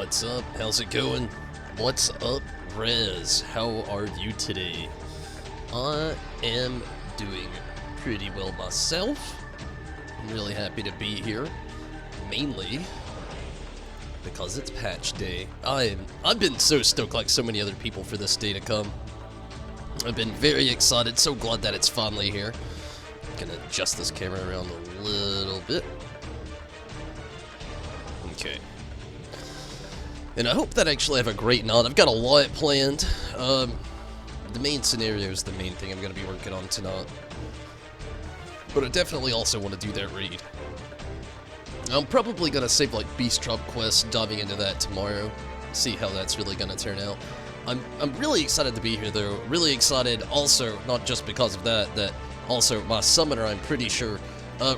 What's up? How's it going? What's up, Rez? How are you today? I am doing pretty well myself. I'm really happy to be here, mainly because it's patch day. I've been so stoked, like so many other people, for this day to come. I've been very excited, so glad that it's finally here. I'm gonna adjust this camera around a little bit. Okay. And I hope that I actually have a great night. I've got a lot planned. The main scenario is the main thing I'm going to be working on tonight. But I definitely also want to do that raid. I'm probably going to save like Beast Drop Quest, diving into that tomorrow. See how that's really going to turn out. I'm really excited to be here though. Really excited also, not just because of that also my summoner, I'm pretty sure.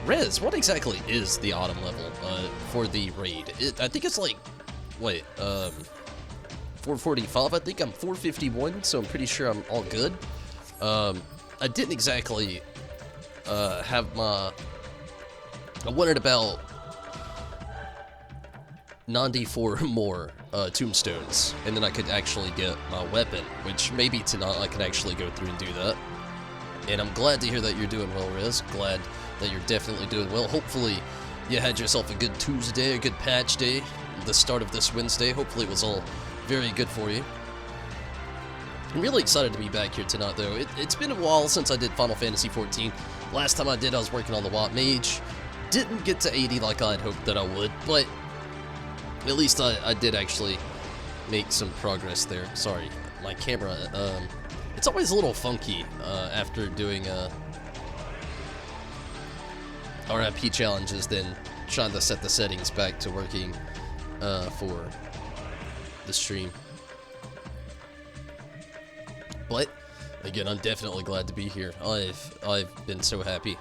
Rez, what exactly is the autumn level for the raid? I think it's like, wait, 445, I think I'm 451, so I'm pretty sure I'm all good. I didn't exactly have my, I wanted about 94 more tombstones, and then I could actually get my weapon, which maybe tonight I could actually go through and do that. And I'm glad to hear that you're doing well, Riz. Glad that you're definitely doing well. Hopefully you had yourself a good Tuesday, a good patch day, the start of this Wednesday. Hopefully it was all very good for you. I'm really excited to be back here tonight, though. It's been a while since I did Final Fantasy XIV. Last time I did, I was working on the White Mage. Didn't get to 80 like I'd hoped that I would, but at least I did actually make some progress there. Sorry, my camera, it's always a little funky after doing RIP challenges, then trying to set the settings back to working for the stream. But again, I'm definitely glad to be here. I've been so happy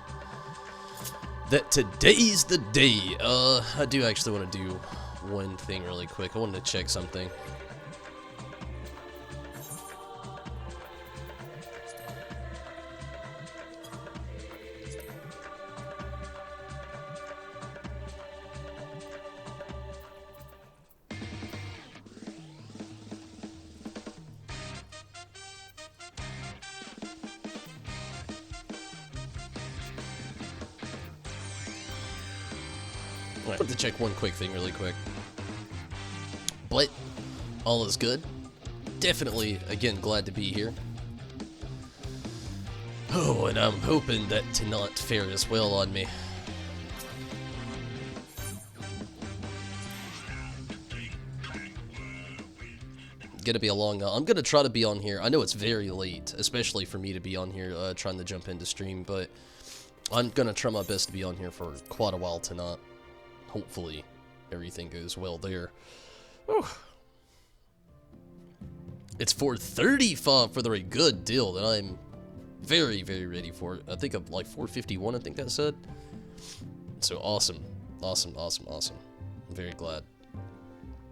that today's the day. I do actually want to do one thing really quick. I wanted to check something. I wanted to check one quick thing really quick. But all is good. Definitely, again, glad to be here. Oh, and I'm hoping that tonight fares well on me. Gonna be a long night. I'm gonna try to be on here. I know it's very late, especially for me to be on here trying to jump into stream, but I'm gonna try my best to be on here for quite a while tonight. Hopefully everything goes well there. Whew. It's 4:35 for the raid. Good deal that I'm very, very ready for it. I think I'm like 4:51, I think that said. So awesome. Awesome, awesome, awesome. I'm very glad.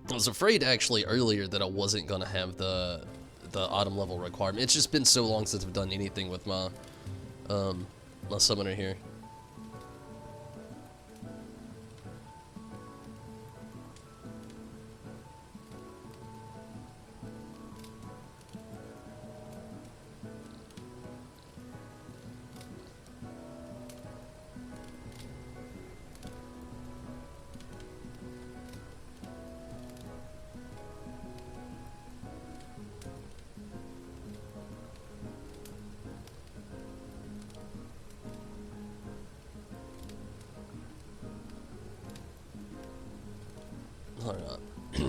I was afraid actually earlier that I wasn't gonna have the autumn level requirement. It's just been so long since I've done anything with my my summoner here.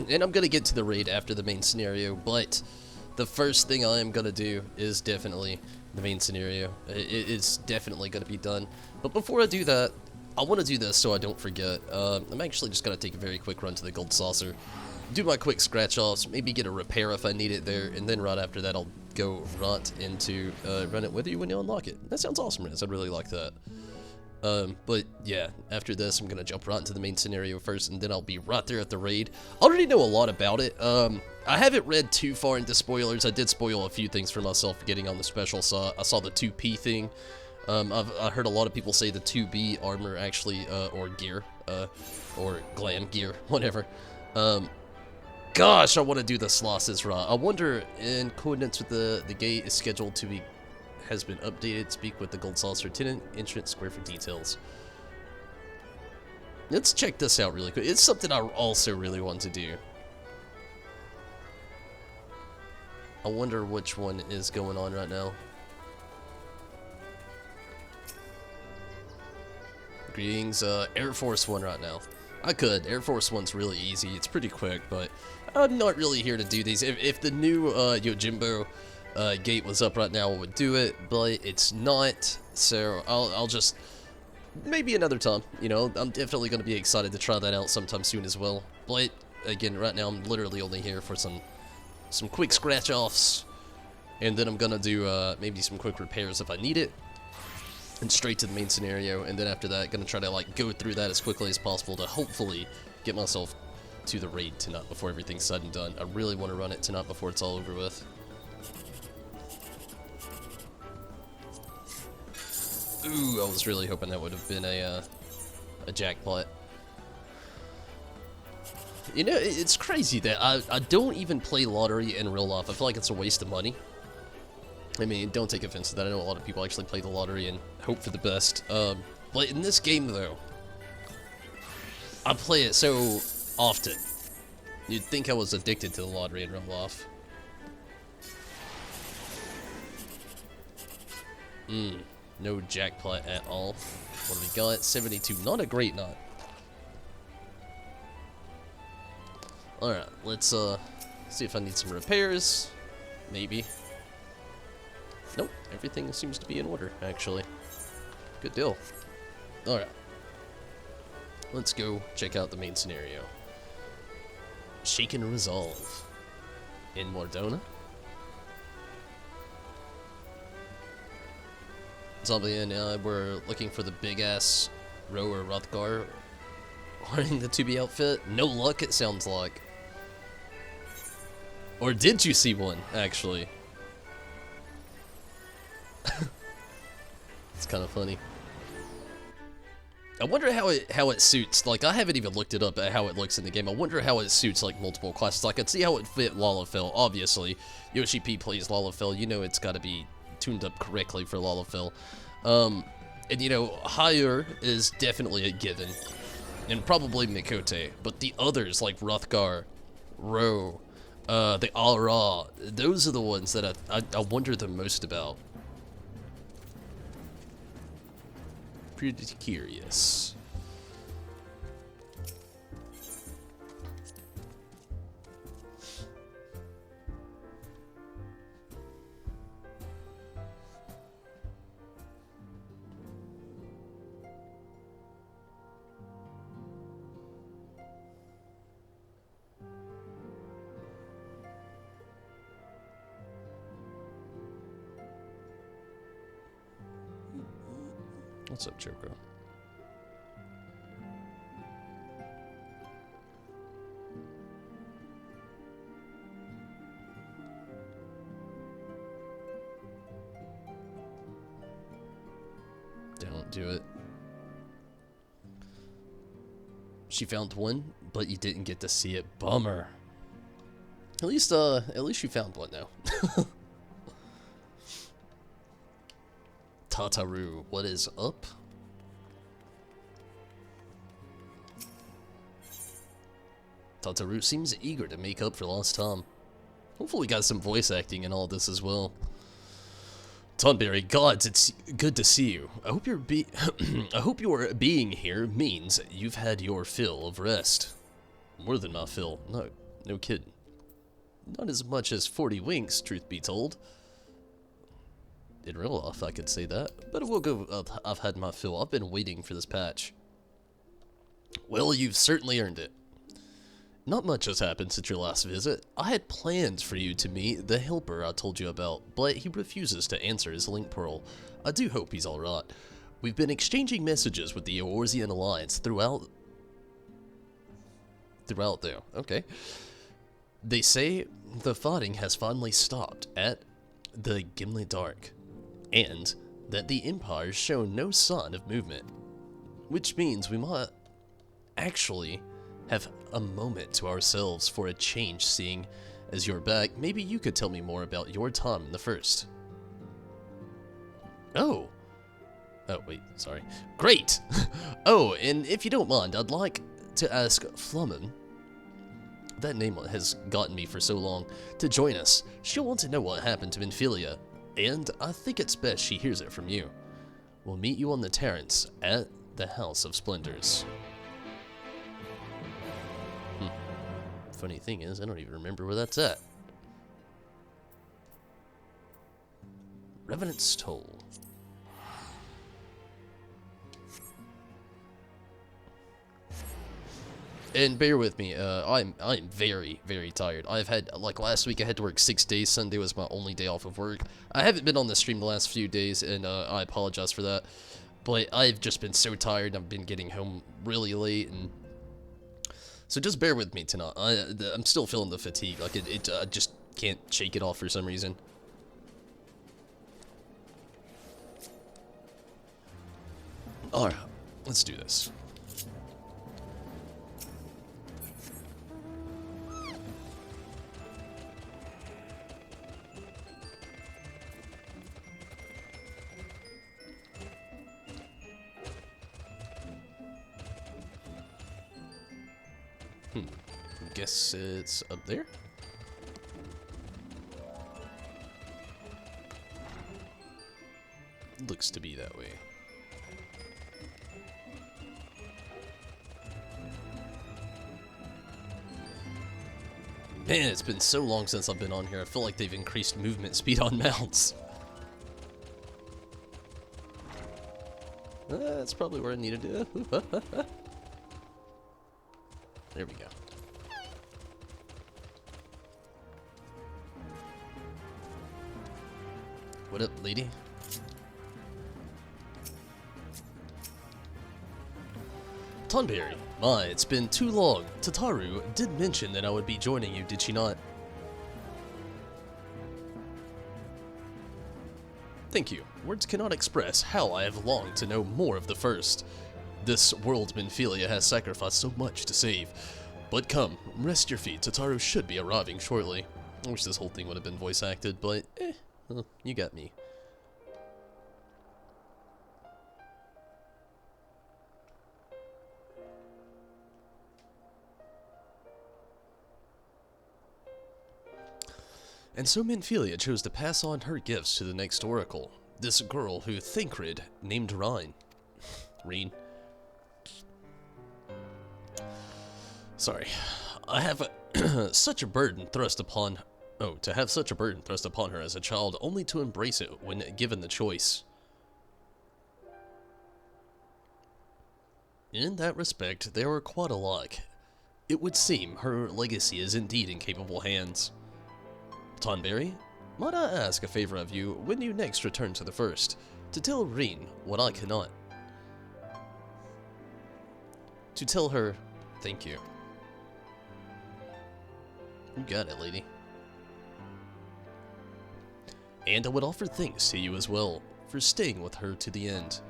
And I'm gonna get to the raid after the main scenario, but the first thing I am gonna do is definitely the main scenario. It is definitely gonna be done. But before I do that, I want to do this so I don't forget. I'm actually just gonna take a very quick run to the gold saucer, do my quick scratch offs, maybe get a repair if I need it there, and then right after that I'll go right into run it with you when you unlock it. That sounds awesome, Riz. I'd really like that. But yeah, after this, I'm gonna jump right into the main scenario first, and then I'll be right there at the raid. I already know a lot about it. I haven't read too far into spoilers. I did spoil a few things for myself getting on the special, so I saw the 2P thing. I heard a lot of people say the 2B armor actually, or gear, or glam gear, whatever, Gosh, I want to do the Slosses Raw. I wonder, in coordinates with the gate is scheduled to be, has been updated. Speak with the Gold Saucer Tenant, entrance square for details. Let's check this out really quick. It's something I also really want to do. I wonder which one is going on right now. Greetings, Air Force One right now. I could. Air Force One's really easy. It's pretty quick, but I'm not really here to do these. If the new Yojimbo gate was up right now, I would do it, but it's not. So I'll just maybe another time. You know, I'm definitely going to be excited to try that out sometime soon as well. But again, right now I'm literally only here for some quick scratch offs, and then I'm gonna do maybe some quick repairs if I need it. And straight to the main scenario, and then after that, gonna try to like go through that as quickly as possible to hopefully get myself to the raid tonight before everything's said and done. I really want to run it tonight before it's all over with. Ooh, I was really hoping that would have been a jackpot. You know, it's crazy that I don't even play lottery in real life. I feel like it's a waste of money. I mean, don't take offense to that. I know a lot of people actually play the lottery and hope for the best. But in this game, though, I play it so often. You'd think I was addicted to the lottery in real life. No jackpot at all. What do we got? 72. Not a great knot. Alright, let's see if I need some repairs. Maybe. Nope, everything seems to be in order, actually. Good deal. Alright. Let's go check out the main scenario. Shaken Resolve. In Mordona. Zombie and we're looking for the big-ass rower Rothgar wearing the 2B outfit. No luck, it sounds like. Or did you see one, actually? It's kind of funny. I wonder how it suits. Like, I haven't even looked it up at how it looks in the game. I wonder how it suits like multiple classes. I can see how it fit Lalafell. Obviously, Yoshi P plays Lalafell. You know it's got to be tuned up correctly for Lalafell. And you know, higher is definitely a given, and probably Mikote. But the others like Rothgar, Ro, the Ara, those are the ones that I wonder the most about. Pretty curious. What's up, Choco? Don't do it. She found one, but you didn't get to see it. Bummer. At least you found one now. Tataru, what is up? Tataru seems eager to make up for lost time. Hopefully got some voice acting in all this as well. Tonberry, gods, it's good to see you. I hope your being here means you've had your fill of rest. More than my fill. No kidding. Not as much as 40 winks, truth be told. In real life, I could say that, but we'll go. I've had my fill. I've been waiting for this patch. Well, you've certainly earned it. Not much has happened since your last visit. I had plans for you to meet the helper I told you about, but he refuses to answer his link pearl. I do hope he's alright. We've been exchanging messages with the Eorzean Alliance throughout there. Okay. They say the fighting has finally stopped at the Gimli Dark, and that the Empire's shown no sign of movement, which means we might actually have a moment to ourselves for a change, seeing as you're back. Maybe you could tell me more about your time in the first. Oh, wait, sorry. Great! Oh, and if you don't mind, I'd like to ask Flummen, that name has gotten me for so long, to join us. She'll want to know what happened to Minfilia, and I think it's best she hears it from you. We'll meet you on the terrace at the House of Splendors. Funny thing is, I don't even remember where that's at. Revenant's Toll. And bear with me, I'm very, very tired. I've had, like last week I had to work 6 days, Sunday was my only day off of work. I haven't been on the stream the last few days, and I apologize for that. But I've just been so tired, I've been getting home really late, and so just bear with me tonight. I'm still feeling the fatigue, like I just can't shake it off for some reason. Alright, let's do this. Guess it's up there? Looks to be that way. Man, it's been so long since I've been on here. I feel like they've increased movement speed on mounts. That's probably where I needed to. There we go. What up, lady? Tonberry, my, it's been too long. Tataru did mention that I would be joining you, did she not? Thank you. Words cannot express how I have longed to know more of the first. This world Minfilia has sacrificed so much to save. But come, rest your feet. Tataru should be arriving shortly. I wish this whole thing would have been voice acted, but well, you got me. And so Minfilia chose to pass on her gifts to the next oracle, this girl who Thancred named Rhine. Reen. Sorry. I have such a burden thrust upon... Oh, to have such a burden thrust upon her as a child, only to embrace it when given the choice. In that respect, they are quite alike. It would seem her legacy is indeed in capable hands. Tonberry, might I ask a favor of you when you next return to the First, to tell Reen what I cannot? To tell her, thank you. You got it, lady. And I would offer thanks to you as well, for staying with her to the end.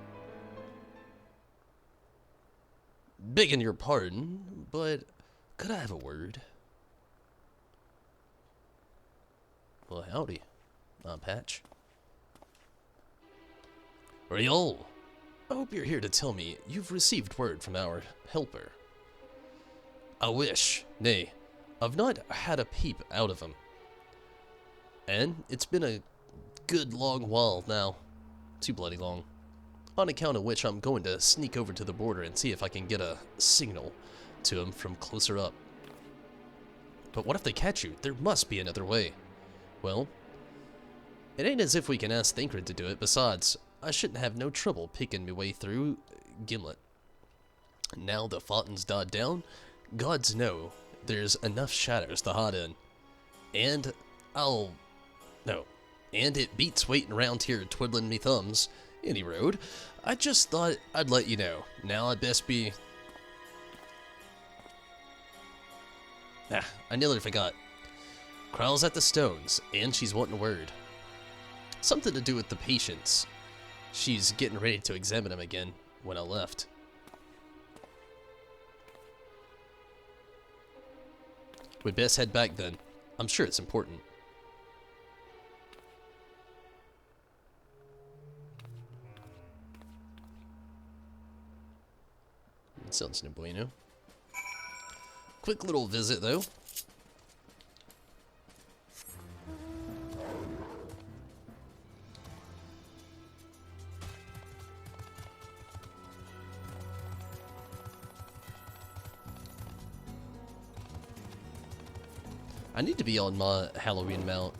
Begging your pardon, but could I have a word? Well, howdy. I'm Patch. Riol, I hope you're here to tell me you've received word from our helper. I wish, nay, I've not had a peep out of him. And it's been a good long while now. Too bloody long. On account of which I'm going to sneak over to the border and see if I can get a signal to him from closer up. But what if they catch you? There must be another way. Well, it ain't as if we can ask Thancred to do it. Besides, I shouldn't have no trouble picking my way through Gimlet. Now the fountain's died down, gods know there's enough shadows to hide in. And and it beats waiting around here twiddling me thumbs. Any road, I just thought I'd let you know. Now I'd best be... I nearly forgot. Crowl's at the stones, and she's wanting a word. Something to do with the patients. She's getting ready to examine him again when I left. We best head back then. I'm sure it's important. That sounds no bueno. Quick little visit, though. I need to be on my Halloween mount.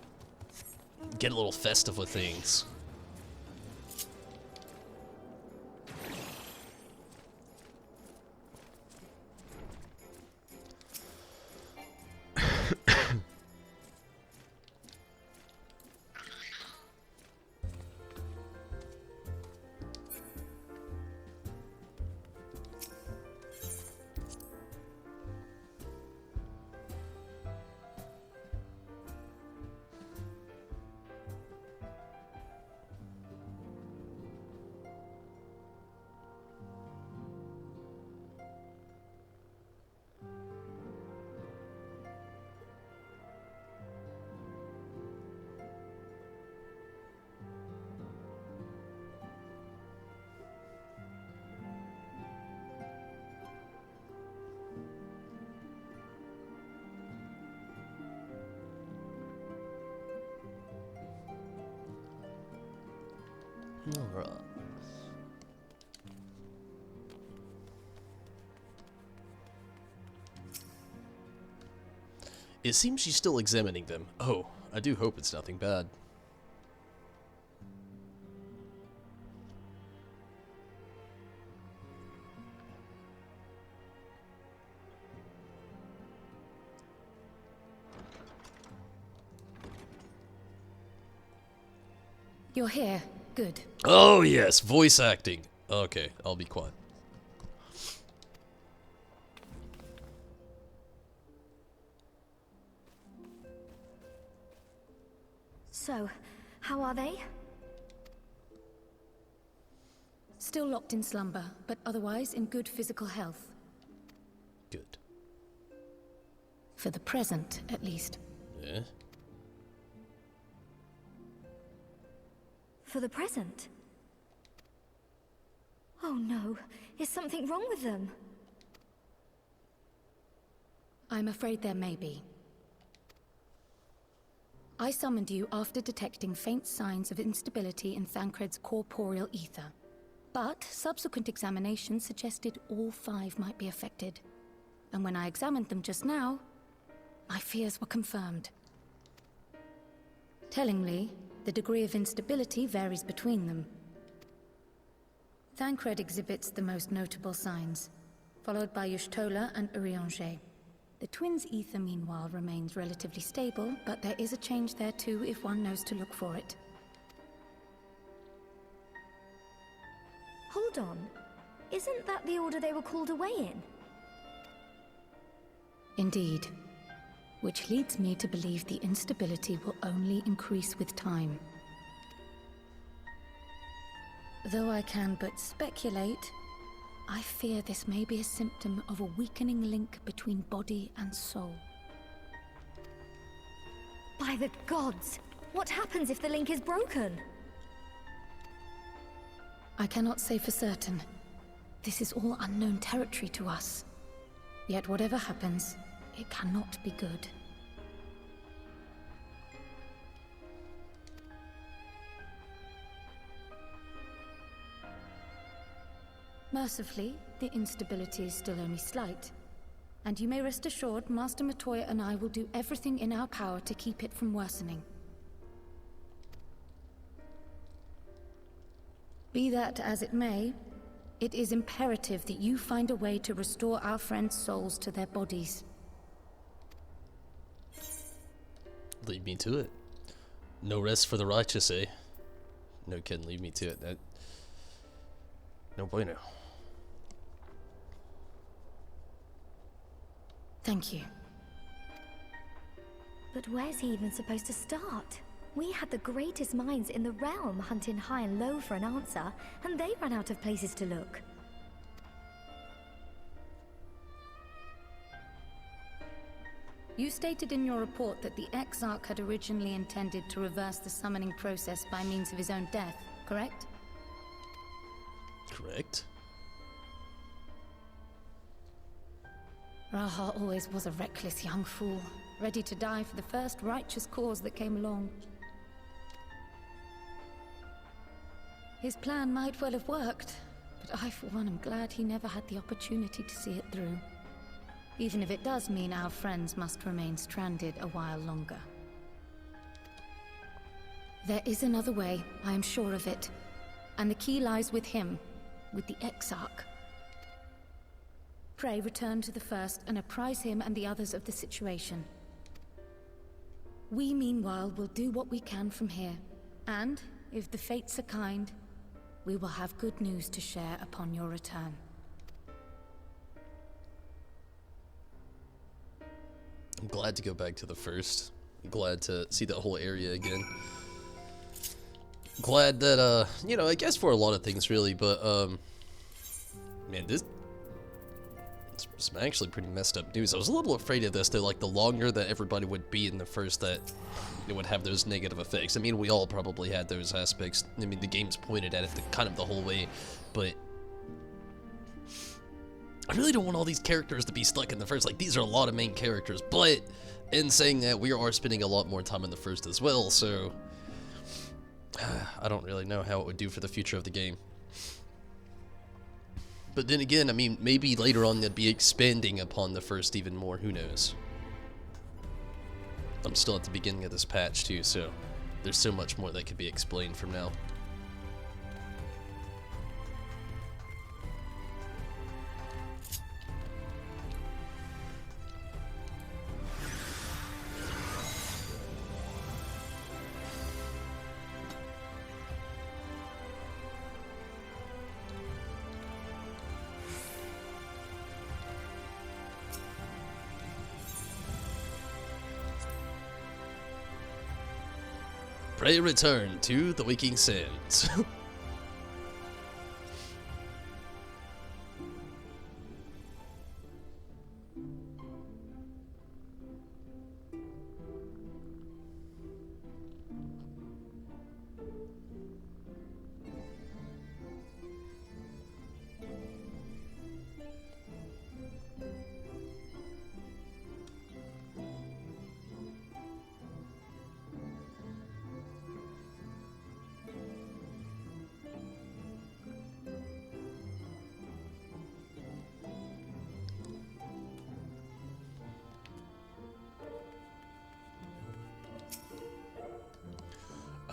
Get a little festive with things. Alright. It seems she's still examining them. Oh, I do hope it's nothing bad. You're here. Good. Oh yes, voice acting. Okay, I'll be quiet. So, how are they? Still locked in slumber, but otherwise in good physical health. Good. For the present, at least. Yeah. For the present? Oh no, is something wrong with them? I'm afraid there may be. I summoned you after detecting faint signs of instability in Thancred's corporeal ether. But subsequent examination suggested all 5 might be affected. And when I examined them just now, my fears were confirmed. Tellingly, the degree of instability varies between them. Thancred exhibits the most notable signs, followed by Y'shtola and Urianger. The twins' ether, meanwhile, remains relatively stable, but there is a change there too if one knows to look for it. Hold on. Isn't that the order they were called away in? Indeed. Which leads me to believe the instability will only increase with time. Though I can but speculate, I fear this may be a symptom of a weakening link between body and soul. By the gods! What happens if the link is broken? I cannot say for certain. This is all unknown territory to us. Yet whatever happens, it cannot be good. Mercifully, the instability is still only slight. And you may rest assured Master Matoya and I will do everything in our power to keep it from worsening. Be that as it may, it is imperative that you find a way to restore our friends' souls to their bodies. Lead me to it. No rest for the righteous, eh? No kidding, lead me to it. That... No bueno. Thank you. But where's he even supposed to start? We had the greatest minds in the realm hunting high and low for an answer, and they ran out of places to look. You stated in your report that the Exarch had originally intended to reverse the summoning process by means of his own death, correct? Correct. Raha always was a reckless young fool, ready to die for the first righteous cause that came along. His plan might well have worked, but I for one am glad he never had the opportunity to see it through. Even if it does mean our friends must remain stranded a while longer. There is another way, I am sure of it. And the key lies with him, with the Exarch. Pray return to the First and apprise him and the others of the situation. We, meanwhile, will do what we can from here. And, if the fates are kind, we will have good news to share upon your return. I'm glad to go back to the First. I'm glad to see that whole area again. Glad that, you know, I guess for a lot of things really, but, man, this is some actually pretty messed up news. I was a little afraid of this, that, like, the longer that everybody would be in the First, that it would have those negative effects. I mean, we all probably had those aspects. I mean, the game's pointed at it kind of the whole way, but I really don't want all these characters to be stuck in the First. Like, these are a lot of main characters, but in saying that, we are spending a lot more time in the First as well, so I don't really know how it would do for the future of the game. But then again, I mean, maybe later on they'd be expanding upon the First even more, who knows. I'm still at the beginning of this patch too, so there's so much more that could be explained from now. Pray return to the Waking Sands.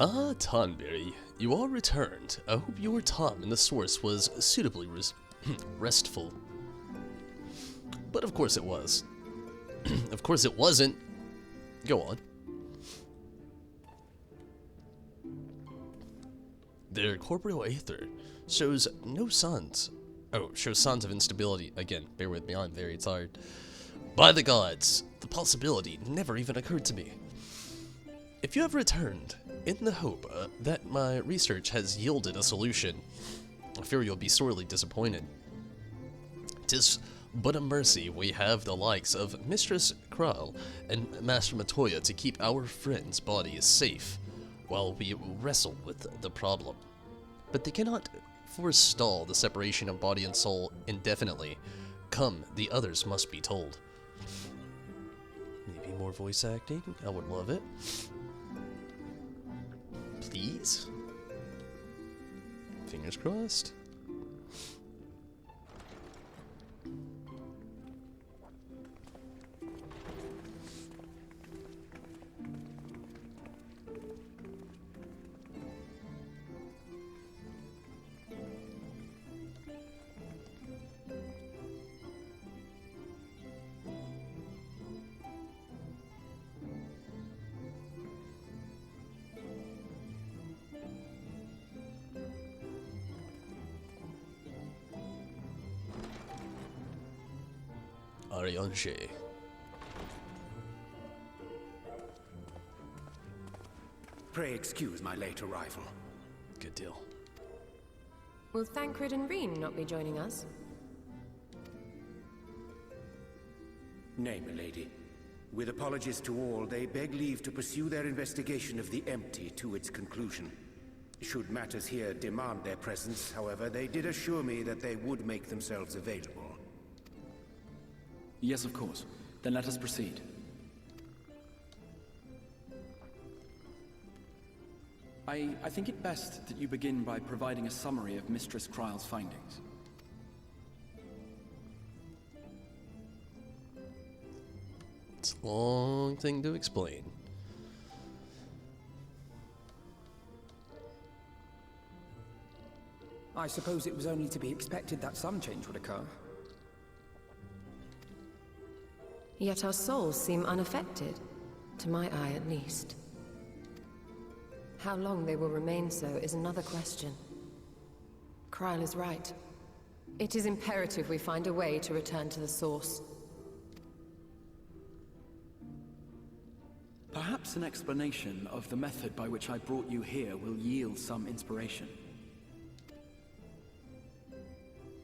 Ah, Tonberry, you are returned. I hope your time in the source was suitably restful. But of course it was. Of course it wasn't. Go on. Their corporeal aether shows no signs. Oh, shows signs of instability. Again, bear with me, I'm very tired. By the gods, the possibility never even occurred to me. If you have returned, in the hope that my research has yielded a solution, I fear you'll be sorely disappointed. 'Tis but a mercy we have the likes of Mistress Kral and Master Matoya to keep our friend's body safe while we wrestle with the problem. But they cannot forestall the separation of body and soul indefinitely. Come, the others must be told. Maybe more voice acting? I would love it. Please? Fingers crossed. Ariange. Pray excuse my late arrival. Good deal. Will Thancred and Reen not be joining us? Nay, milady. With apologies to all, they beg leave to pursue their investigation of the empty to its conclusion. Should matters here demand their presence, however, they did assure me that they would make themselves available. Yes, of course. Then let us proceed. I think it best that you begin by providing a summary of Mistress Kryle's findings. It's a long thing to explain. I suppose it was only to be expected that some change would occur. Yet our souls seem unaffected, to my eye at least. How long they will remain so is another question. Kryle is right. It is imperative we find a way to return to the source. Perhaps an explanation of the method by which I brought you here will yield some inspiration.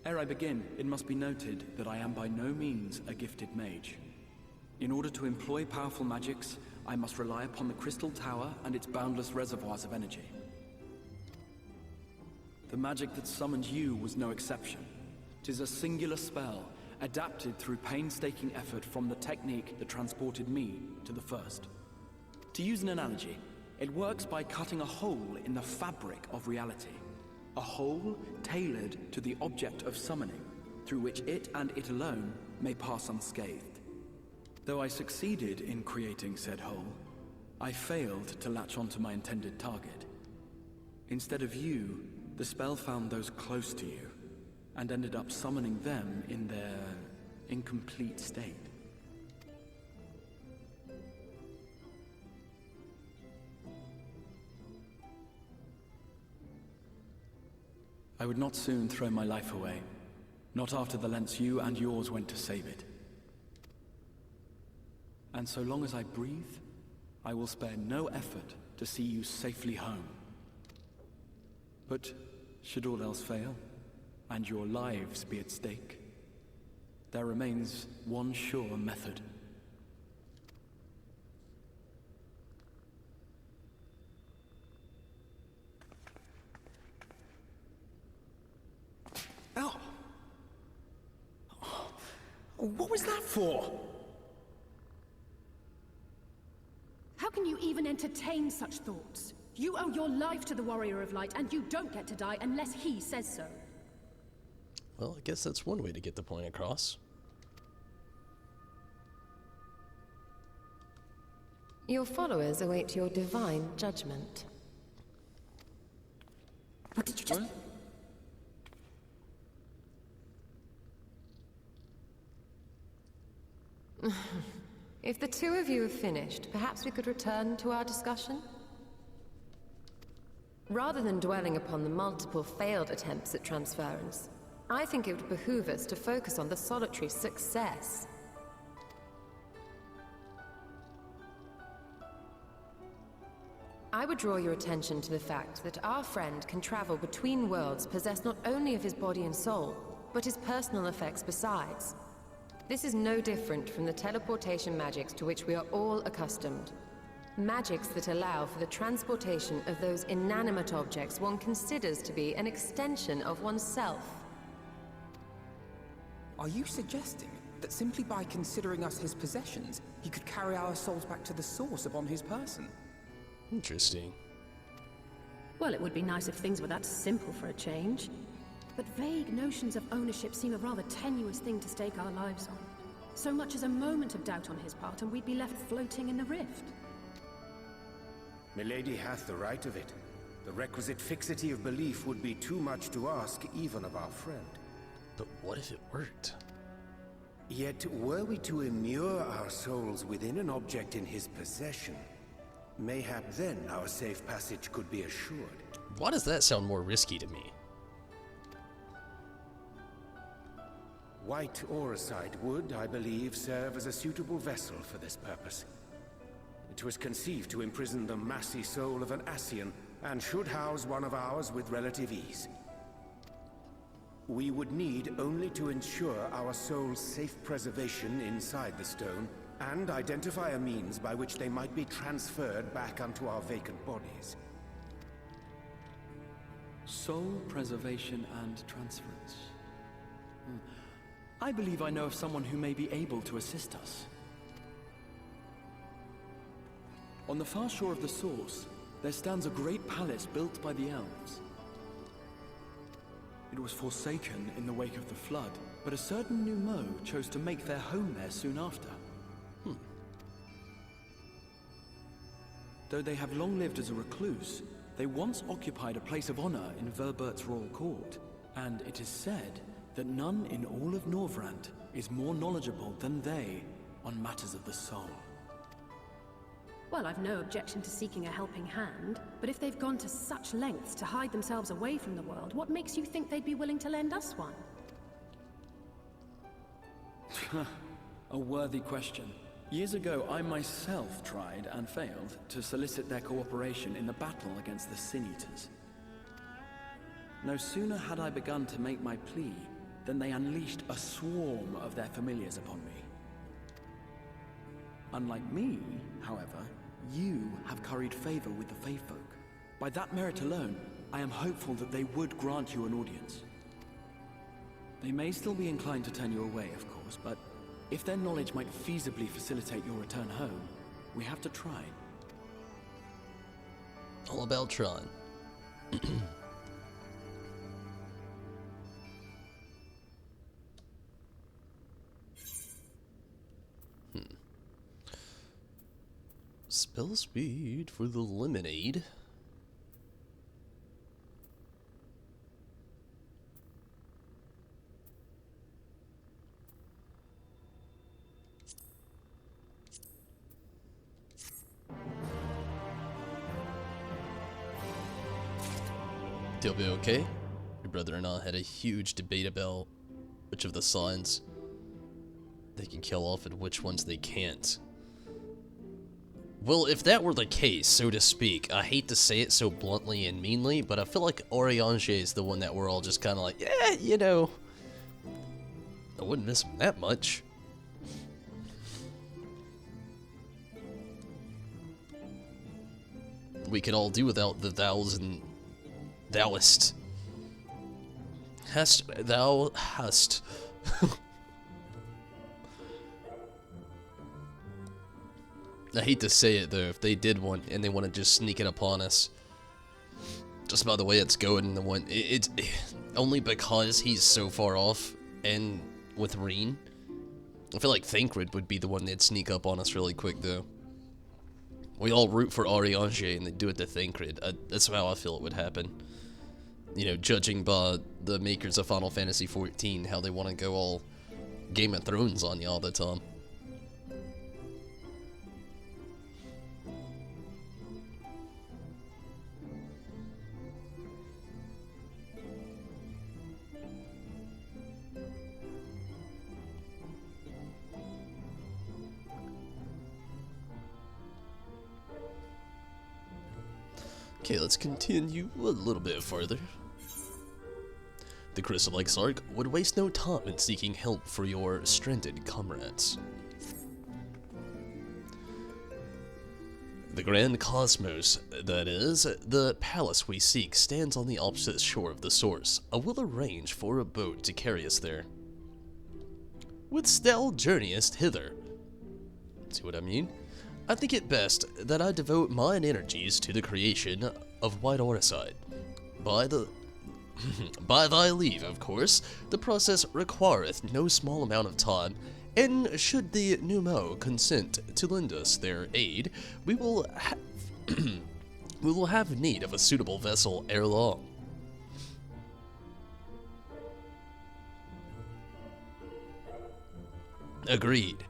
Ere I begin, it must be noted that I am by no means a gifted mage. In order to employ powerful magics, I must rely upon the Crystal Tower and its boundless reservoirs of energy. The magic that summoned you was no exception. 'Tis a singular spell, adapted through painstaking effort from the technique that transported me to the First. To use an analogy, it works by cutting a hole in the fabric of reality. A hole tailored to the object of summoning, through which it and it alone may pass unscathed. Though I succeeded in creating said hole, I failed to latch onto my intended target. Instead of you, the spell found those close to you, and ended up summoning them in their incomplete state. I would not soon throw my life away, not after the lengths you and yours went to save it. And so long as I breathe, I will spare no effort to see you safely home. But should all else fail, and your lives be at stake, there remains one sure method. Oh! What was that for? How can you even entertain such thoughts? You owe your life to the Warrior of Light, and you don't get to die unless he says so. Well, I guess that's one way to get the point across. Your followers await your divine judgment. What did you just... If the two of you have finished, perhaps we could return to our discussion? Rather than dwelling upon the multiple failed attempts at transference, I think it would behoove us to focus on the solitary success. I would draw your attention to the fact that our friend can travel between worlds possessed not only of his body and soul, but his personal effects besides. This is no different from the teleportation magics to which we are all accustomed. Magics that allow for the transportation of those inanimate objects one considers to be an extension of oneself. Are you suggesting that simply by considering us his possessions, he could carry our souls back to the source upon his person? Interesting. Well, it would be nice if things were that simple for a change. But vague notions of ownership seem a rather tenuous thing to stake our lives on. So much as a moment of doubt on his part, and we'd be left floating in the rift. Milady hath the right of it. The requisite fixity of belief would be too much to ask even of our friend. But what if it worked? Yet, were we to immure our souls within an object in his possession, mayhap then our safe passage could be assured. Why does that sound more risky to me? White Auracite would, I believe, serve as a suitable vessel for this purpose. It was conceived to imprison the massy soul of an Ascian, and should house one of ours with relative ease. We would need only to ensure our soul's safe preservation inside the stone, and identify a means by which they might be transferred back unto our vacant bodies. Soul preservation and transference. I believe I know of someone who may be able to assist us. On the far shore of the source, there stands a great palace built by the elves. It was forsaken in the wake of the flood, but a certain Numo chose to make their home there soon after. Though they have long lived as a recluse, they once occupied a place of honor in Verbert's royal court, and it is said that none in all of Norvrant is more knowledgeable than they on matters of the soul. Well, I've no objection to seeking a helping hand, but if they've gone to such lengths to hide themselves away from the world, what makes you think they'd be willing to lend us one? A worthy question. Years ago, I myself tried and failed to solicit their cooperation in the battle against the Sin Eaters. No sooner had I begun to make my plea than they unleashed a swarm of their familiars upon me. Unlike me, however, you have curried favor with the Fae folk. By that merit alone, I am hopeful that they would grant you an audience. They may still be inclined to turn you away, of course, but if their knowledge might feasibly facilitate your return home, we have to try. All about trying. Spell speed for the lemonade. They'll be okay. Your brother and I had a huge debate about which of the signs they can kill off and which ones they can't. Well, if that were the case, so to speak, I hate to say it so bluntly and meanly, but I feel like Oriange is the one that we're all just kind of like, yeah, you know, I wouldn't miss him that much. We could all do without the thous and thouist. Thou hast. I hate to say it though, if they did want and they want to just sneak it upon us, just by the way it's going, it's only because he's so far off, and with Reen, I feel like Thancred would be the one that'd sneak up on us really quick though. We all root for Oriange and they do it to Thancred. That's how I feel it would happen. You know, judging by the makers of Final Fantasy XIV, how they want to go all Game of Thrones on you all the time. Okay, let's continue a little bit further. The Crystal Exarch would waste no time in seeking help for your stranded comrades. The Grand Cosmos, that is, the palace we seek, stands on the opposite shore of the source. I will arrange for a boat to carry us there. Wouldst thou journeyest hither? See what I mean? I think it best that I devote mine energies to the creation of White Oriside. By thy leave, of course, the process requireth no small amount of time, and should the Numo consent to lend us their aid, we will have need of a suitable vessel ere long. Agreed.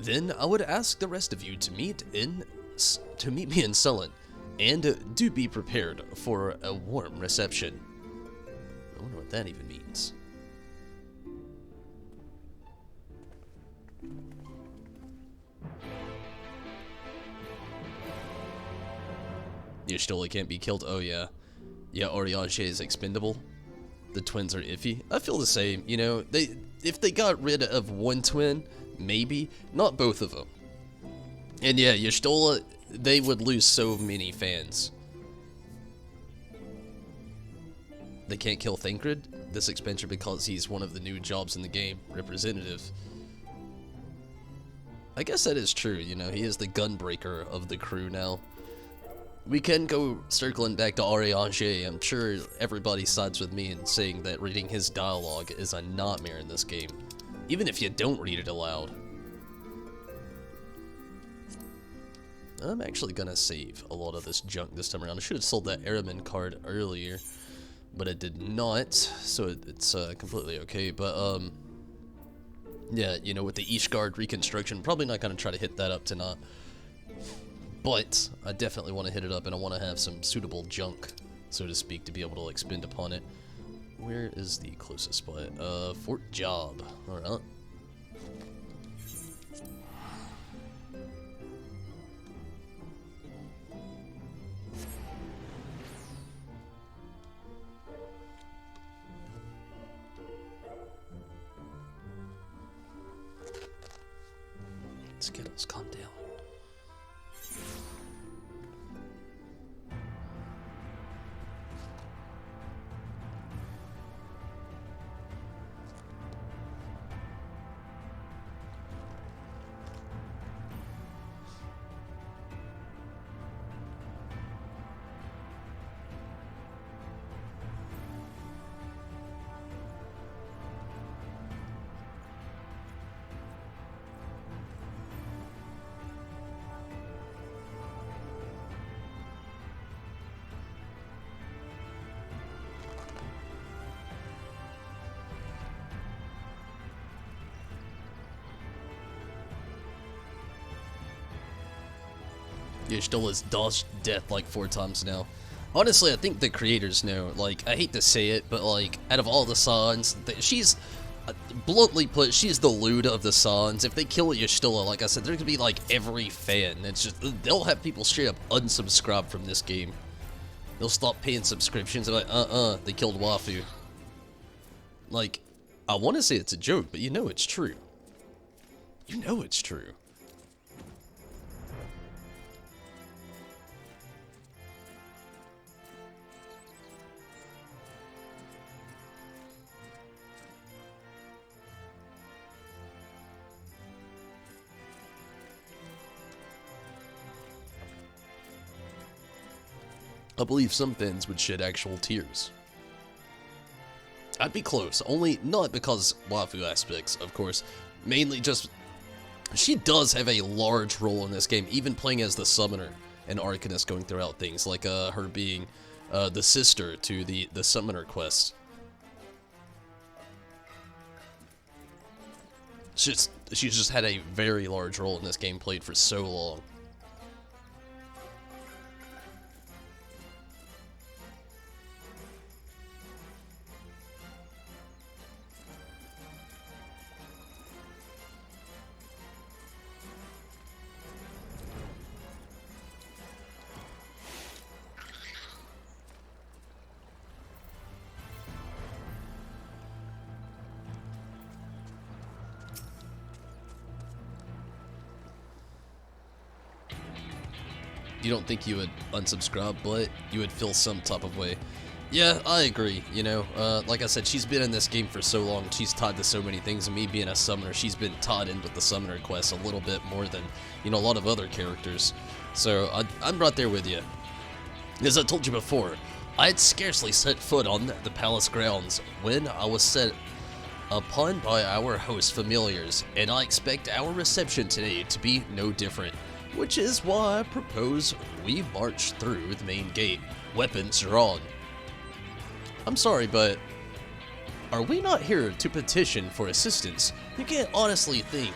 Then I would ask the rest of you to meet me in Sullen, and do be prepared for a warm reception. I wonder what that even means. Y'shtola can't be killed. Oh yeah. Yeah, Oriange is expendable. The twins are iffy. I feel the same, you know, if they got rid of one twin, maybe, not both of them. And yeah, Y'shtola, they would lose so many fans. They can't kill Thancred this expansion because he's one of the new jobs in the game, representative. I guess that is true, you know, he is the gunbreaker of the crew now. We can go circling back to Arianger. I'm sure everybody sides with me in saying that reading his dialogue is a nightmare in this game, even if you don't read it aloud. I'm actually gonna save a lot of this junk this time around. I should have sold that Airman card earlier, but I did not, so it's completely okay. But yeah, you know, with the Ishgard reconstruction, probably not gonna try to hit that up tonight. But I definitely want to hit it up, and I want to have some suitable junk, so to speak, to be able to expend upon it. Where is the closest spot? Fort Job. Alright. Skittles, calm down. Y'shtola's dodged death like 4 times now. Honestly, I think the creators know. Like, I hate to say it, but like, out of all the Sans, she's, bluntly put, she's the lewd of the Sans. If they kill Y'shtola, like I said, there's gonna be like every fan. It's just, they'll have people straight up unsubscribe from this game. They'll stop paying subscriptions. They're like, they killed Wafu. Like, I want to say it's a joke, but you know it's true. You know it's true. I believe some fans would shed actual tears. I'd be close, only not because Wafu aspects, of course. Mainly just, she does have a large role in this game, even playing as the summoner and Arcanist going throughout things, like her being the sister to the summoner quest. She's just had a very large role in this game, played for so long. You don't think you would unsubscribe, but you would feel some type of way. Yeah, I agree, you know, like I said, she's been in this game for so long, she's tied to so many things, and me being a summoner, she's been tied in with the summoner quest a little bit more than, you know, a lot of other characters. So, I'm right there with you. As I told you before, I had scarcely set foot on the palace grounds when I was set upon by our host familiars, and I expect our reception today to be no different. Which is why I propose we march through the main gate, weapons drawn. I'm sorry, but are we not here to petition for assistance? You can't honestly think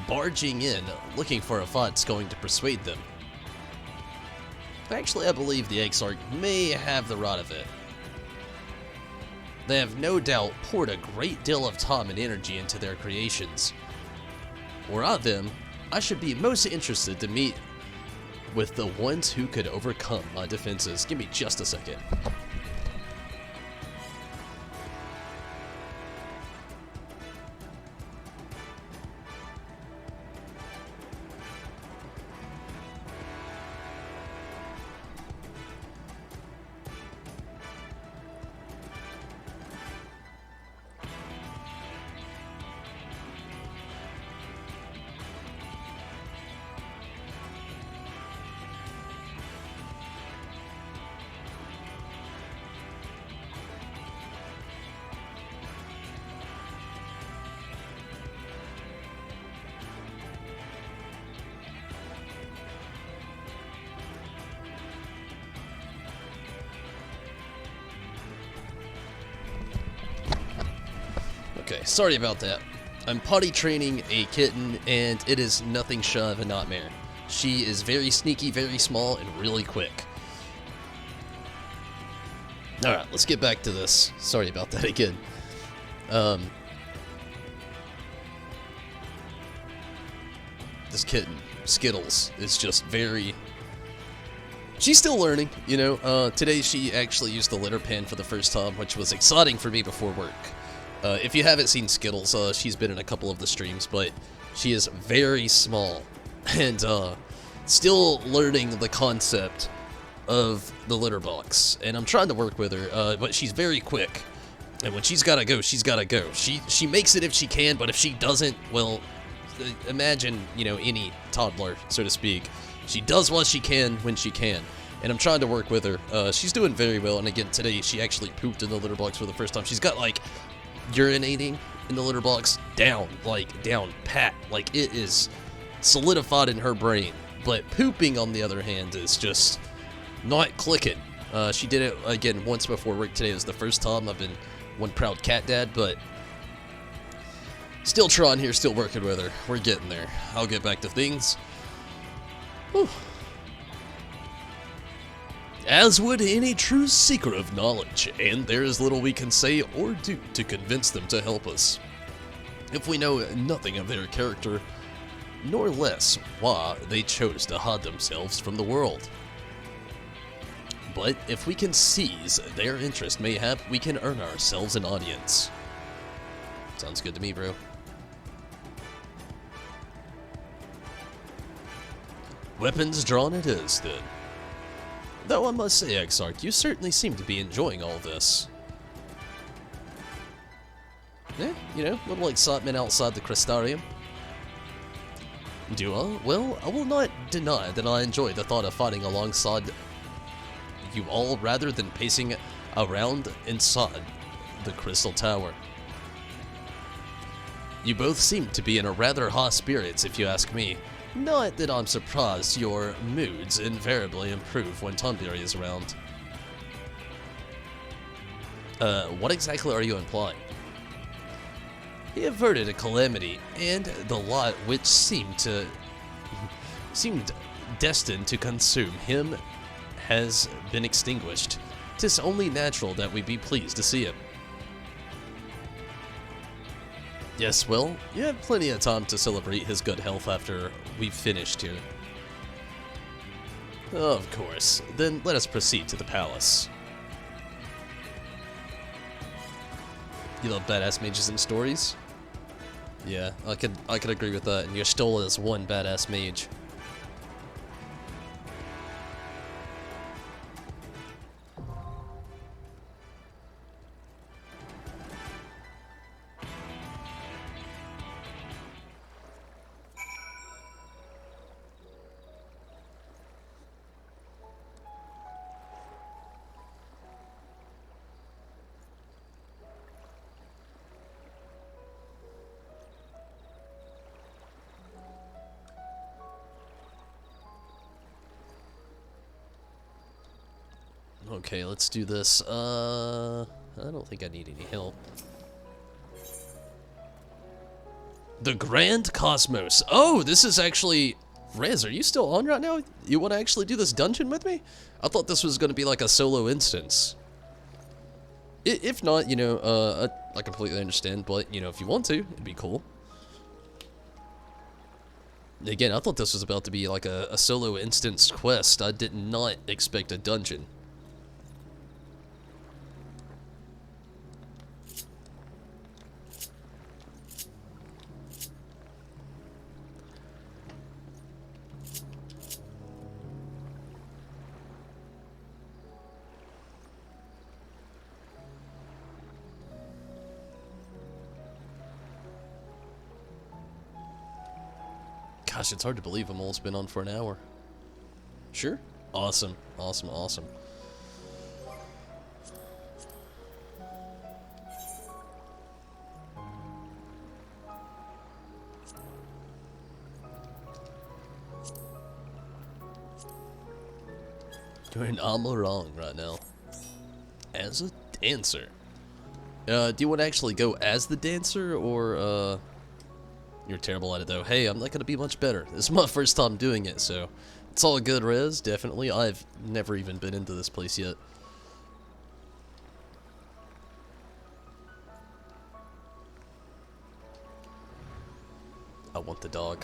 barging in looking for a fight's going to persuade them. Actually, I believe the Exarch may have the right of it. They have no doubt poured a great deal of time and energy into their creations. Were I them, I should be most interested to meet with the ones who could overcome my defenses. Give me just a second. Okay, sorry about that. I'm potty training a kitten, and it is nothing short of a nightmare. She is very sneaky, very small, and really quick. Alright, let's get back to this. Sorry about that again. This kitten, Skittles, is just very... She's still learning, you know. Today she actually used the litter pen for the first time, which was exciting for me before work. If you haven't seen Skittles, she's been in a couple of the streams, but she is very small and still learning the concept of the litter box. And I'm trying to work with her, but she's very quick. And when she's gotta go, she's gotta go. She makes it if she can, but if she doesn't, well, imagine, you know, any toddler, so to speak. She does what she can when she can, and I'm trying to work with her. She's doing very well, and again, today she actually pooped in the litter box for the first time. She's got, like, urinating in the litter box down pat. Like, it is solidified in her brain. But pooping, on the other hand, is just not clicking. She did it, again, once before work today. It was the first time. I've been one proud cat dad, but still trying here, still working with her. We're getting there. I'll get back to things. Whew. As would any true seeker of knowledge, and there is little we can say or do to convince them to help us, if we know nothing of their character, nor less why they chose to hide themselves from the world. But if we can seize their interest, mayhap we can earn ourselves an audience. Sounds good to me, bro. Weapons drawn it is, then. Though I must say, Exarch, you certainly seem to be enjoying all this. You know, a little excitement outside the Crystarium. Do I? Well, I will not deny that I enjoy the thought of fighting alongside you all rather than pacing around inside the Crystal Tower. You both seem to be in a rather high spirits, if you ask me. Not that I'm surprised your moods invariably improve when Tonberry is around. What exactly are you implying? He averted a calamity, and the light which seemed destined to consume him has been extinguished. 'Tis only natural that we be pleased to see him. Yes, well, you have plenty of time to celebrate his good health after we've finished here. Of course. Then let us proceed to the palace. You love badass mages and stories? Yeah, I could agree with that, and Y'shtola is one badass mage. Okay, let's do this. I don't think I need any help. The Grand Cosmos. Oh, this is actually... Rez, are you still on right now? You want to actually do this dungeon with me? I thought this was going to be like a solo instance. If not, you know, I completely understand, but, you know, if you want to, it'd be cool. Again, I thought this was about to be like a solo instance quest. I did not expect a dungeon. Gosh, it's hard to believe I'm almost been on for an hour. Sure? Awesome. Awesome, awesome. Doing alma wrong right now. As a dancer. Do you want to actually go as the dancer, or, You're terrible at it, though. Hey, I'm not gonna be much better. This is my first time doing it, so... It's all good, Rez, definitely. I've never even been into this place yet. I want the dog.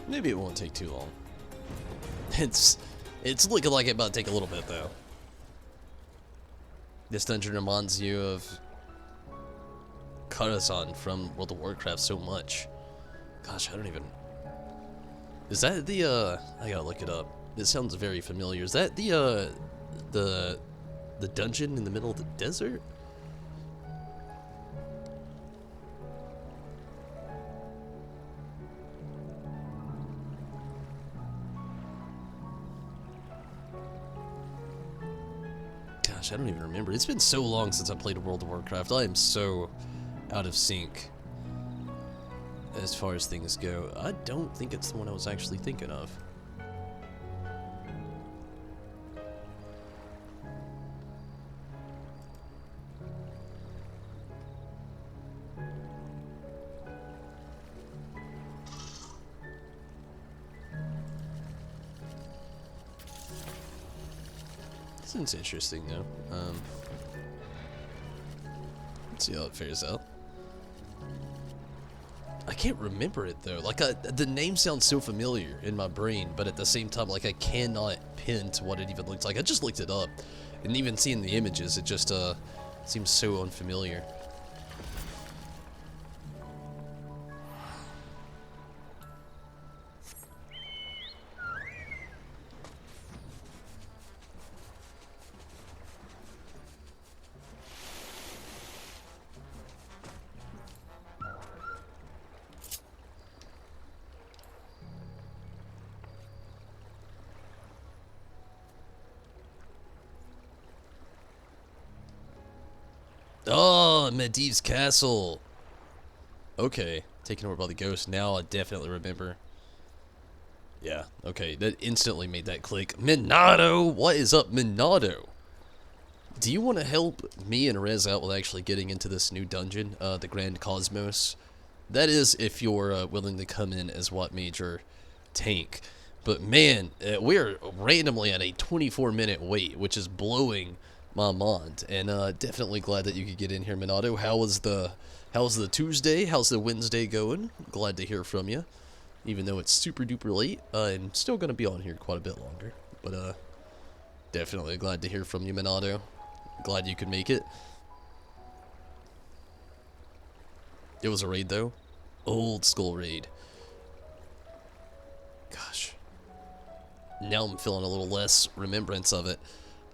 Maybe it won't take too long. It's looking like it might take a little bit, though. This dungeon reminds you of Karazhan from World of Warcraft so much. Gosh, I don't even... Is that the, I gotta look it up. It sounds very familiar. Is that the dungeon in the middle of the desert? I don't even remember. It's been so long since I played World of Warcraft. I am so out of sync as far as things go. I don't think it's the one I was actually thinking of. It's interesting, though. Let's see how it fares out. I can't remember it, though. Like, the name sounds so familiar in my brain, but at the same time, like, I cannot pin to what it even looks like. I just looked it up, and even seeing the images, it just seems so unfamiliar. Oh, Medivh's castle. Okay, taken over by the ghost. Now I definitely remember. Yeah, okay, that instantly made that click. Minato! What is up, Minato? Do you want to help me and Rez out with actually getting into this new dungeon, the Grand Cosmos? That is, if you're willing to come in as what major tank. But man, we're randomly at a 24-minute wait, which is blowing my mind, and definitely glad that you could get in here, Minato. How's the Tuesday? How's the Wednesday going? Glad to hear from you, even though it's super duper late. I'm still gonna be on here quite a bit longer, but definitely glad to hear from you, Minato. Glad you could make it. It was a raid, though. Old school raid. Gosh, now I'm feeling a little less remembrance of it.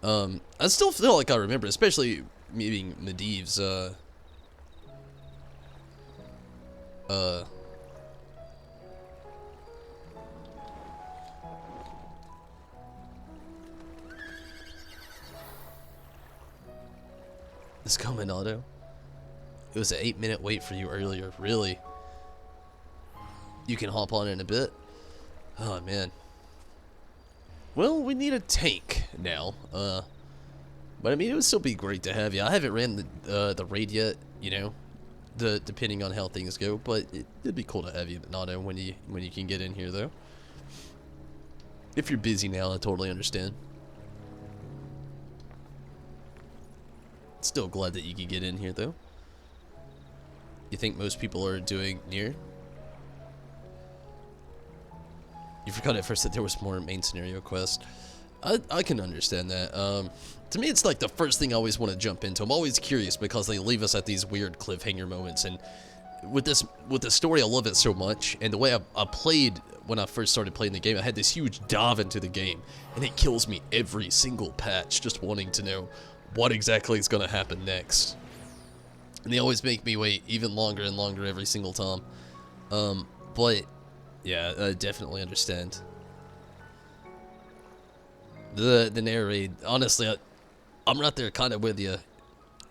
I still feel like I remember, especially meeting Medivh's, Let's go, Minato. It was an 8-minute wait for you earlier, really. You can hop on in a bit. Oh, man. Well, we need a tank now, but I mean, it would still be great to have you. I haven't ran the raid yet, you know, depending on how things go, but it'd be cool to have you, Minato, when you can get in here, though. If you're busy now, I totally understand. Still glad that you could get in here, though. You think most people are doing near? You forgot at first that there was more main scenario quest. I can understand that. To me, it's like the first thing I always want to jump into. I'm always curious because they leave us at these weird cliffhanger moments, and with this story, I love it so much, and the way I played when I first started playing the game, I had this huge dive into the game, and it kills me every single patch, just wanting to know what exactly is going to happen next. And they always make me wait even longer and longer every single time. But yeah, I definitely understand. The narrate, honestly, I'm right there kind of with you.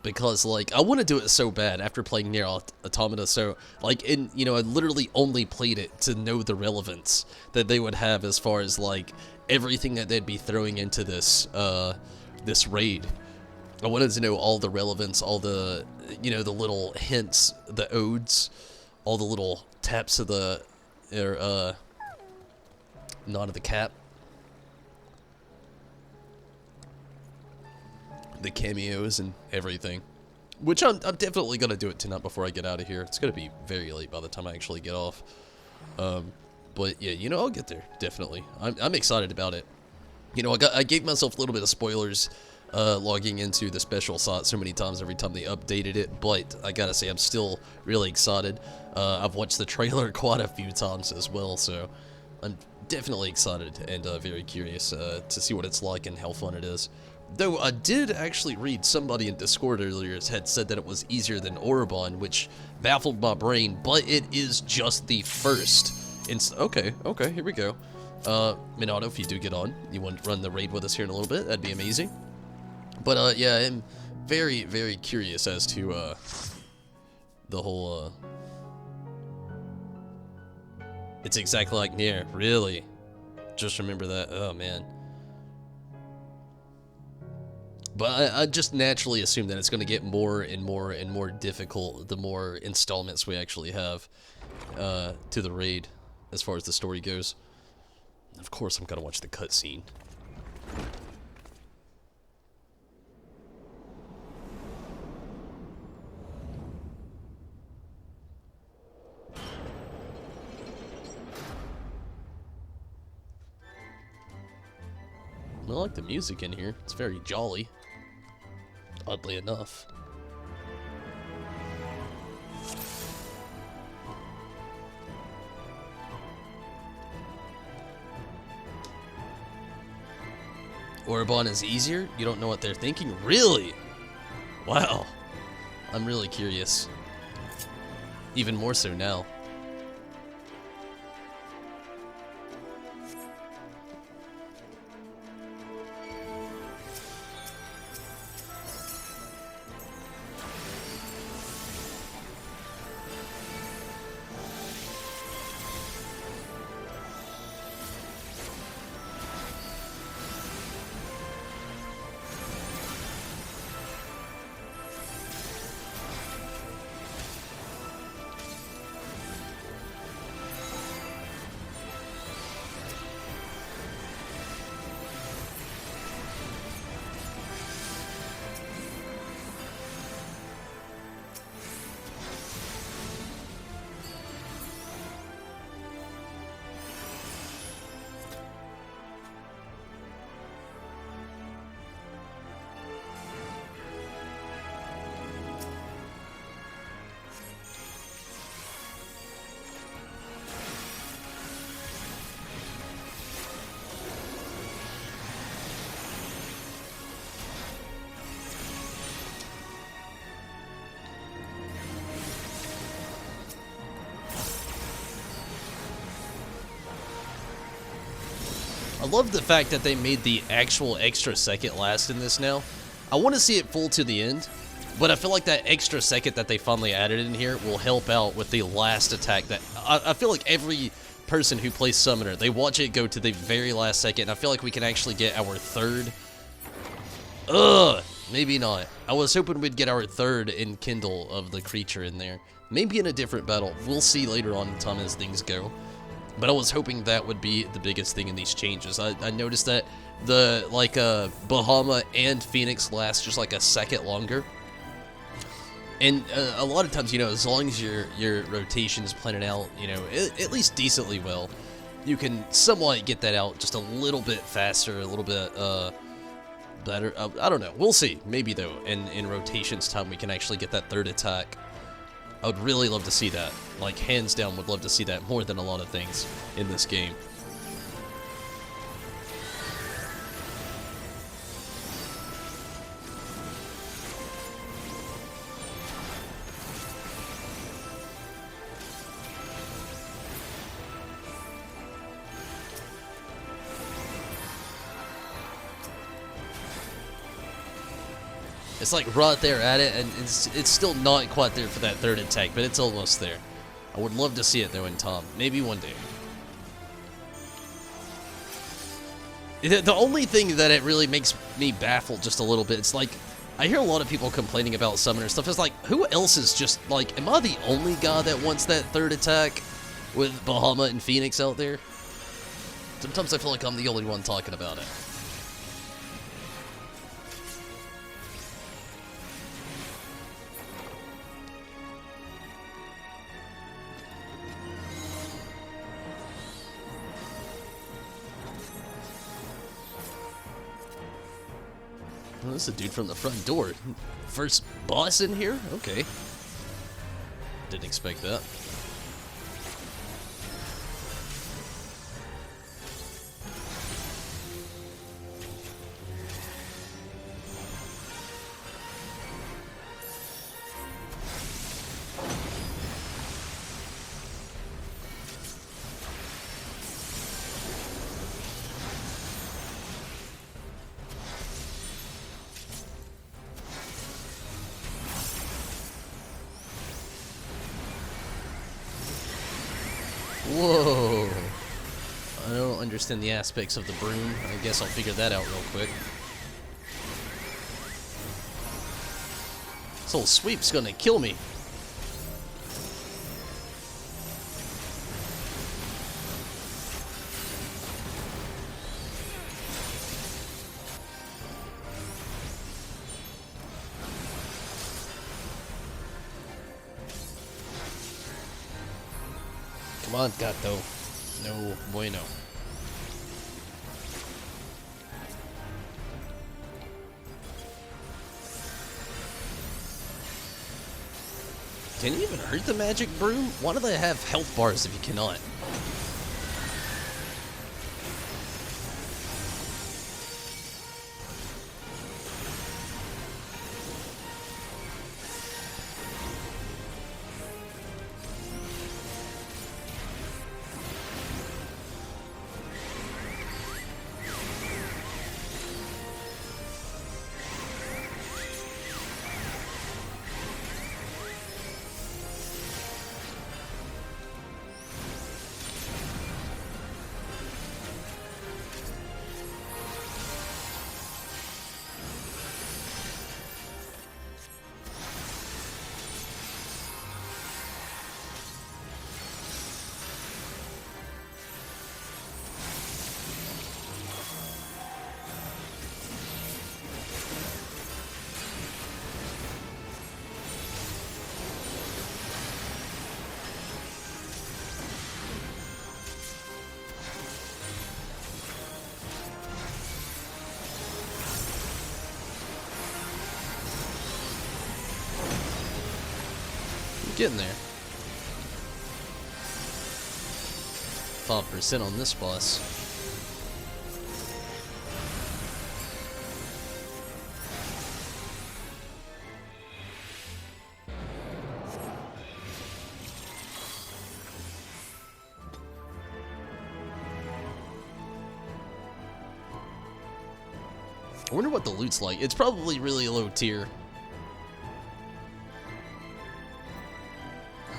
Because, like, I want to do it so bad after playing Nier Automata, so, like, you know, I literally only played it to know the relevance that they would have as far as, like, everything that they'd be throwing into this, this raid. I wanted to know all the relevance, all the, you know, the little hints, the odes, all the little taps of the, nod of the cap. The cameos and everything, which I'm definitely gonna do it tonight before I get out of here. It's gonna be very late by the time I actually get off. But yeah, you know, I'll get there definitely. I'm excited about it. You know, I gave myself a little bit of spoilers logging into the special site so many times every time they updated it, but I gotta say I'm still really excited. I've watched the trailer quite a few times as well, so I'm definitely excited and very curious to see what it's like and how fun it is. Though I did actually read somebody in Discord earlier had said that it was easier than Orobon, which baffled my brain, but it is just the first. Okay, here we go. Minato, if you do get on, you want to run the raid with us here in a little bit, that'd be amazing. But yeah, I'm very, very curious as to the whole, it's exactly like Nier, really. Just remember that, oh man. But I just naturally assume that it's going to get more and more and more difficult the more installments we actually have to the raid as far as the story goes. Of course, I'm going to watch the cutscene. I like the music in here. It's very jolly. Oddly enough. Orobon is easier? You don't know what they're thinking? Really? Wow. I'm really curious. Even more so now. I love the fact that they made the actual extra second last in this now. I want to see it full to the end, but I feel like that extra second that they finally added in here will help out with the last attack. That I feel like every person who plays Summoner, they watch it go to the very last second, and I feel like we can actually get our third. Maybe not. I was hoping we'd get our third enkindle of the creature in there. Maybe in a different battle. We'll see later on in time as things go. But I was hoping that would be the biggest thing in these changes. I noticed that the, Bahama and Phoenix last just like a second longer. And a lot of times, you know, as long as your rotation is planning out, you know, at least decently well, you can somewhat get that out just a little bit faster, a little bit, better. I don't know. We'll see. Maybe, though, in rotations time, we can actually get that third attack. I would really love to see that. Like, hands down, would love to see that more than a lot of things in this game. It's like right there at it, and it's still not quite there for that third attack, but it's almost there. I would love to see it though in Tom. Maybe one day. The only thing that it really makes me baffled just a little bit, it's like, I hear a lot of people complaining about summoner stuff. It's like, who else is just, like, am I the only guy that wants that third attack with Bahamut and Phoenix out there? Sometimes I feel like I'm the only one talking about it. Oh, this is a dude from the front door. First boss in here? Okay. Didn't expect that. Whoa. I don't understand the aspects of the broom. I guess I'll figure that out real quick. This whole sweep's gonna kill me. Come on, gato. No bueno. Can you even hurt the magic broom? Why do they have health bars if you cannot? Getting there. 5% on this boss. I wonder what the loot's like. It's probably really low tier.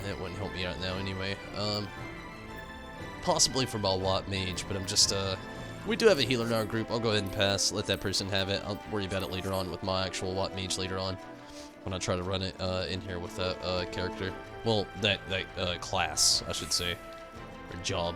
That wouldn't help me out now anyway. Possibly for my Watt Mage, but I'm just, we do have a healer in our group. I'll go ahead and pass, let that person have it. I'll worry about it later on with my actual Watt Mage later on, when I try to run it, in here with that, character. Well, that class, I should say, or job.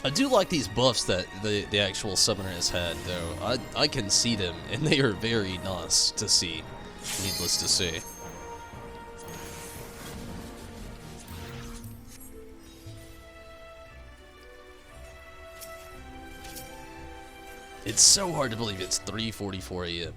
I do like these buffs that the actual summoner has had, though. I can see them, and they are very nice to see, needless to say. It's so hard to believe it's 3:44 a.m.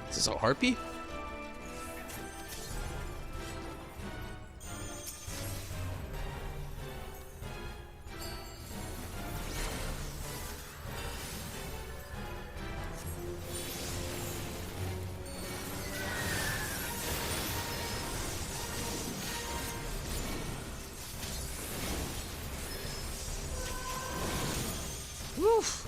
Is this a harpy? Woof.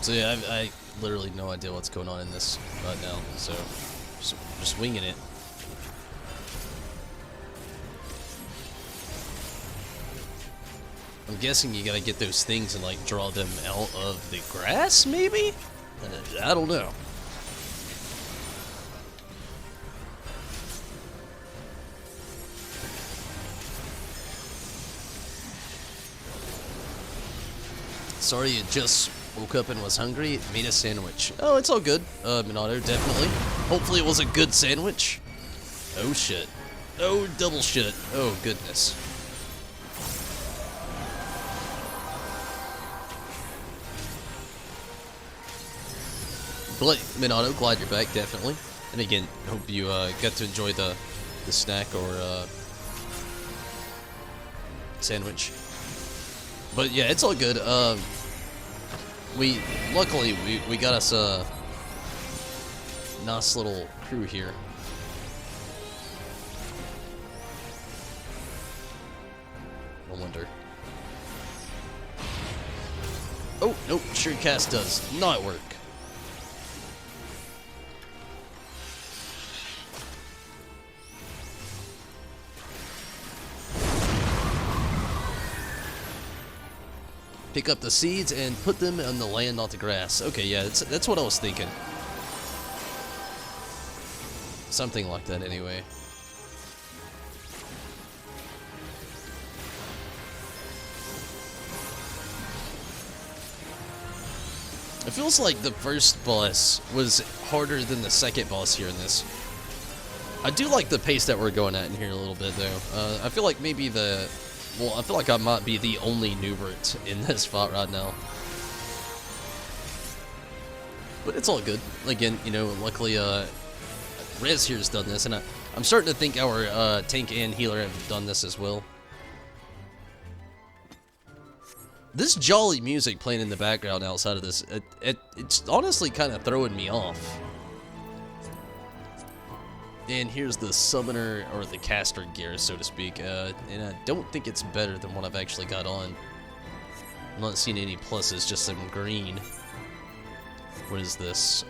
So yeah, I literally no idea what's going on in this right now, so just winging it. I'm guessing you gotta get those things and like draw them out of the grass, maybe? I don't know. Sorry you just woke up and was hungry. Made a sandwich. Oh, it's all good. Minato, definitely. Hopefully it was a good sandwich. Oh shit. Oh, double shit. Oh goodness. But Minato, glad you're back, definitely. And again, hope you got to enjoy the snack or sandwich. But yeah, it's all good. Luckily we got us a nice little crew here. I wonder. Oh nope, sure cast does not work. Pick up the seeds and put them on the land, not the grass. Okay, yeah, that's what I was thinking. Something like that, anyway. It feels like the first boss was harder than the second boss here in this. I do like the pace that we're going at in here a little bit, though. I feel like maybe well, I feel like I might be the only noobert in this fight right now. But it's all good. Again, you know, luckily, Rez here has done this, and I'm starting to think our tank and healer have done this as well. This jolly music playing in the background outside of this, it's honestly kind of throwing me off. And here's the summoner, or the caster gear, so to speak, and I don't think it's better than what I've actually got on. I'm not seeing any pluses, just some green. What is this?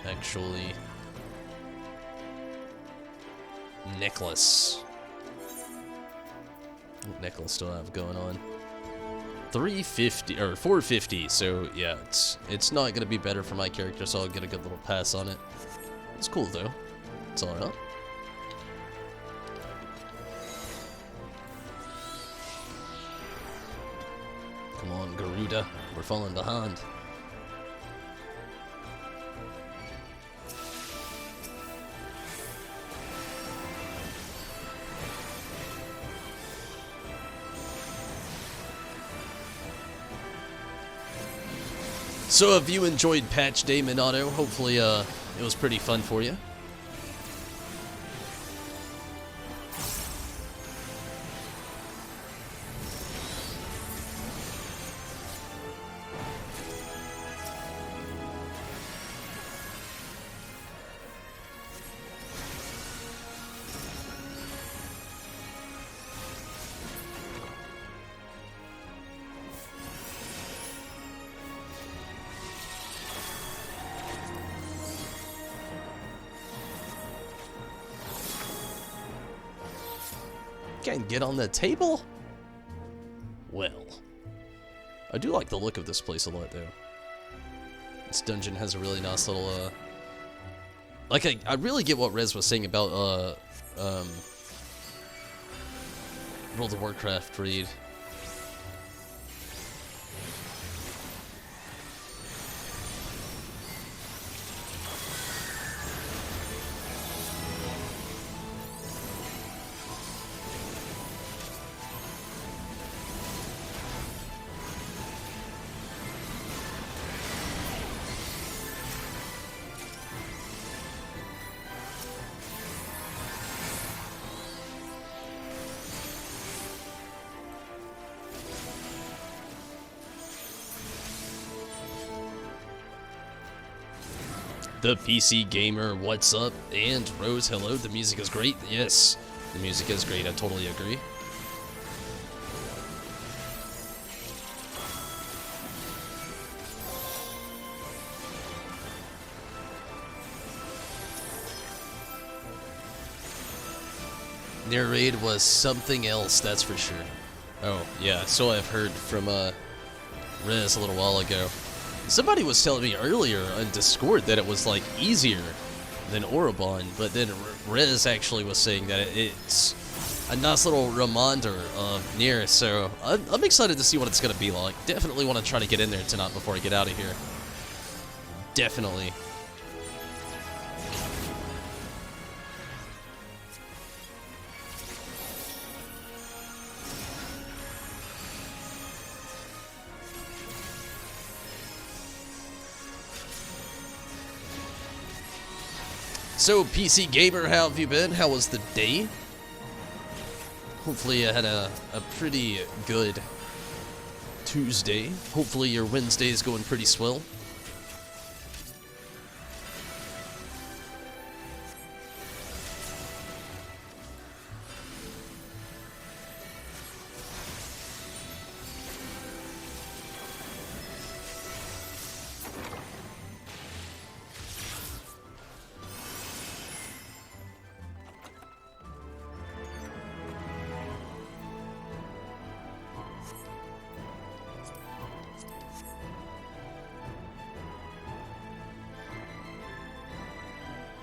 Actually... necklace. What necklace do I have going on? 350, or 450, so yeah, it's not gonna be better for my character, so I'll get a good little pass on it. It's cool, though. It's alright. Come on, Garuda. We're falling behind. So if you enjoyed Patch Day Minato, hopefully it was pretty fun for you. Can't get on the table? Well, I do like the look of this place a lot, though. This dungeon has a really nice little, like, I really get what Rez was saying about, World of Warcraft raid. The PC Gamer, what's up? And Rose, hello. The music is great. Yes, the music is great. I totally agree. Their raid was something else, that's for sure. Oh, yeah, so I've heard from Rez a little while ago. Somebody was telling me earlier on Discord that it was, like, easier than Orobon, but then Rez actually was saying that it's a nice little reminder of Nier, so I'm excited to see what it's going to be like. Definitely want to try to get in there tonight before I get out of here. Definitely. So, PC Gamer, how have you been? How was the day? Hopefully you had a pretty good Tuesday. Hopefully your Wednesday is going pretty swell.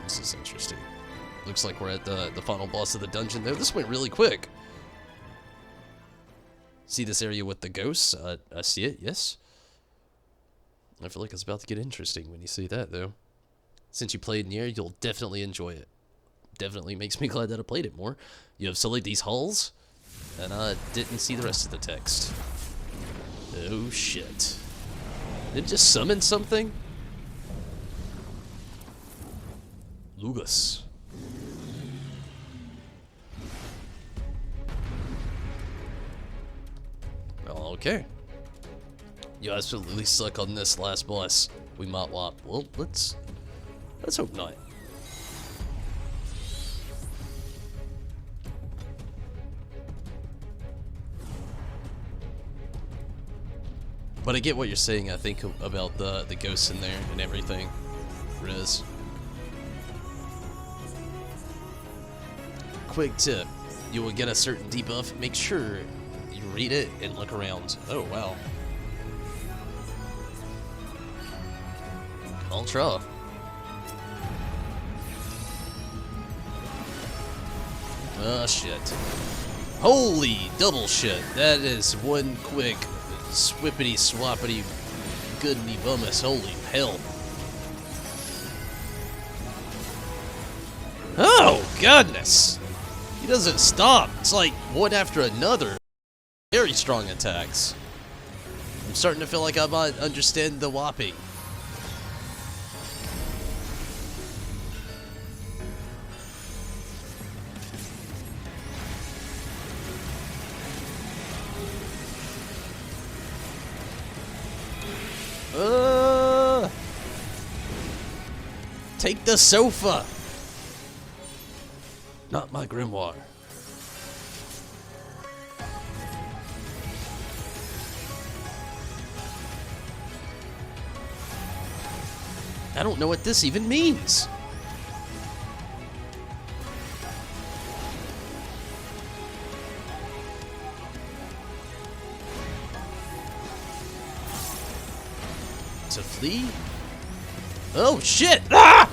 This is interesting. Looks like we're at the final boss of the dungeon there. This went really quick. See this area with the ghosts? I see it, yes. I feel like it's about to get interesting when you see that, though. Since you played Nier, you'll definitely enjoy it. Definitely makes me glad that I played it more. You have sullied these halls, and I didn't see the rest of the text. Oh, shit. Did it just summon something? Lugus. Oh, okay. You absolutely suck on this last boss. We might wop. Well, let's hope not. But I get what you're saying, I think, about the ghosts in there and everything. Riz. Quick tip, you will get a certain debuff, make sure you read it and look around. Oh, wow. Ultra. Oh, shit. Holy double shit. That is one quick Swippity swappity goodity bummus, holy hell. Oh, goodness! He doesn't stop. It's like one after another. Very strong attacks. I'm starting to feel like I might understand the whopping. Take the sofa! Not my grimoire. I don't know what this even means. To flee? Oh shit! Ah!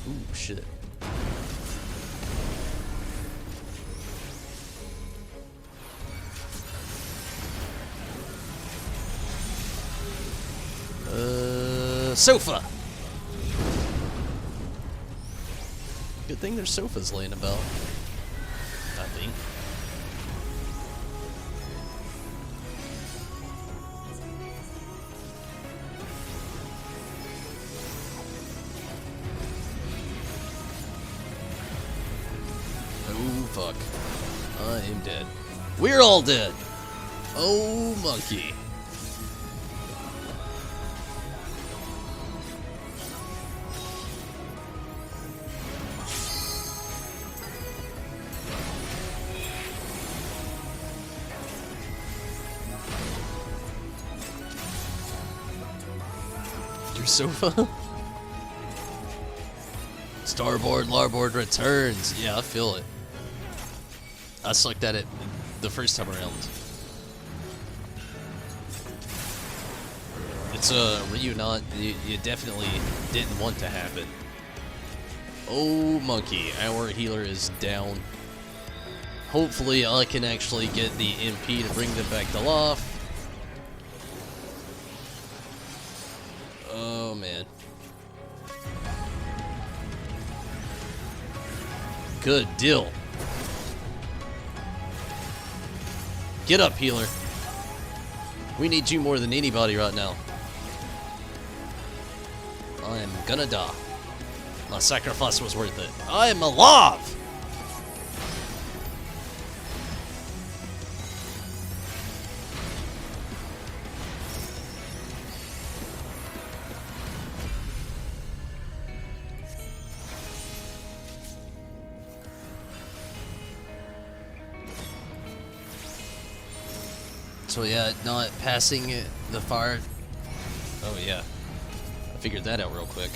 Ooh, shit. Sofa! Good thing there's sofas laying about. I think. Oh, fuck. I am dead. We're all dead! Oh, monkey. Your sofa? Starboard, larboard returns. Yeah, I feel it. I sucked at it the first time around. It's a reunite you definitely didn't want to happen. Oh, monkey. Our healer is down. Hopefully I can actually get the MP to bring them back to life. Oh, man. Good deal. Get up, healer. We need you more than anybody right now. I am gonna die. My sacrifice was worth it. I am alive! So yeah, not passing the fire. Oh yeah, I figured that out real quick.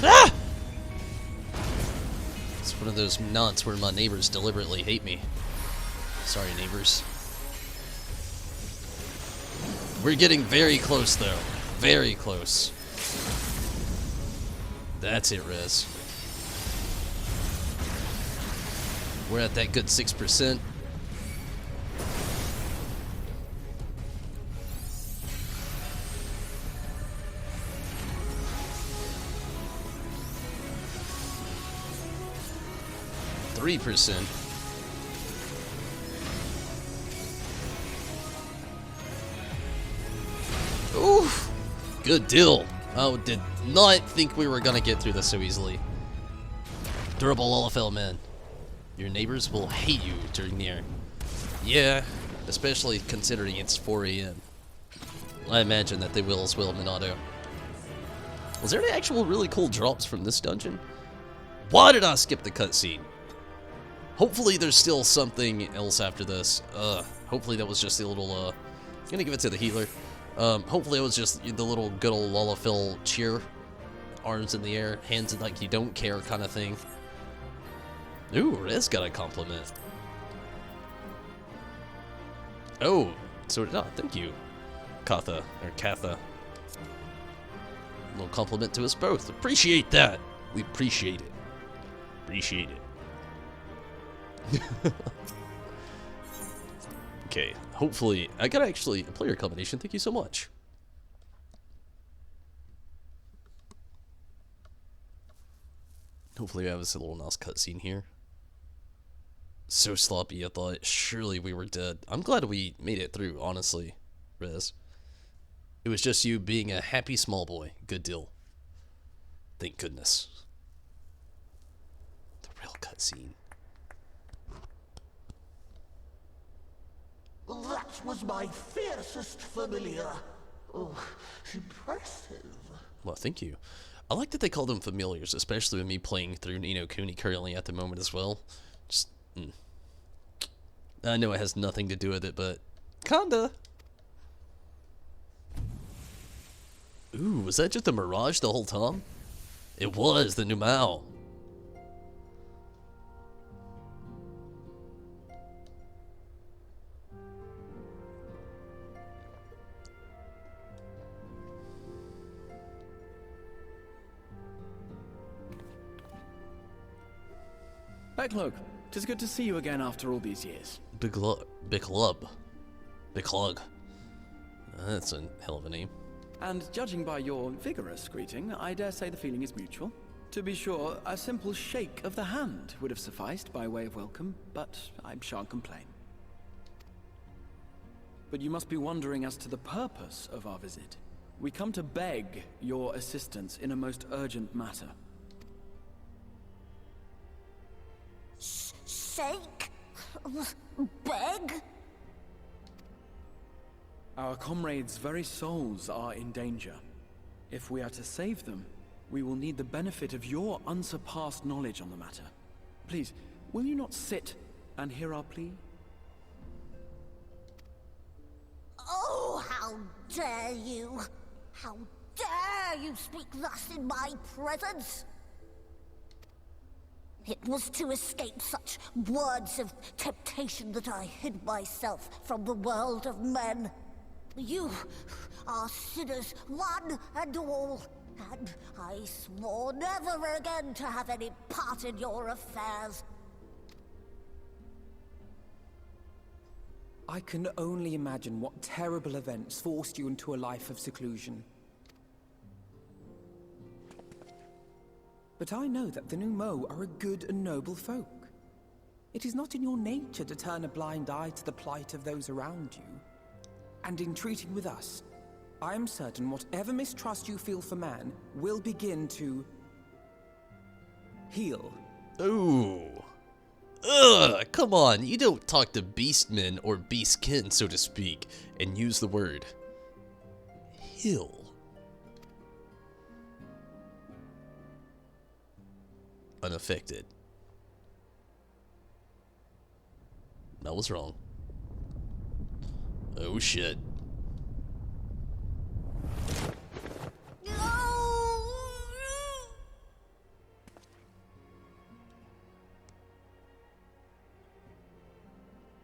Ah! It's one of those nuts where my neighbors deliberately hate me. Sorry, neighbors. We're getting very close though. Very close. That's it, Rez. We're at that good 6%. %. Oof! Good deal. I did not think we were gonna get through this so easily. Durable LFL, man. Your neighbors will hate you during the air. Yeah, especially considering it's 4 AM. I imagine that they will as well, Minato. Was there any actual really cool drops from this dungeon? Why did I skip the cutscene? Hopefully there's still something else after this. Hopefully that was just a little, I'm gonna give it to the healer. Hopefully it was just the little good old Lullaphil cheer. Arms in the air, hands in like you don't care kind of thing. Ooh, Rez got a compliment. Oh, so thank you, Katha, or Katha. A little compliment to us both. Appreciate that. We appreciate it. Appreciate it. Okay, hopefully, I got actually a player combination. Thank you so much. Hopefully, we have this little nice cutscene here. So sloppy, I thought surely we were dead. I'm glad we made it through, honestly, Rez. It was just you being a happy small boy. Good deal. Thank goodness. The real cutscene. That was my fiercest familiar. Oh, impressive. Well, thank you. I like that they call them familiars, especially with me playing through Ni no Kuni currently at the moment as well. Just, I know it has nothing to do with it, but kinda. Ooh, was that just a mirage the whole time? It was, the Numao. Backlog, 'tis good to see you again after all these years. Big Lug. That's a hell of a name. And judging by your vigorous greeting, I dare say the feeling is mutual. To be sure, a simple shake of the hand would have sufficed by way of welcome, but I shan't complain. But you must be wondering as to the purpose of our visit. We come to beg your assistance in a most urgent matter. Shake? Beg? Our comrades' very souls are in danger. If we are to save them, we will need the benefit of your unsurpassed knowledge on the matter. Please, will you not sit and hear our plea? Oh, how dare you! How dare you speak thus in my presence! It was to escape such words of temptation that I hid myself from the world of men. You are sinners, one and all, and I swore never again to have any part in your affairs. I can only imagine what terrible events forced you into a life of seclusion. But I know that the Numo are a good and noble folk. It is not in your nature to turn a blind eye to the plight of those around you. And in treating with us, I am certain whatever mistrust you feel for man will begin to heal. Ooh. Ugh, come on, you don't talk to beastmen or beastkin, so to speak, and use the word heal. Unaffected. That was wrong. Oh shit.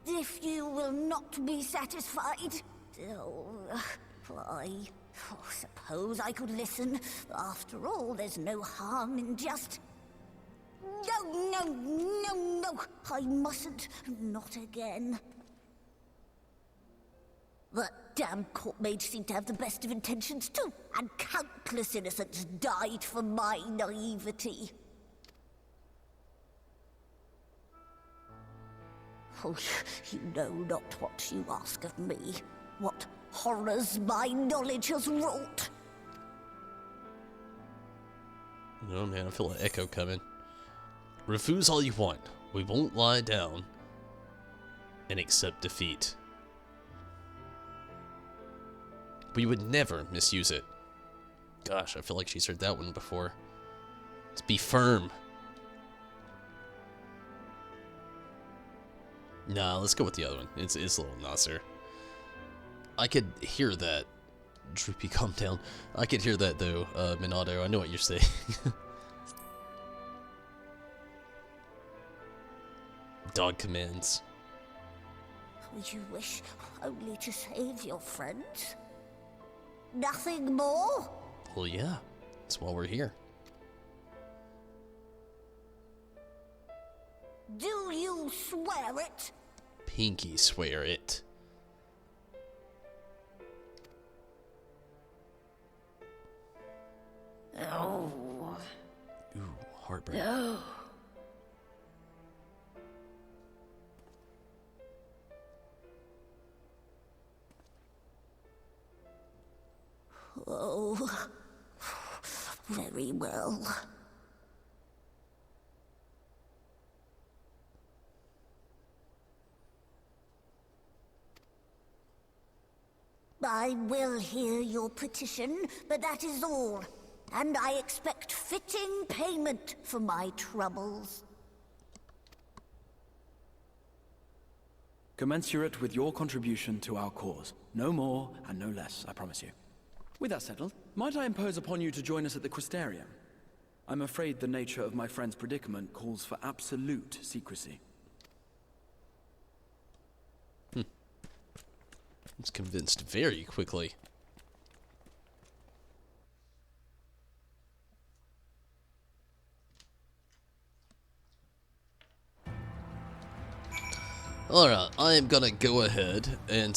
If you will not be satisfied, I suppose I could listen. After all, there's no harm in just... No, I mustn't. Not again. That damn court mage seemed to have the best of intentions too, and countless innocents died for my naivety. Oh, you know not what you ask of me, what horrors my knowledge has wrought. Oh man, I feel an echo coming. Refuse all you want. We won't lie down and accept defeat. We would never misuse it. Gosh, I feel like she's heard that one before. Let's be firm. Nah, let's go with the other one. It's a little Nasser. I could hear that. Droopy, calm down. I could hear that though, Minato. I know what you're saying. Dog commands. You wish only to save your friends? Nothing more? Well, yeah. That's why we're here. Do you swear it? Pinky swear it. Oh. Ooh, heartbreak. No. Oh. Very well. I will hear your petition, but that is all. And I expect fitting payment for my troubles. Commensurate with your contribution to our cause. No more and no less, I promise you. With that settled, might I impose upon you to join us at the Crystarium? I'm afraid the nature of my friend's predicament calls for absolute secrecy. I was convinced very quickly. Alright, I am gonna go ahead and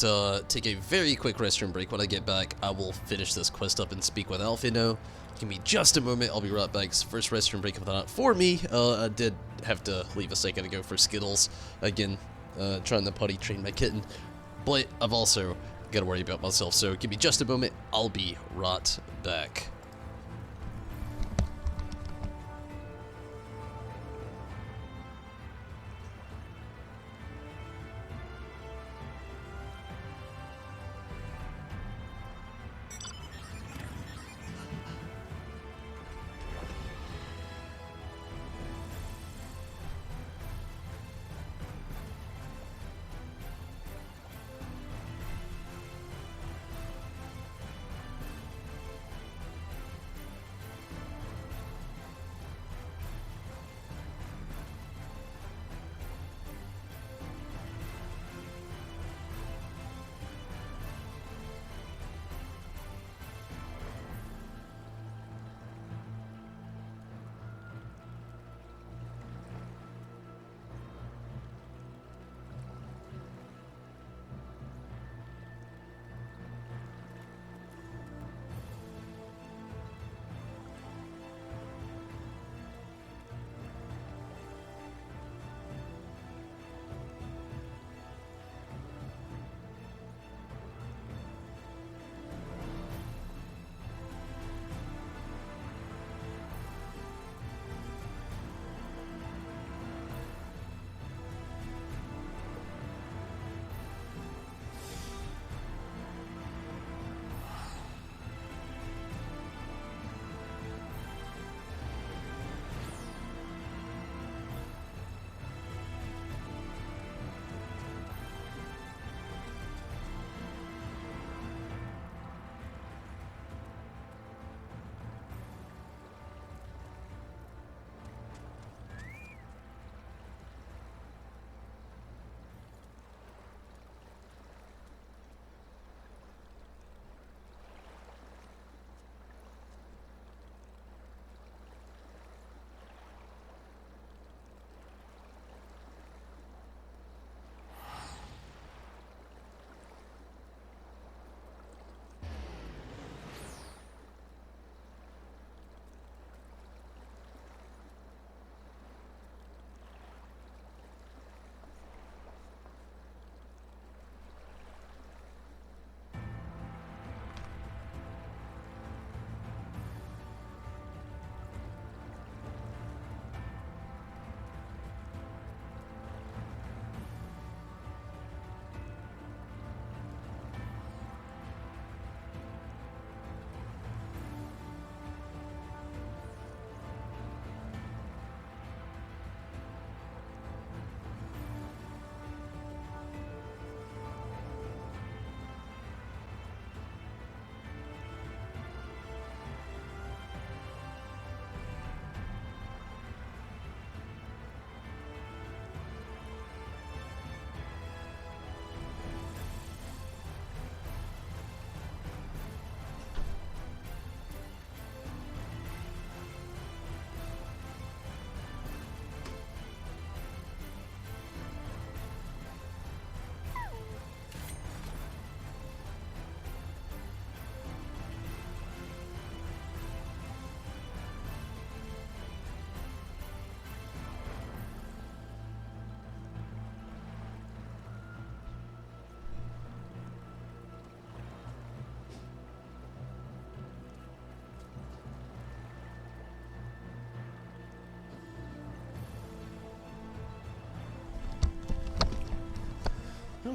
take a very quick restroom break. When I get back, I will finish this quest up and speak with Alfino. Give me just a moment, I'll be right back. It's the first restroom break of the night for me. I did have to leave a second ago for Skittles. Again, trying to potty train my kitten. But I've also got to worry about myself, so give me just a moment, I'll be right back.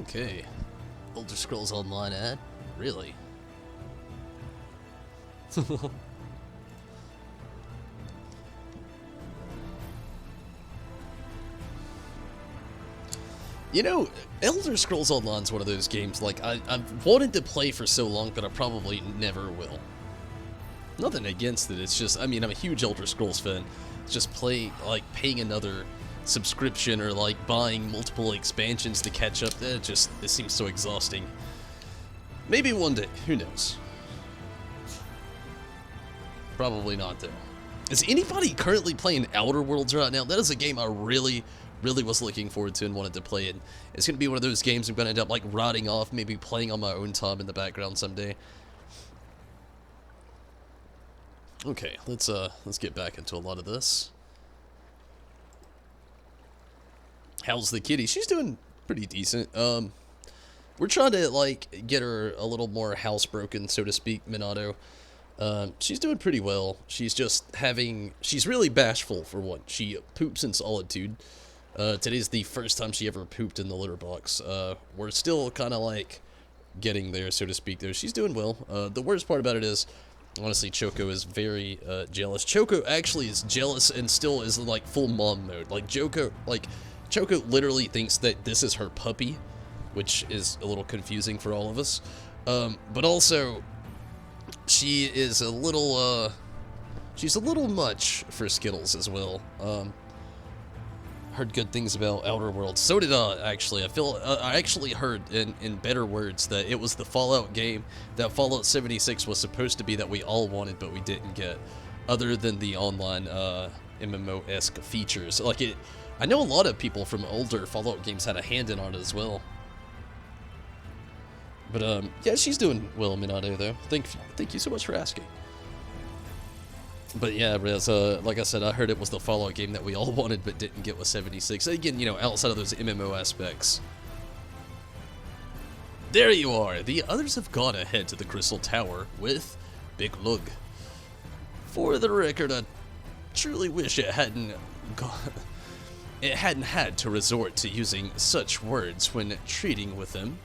Okay. Elder Scrolls Online ad? Really? You know, Elder Scrolls Online is one of those games, like, I've wanted to play for so long, but I probably never will. Nothing against it, it's just, I mean, I'm a huge Elder Scrolls fan. It's just paying another subscription or, like, buying multiple expansions to catch up, it seems so exhausting. Maybe one day, who knows? Probably not, though. Is anybody currently playing Outer Worlds right now? That is a game I really was looking forward to and wanted to play, and it's going to be one of those games I'm going to end up, like, writing off, maybe playing on my own time in the background someday. Okay, let's get back into a lot of this. How's the kitty? She's doing pretty decent. We're trying to, like, get her a little more housebroken, so to speak, Minato. She's doing pretty well. She's really bashful, for one. She poops in solitude. Today's the first time she ever pooped in the litter box. We're still kind of, like, getting there, so to speak, though. She's doing well. The worst part about it is, honestly, Choco is very, jealous. Choco actually is jealous and still is, like, full mom mode. Like, Choco literally thinks that this is her puppy, which is a little confusing for all of us. But also, she is a little, she's a little much for Skittles as well. Heard good things about Outer Worlds. So did I, actually. I actually heard in better words that it was the Fallout game that Fallout 76 was supposed to be that we all wanted, but we didn't get, other than the online MMO-esque features. Like, I know a lot of people from older Fallout games had a hand in on it as well. But, yeah, she's doing well, Minato, though. Thank you so much for asking. But yeah, Rez, like I said, I heard it was the Fallout game that we all wanted but didn't get with 76. Again, you know, outside of those MMO aspects. There you are! The others have gone ahead to the Crystal Tower with Big Lug. For the record, I truly wish it hadn't had to resort to using such words when treating with them.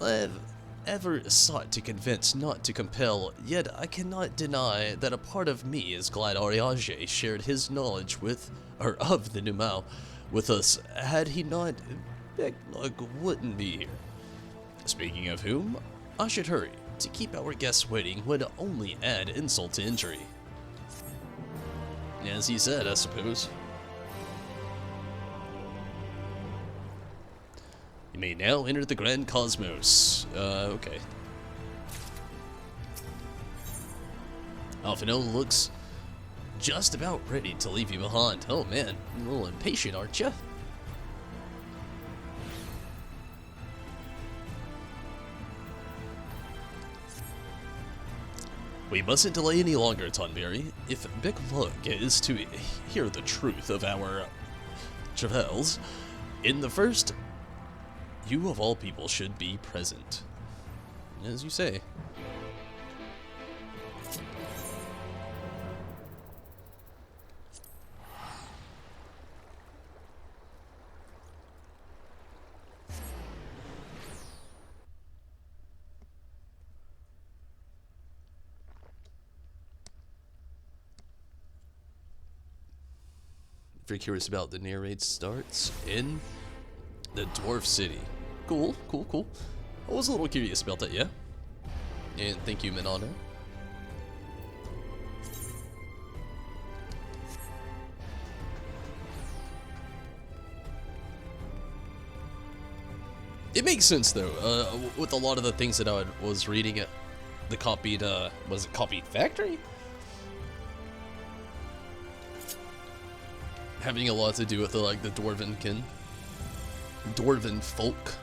I've ever sought to convince, not to compel, yet I cannot deny that a part of me is glad Ariage shared his knowledge of the Numao with us. Had he not, Big-Lug wouldn't be here. Speaking of whom, I should hurry. To keep our guests waiting would only add insult to injury. As he said, I suppose. You may now enter the Grand Cosmos. Okay. Alphino looks just about ready to leave you behind. Oh man, you're a little impatient, aren't you? We mustn't delay any longer, Tonberry. If Big Lug is to hear the truth of our travails, in the first, you of all people should be present. As you say. If you're curious about the narrate starts in the Dwarf City. Cool, cool, cool. I was a little curious about that, yeah? And thank you, Minano. It makes sense, though, with a lot of the things that I was reading at the copied, was it Copied Factory? Having a lot to do with, like, the Dwarven folk.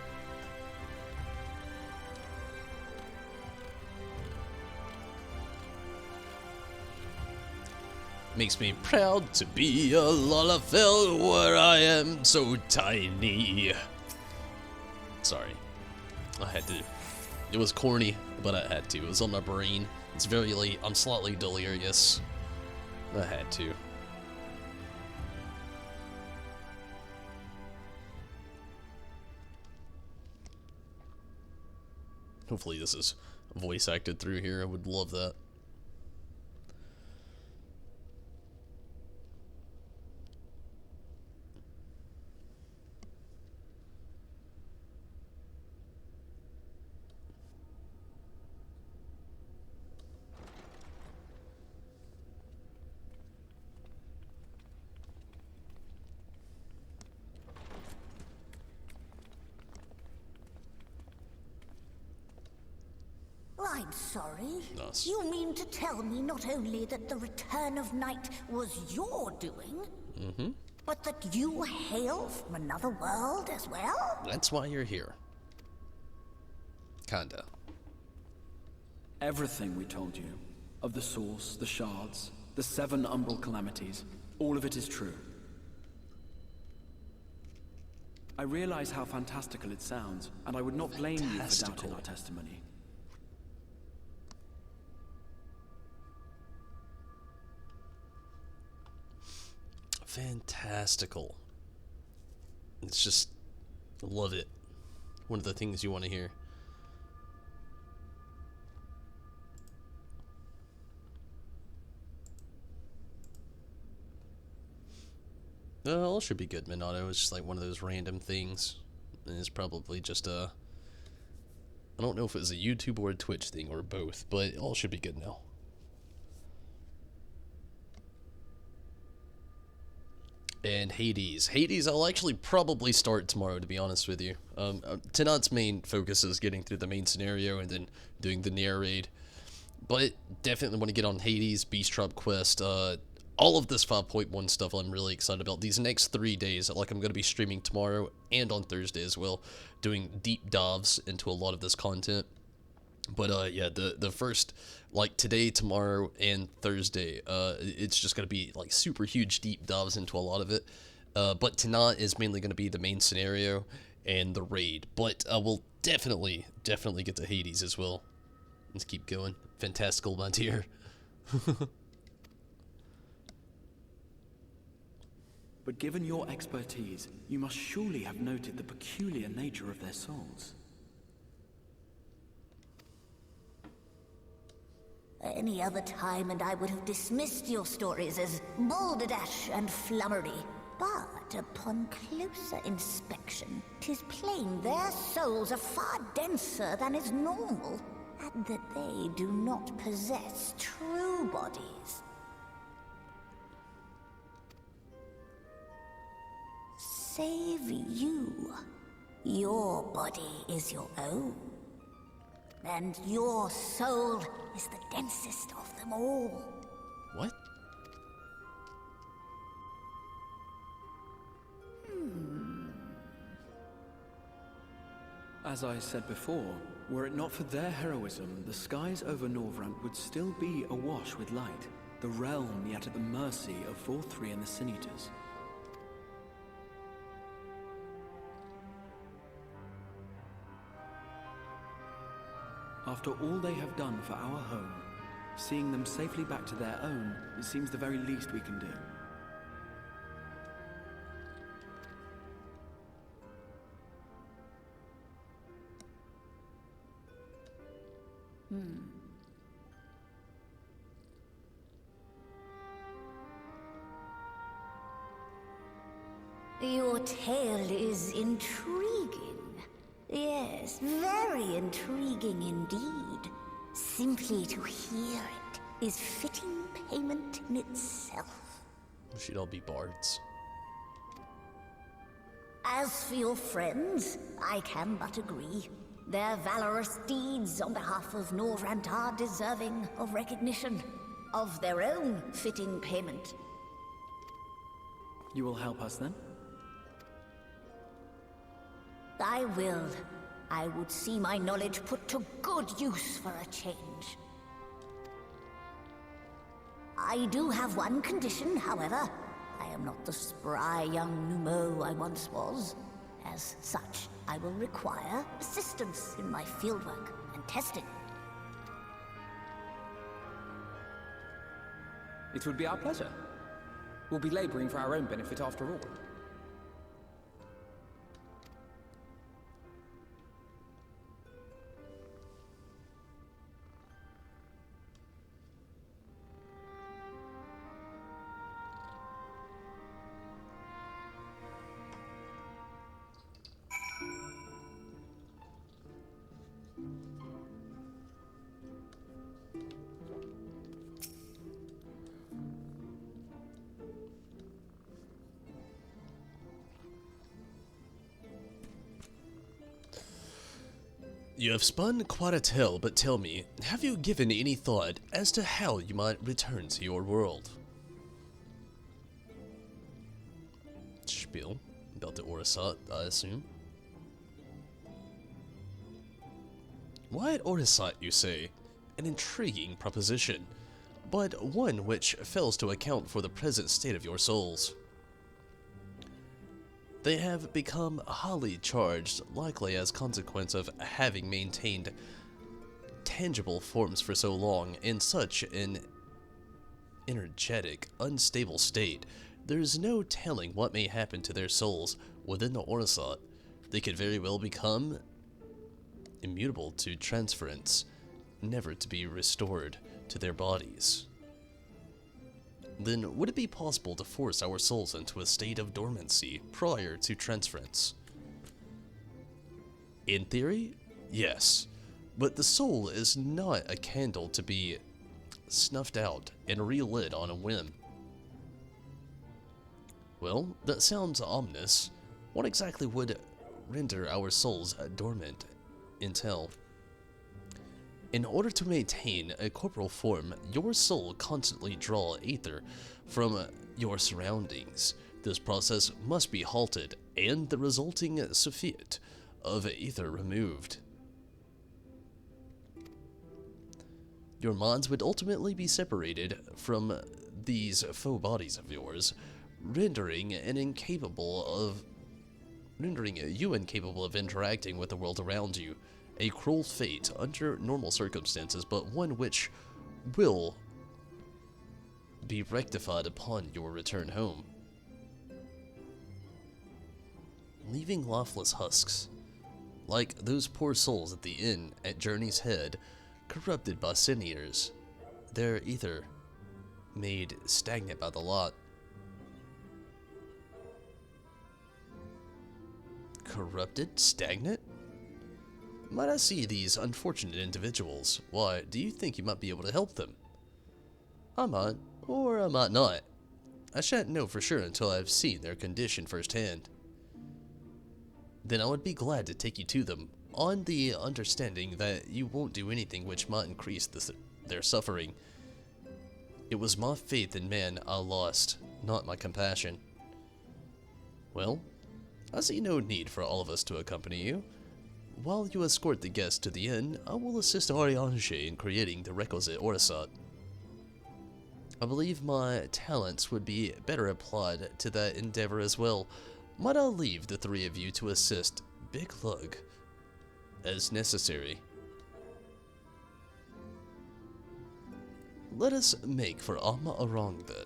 Makes me proud to be a Lalafell where I am so tiny. Sorry. I had to. It was corny, but I had to. It was on my brain. It's very late. I'm slightly delirious. I had to. Hopefully this is voice acted through here. I would love that. I'm sorry. Nice. You mean to tell me not only that the return of night was your doing, but that you hail from another world as well? That's why you're here. Kinda. Everything we told you, of the source, the shards, the 7 umbral calamities, all of it is true. I realize how fantastical it sounds, and I would not blame you for doubting our testimony. Fantastical. It's just, love it. One of the things you want to hear. All should be good, Minato. It's just like one of those random things. And it's probably just I don't know if it was a YouTube or a Twitch thing or both, but all should be good now. And Hades. Hades, I'll actually probably start tomorrow, to be honest with you. Tonight's main focus is getting through the main scenario and then doing the Near raid. But definitely want to get on Hades, Beast Trap Quest, all of this 5.1 stuff I'm really excited about. These next 3 days, like I'm going to be streaming tomorrow and on Thursday as well, doing deep dives into a lot of this content. But yeah, the first, like today, tomorrow, and Thursday, it's just going to be like super huge deep dives into a lot of it. But tonight is mainly going to be the main scenario and the raid. But we'll definitely get to Hades as well. Let's keep going. Fantastical, my dear. But given your expertise, you must surely have noted the peculiar nature of their souls. Any other time and I would have dismissed your stories as balderdash and flummery. But upon closer inspection, 'tis plain their souls are far denser than is normal, and that they do not possess true bodies. Save you. Your body is your own. And your soul is the densest of them all. What? As I said before, were it not for their heroism, the skies over Norvrant would still be awash with light, the realm yet at the mercy of Vorthree and the Sin Eaters. After all they have done for our home, seeing them safely back to their own, it seems the very least we can do. Your tale is intriguing. Yes, very intriguing indeed. Simply to hear it is fitting payment in itself. We should all be bards. As for your friends, I can but agree. Their valorous deeds on behalf of Norvrant are deserving of recognition, of their own fitting payment. You will help us then? I will. I would see my knowledge put to good use for a change. I do have one condition, however. I am not the spry young Numo I once was. As such, I will require assistance in my fieldwork and testing. It would be our pleasure. We'll be laboring for our own benefit after all. You have spun quite a tale, but tell me, have you given any thought as to how you might return to your world? Spiel about the Orasat, I assume. Why at Orasat, you say? An intriguing proposition, but one which fails to account for the present state of your souls. They have become highly charged, likely as consequence of having maintained tangible forms for so long in such an energetic, unstable state. There is no telling what may happen to their souls within the Orasat. They could very well become immutable to transference, never to be restored to their bodies. Then would it be possible to force our souls into a state of dormancy prior to transference? In theory, yes, but the soul is not a candle to be snuffed out and relit on a whim. Well, that sounds ominous. What exactly would render our souls dormant until? In order to maintain a corporal form, your soul constantly draw ether from your surroundings. This process must be halted and the resulting sulfate of ether removed. Your minds would ultimately be separated from these faux bodies of yours, rendering you incapable of interacting with the world around you. A cruel fate under normal circumstances, but one which will be rectified upon your return home. Leaving lifeless husks, like those poor souls at the inn at Journey's Head, corrupted by sin eaters, their ether made stagnant by the lot. Corrupted? Stagnant? Might I see these unfortunate individuals? Why, do you think you might be able to help them? I might, or I might not. I shan't know for sure until I've seen their condition firsthand. Then I would be glad to take you to them, on the understanding that you won't do anything which might increase their suffering. It was my faith in man I lost, not my compassion. Well, I see no need for all of us to accompany you. While you escort the guests to the inn, I will assist Ariange in creating the requisite Orasat. I believe my talents would be better applied to that endeavor as well. Might I leave the three of you to assist Big Lug as necessary? Let us make for Amma Arang then.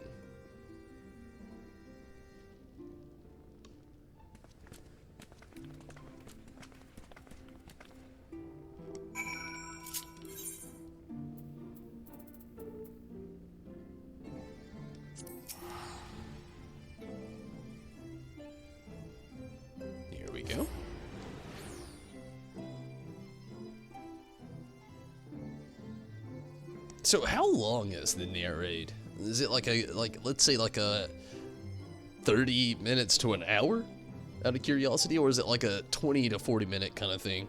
Go. So how long is the narrate? Is it like let's say like a 30 minutes to an hour out of curiosity, or is it like a 20 to 40 minute kind of thing?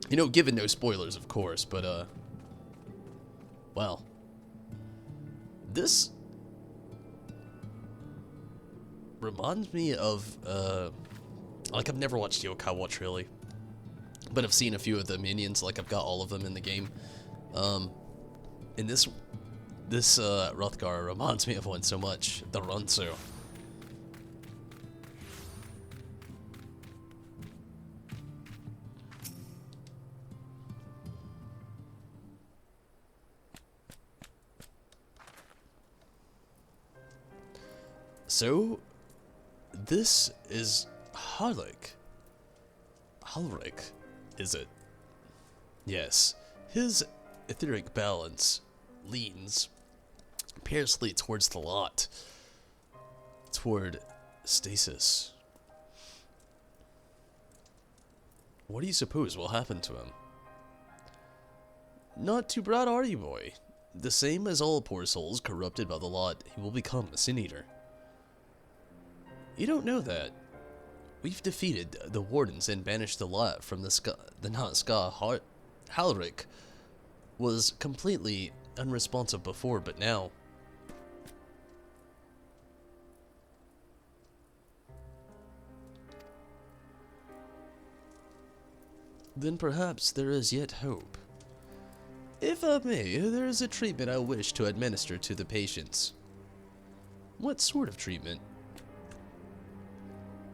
You know, given no spoilers of course, but wow. This reminds me of, like, I've never watched Yokai Watch, really, but I've seen a few of the minions, like, I've got all of them in the game, and this Hrothgar reminds me of one so much, the Runsu. So, this is Harlek. Halrik, is it? Yes. His etheric balance leans piercingly towards the lot. Toward stasis. What do you suppose will happen to him? Not too bright, are you, boy? The same as all poor souls corrupted by the lot, he will become a sin eater. You don't know that. We've defeated the wardens and banished the lot from the Ska. Halric was completely unresponsive before, but now... Then perhaps there is yet hope. If I may, there is a treatment I wish to administer to the patients. What sort of treatment?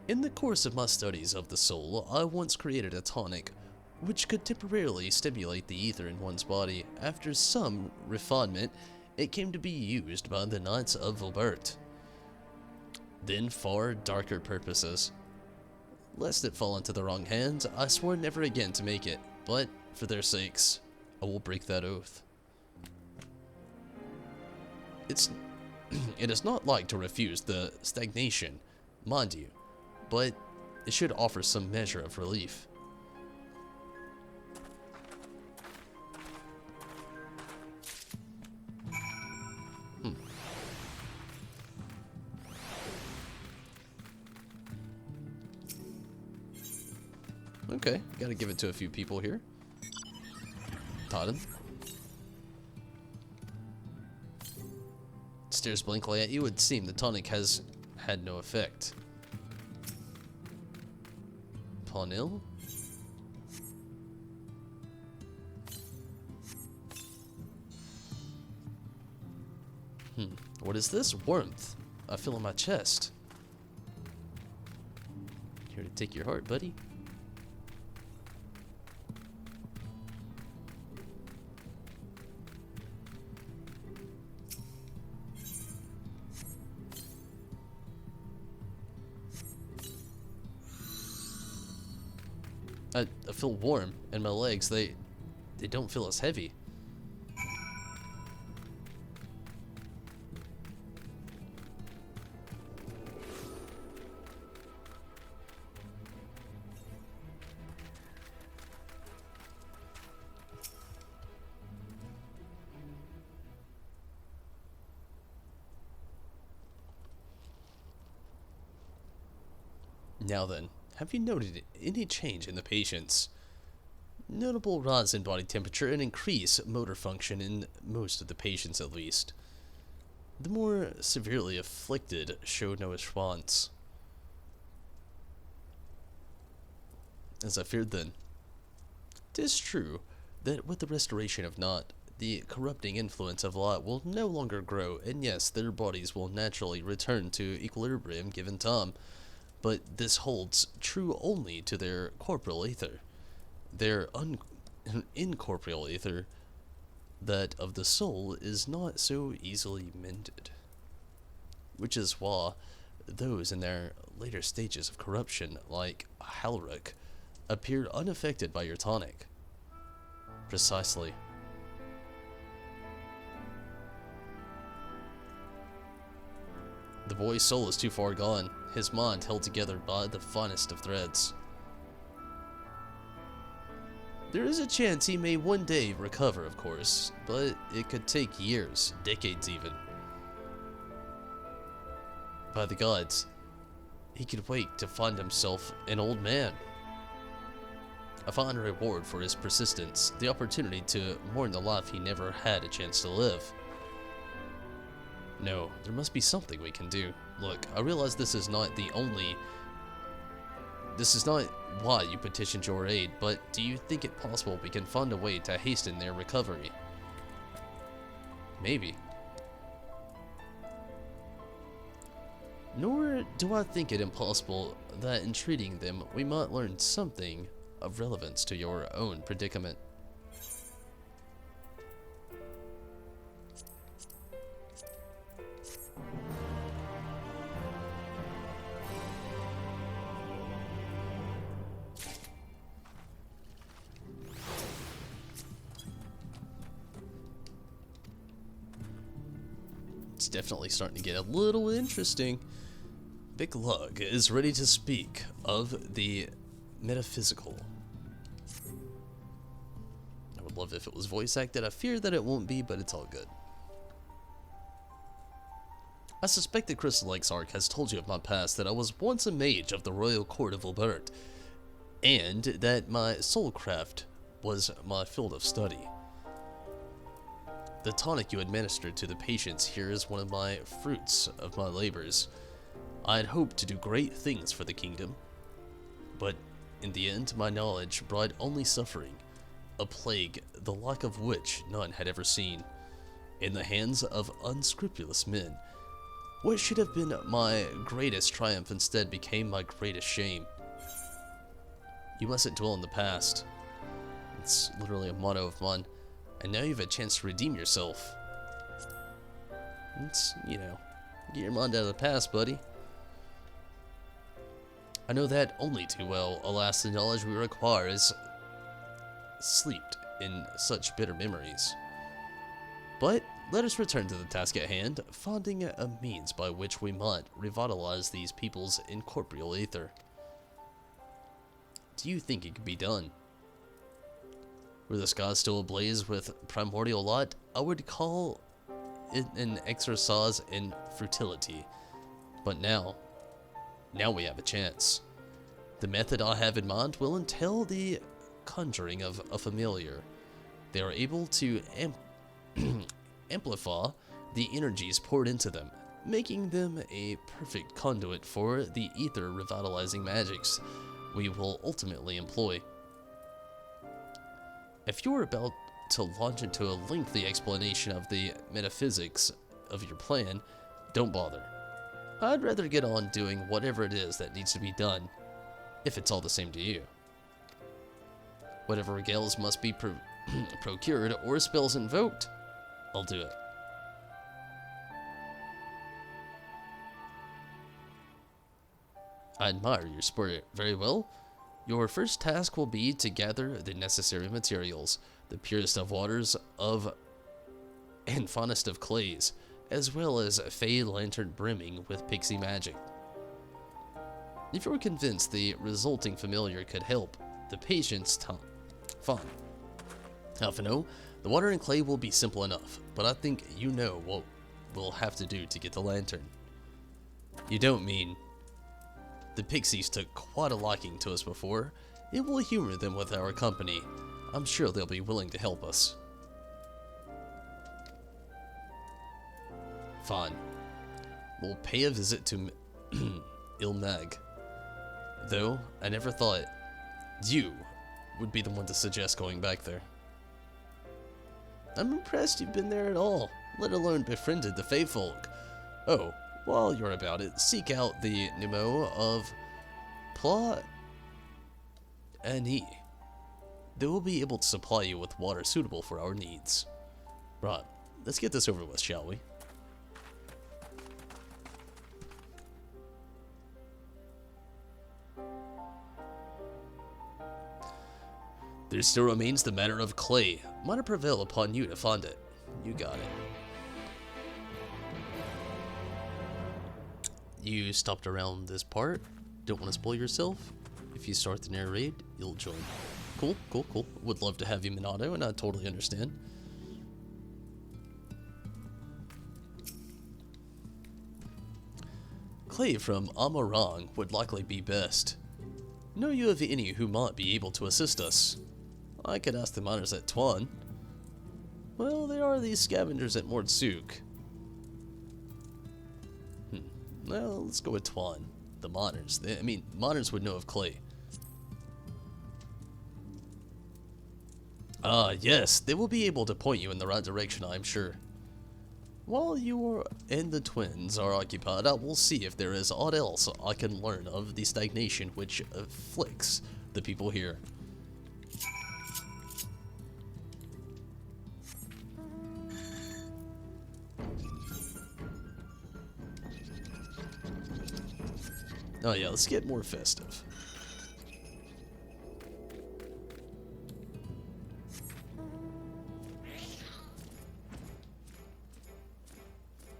In the course of my studies of the soul, I once created a tonic which could temporarily stimulate the ether in one's body. After some refinement, it came to be used by the Knights of Vilbert. Then far darker purposes. Lest it fall into the wrong hands, I swore never again to make it, but for their sakes, I will break that oath. It is not like to refuse the stagnation, mind you, but it should offer some measure of relief. Okay, gotta give it to a few people here. Totten. Stares blankly at you. It would seem the tonic has had no effect. Pawnil? What is this? Warmth. I feel in my chest. Here to take your heart, buddy. I feel warm, and my legs, they don't feel as heavy. Now then, have you noted any change in the patients? Notable rise in body temperature and increase motor function in most of the patients, at least. The more severely afflicted showed no response. As I feared then. 'Tis true that with the restoration of Not, the corrupting influence of Lot will no longer grow, and yes, their bodies will naturally return to equilibrium given time. But this holds true only to their corporeal ether. Their incorporeal ether, that of the soul, is not so easily mended. Which is why those in their later stages of corruption, like Halric, appear unaffected by your tonic. Precisely. The boy's soul is too far gone, his mind held together by the finest of threads. There is a chance he may one day recover, of course, but it could take years, decades even. By the gods, he could wake to find himself an old man. A fine reward for his persistence, the opportunity to mourn the life he never had a chance to live. No, there must be something we can do. Look, I realize this is not why you petitioned your aid, but do you think it possible we can find a way to hasten their recovery? Maybe. Nor do I think it impossible that in treating them we might learn something of relevance to your own predicament. It's definitely starting to get a little interesting. Big Lug is ready to speak of the metaphysical. I would love if it was voice acted. I fear that it won't be, but it's all good. I suspect that Crystal Exarch has told you of my past, that I was once a mage of the royal court of Albert, and that my soulcraft was my field of study. The tonic you administered to the patients here is one of my fruits of my labors. I had hoped to do great things for the kingdom, but in the end my knowledge brought only suffering, a plague the like of which none had ever seen, in the hands of unscrupulous men. What should have been my greatest triumph instead became my greatest shame. You mustn't dwell in the past. It's literally a motto of mine. And now you have a chance to redeem yourself. It's, you know, get your mind out of the past, buddy. I know that only too well. Alas, the knowledge we require is steeped in such bitter memories. But let us return to the task at hand, finding a means by which we might revitalize these people's incorporeal ether. Do you think it could be done? Were the skies still ablaze with primordial light, I would call it an exercise in futility. But now we have a chance. The method I have in mind will entail the conjuring of a familiar. They are able to amplify the energies poured into them, making them a perfect conduit for the ether revitalizing magics we will ultimately employ. If you're about to launch into a lengthy explanation of the metaphysics of your plan, don't bother. I'd rather get on doing whatever it is that needs to be done, if it's all the same to you. Whatever regales must be procured or spells invoked, I'll do it. I admire your spirit very well. Your first task will be to gather the necessary materials, the purest of waters and finest of clays, as well as a fey lantern brimming with pixie magic. If you're convinced the resulting familiar could help the patient's fine. Half a no, the water and clay will be simple enough, but I think you know what we'll have to do to get the lantern. You don't mean... The pixies took quite a liking to us before. It will humor them with our company. I'm sure they'll be willing to help us. Fine. We'll pay a visit to Ilmag. Though, I never thought you would be the one to suggest going back there. I'm impressed you've been there at all, let alone befriended the Fey folk. Oh, while you're about it, seek out the Nemo of Pla Ani. They will be able to supply you with water suitable for our needs. Right, let's get this over with, shall we? There still remains the matter of clay. Might it prevail upon you to find it? You got it. You stopped around this part. Don't want to spoil yourself. If you start the narrate, you'll join. Cool, cool, cool. Would love to have you Minato, and I totally understand. Clay from Amarang would likely be best. Know you of any who might be able to assist us? I could ask the miners at Tuan. Well, there are these scavengers at Mordsuk. Well, let's go with Tuan. The miners. Miners would know of clay. Ah, yes, they will be able to point you in the right direction, I'm sure. While you and the twins are occupied, I will see if there is aught else I can learn of the stagnation which afflicts the people here. Oh yeah, let's get more festive.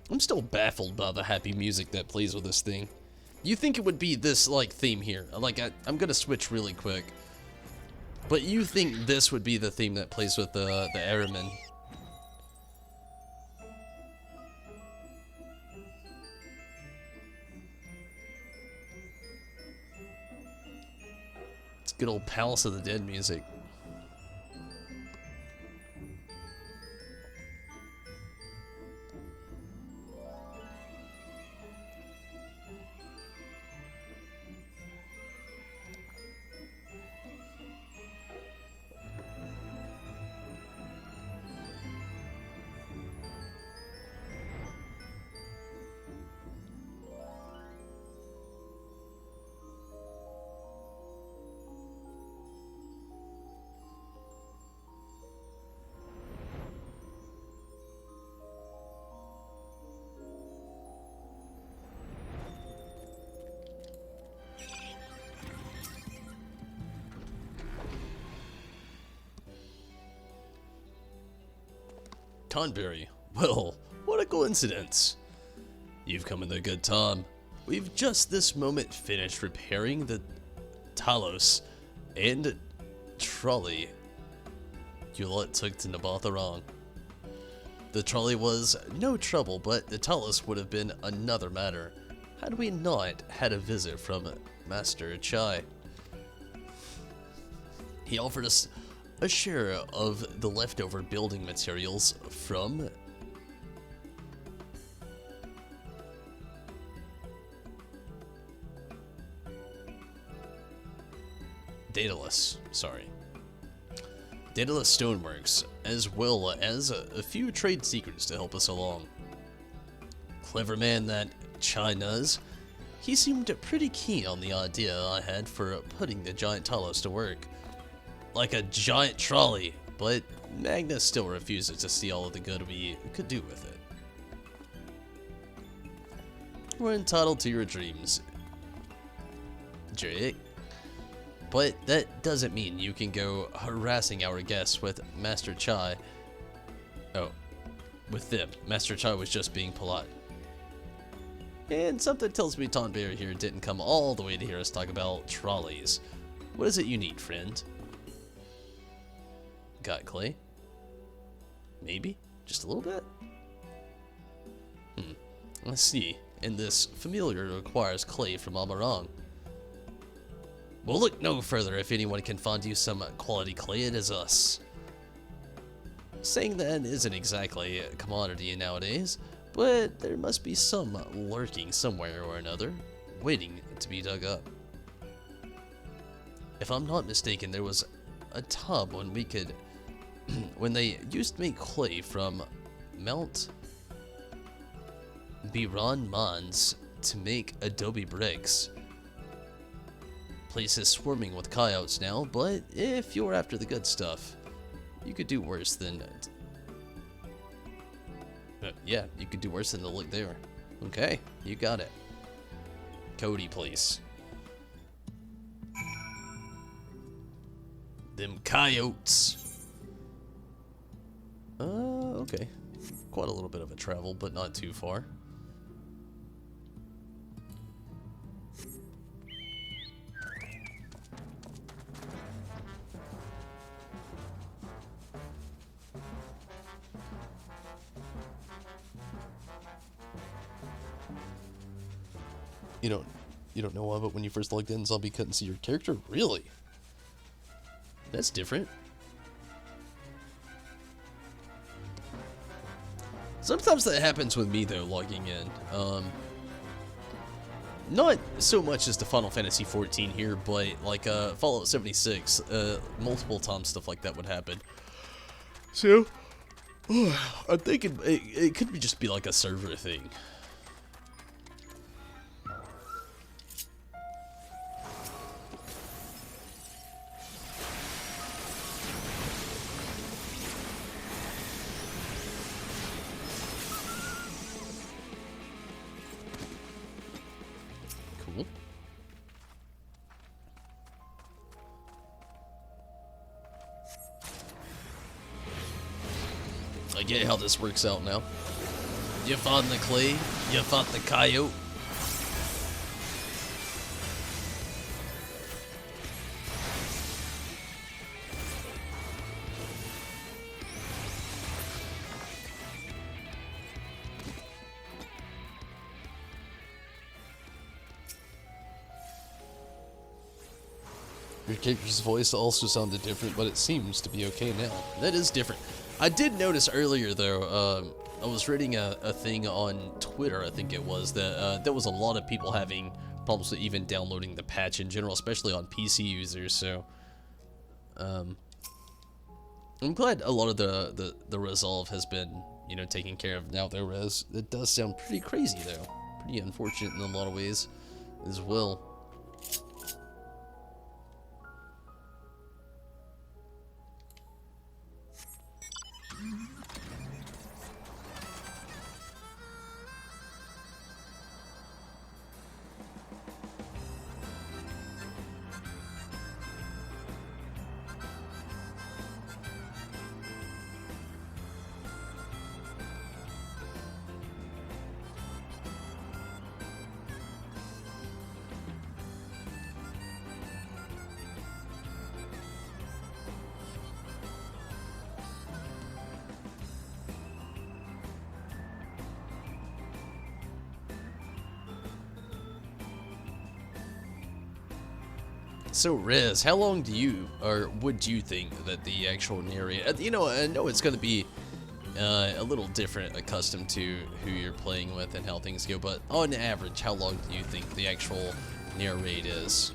I'm still baffled by the happy music that plays with this thing. You think it would be this, like, theme here. Like, I'm gonna switch really quick. But you think this would be the theme that plays with the airmen? It's good old Palace of the Dead music. Tonberry. Well, what a coincidence. You've come in the good time. We've just this moment finished repairing the Talos and trolley you lot took to Nabatharang. The trolley was no trouble, but the Talos would have been another matter had we not had a visit from Master Chai. He offered us a share of the leftover building materials from Daedalus Stoneworks, as well as a few trade secrets to help us along. Clever man that China's. He seemed pretty keen on the idea I had for putting the giant Talos to work. Like a giant trolley, but Magnus still refuses to see all of the good we could do with it. We're entitled to your dreams, Jake. But that doesn't mean you can go harassing our guests with Master Chai. Oh, with them. Master Chai was just being polite. And something tells me Tonberry here didn't come all the way to hear us talk about trolleys. What is it you need, friend? Got clay? Maybe? Just a little bit? Let's see. And this familiar requires clay from Amarang. We'll look no further. If anyone can find you some quality clay, it is us. Saying that isn't exactly a commodity nowadays, but there must be some lurking somewhere or another, waiting to be dug up. If I'm not mistaken, there was a tub when we could when they used to make clay from Mount Biran Mons to make adobe bricks. Place is swarming with coyotes now, but if you're after the good stuff, you could do worse than yeah, you could do worse than the look there. Okay, you got it. Cody, please. Them coyotes. Okay. Quite a little bit of a travel, but not too far. You don't know of it when you first logged in, Zombie couldn't see your character? Really? That's different. Sometimes that happens with me though, logging in. Not so much as to Final Fantasy XIV here, but like Fallout 76, multiple times stuff like that would happen. So, I'm thinking it could just be like a server thing. Cool. I get how this works out now. You fought the clay, you fought the coyote. Your character's voice also sounded different, but it seems to be okay now. That is different. I did notice earlier, though, I was reading a thing on Twitter, I think it was, that there was a lot of people having problems with even downloading the patch in general, especially on PC users, so... I'm glad a lot of the resolve has been, you know, taken care of now, though, Rez. It does sound pretty crazy, though. Pretty unfortunate in a lot of ways, as well. So, Rez, how long do you, or would you think that the actual narrator, you know, I know it's going to be a little different, accustomed to who you're playing with and how things go, but on average, how long do you think the actual narrate is?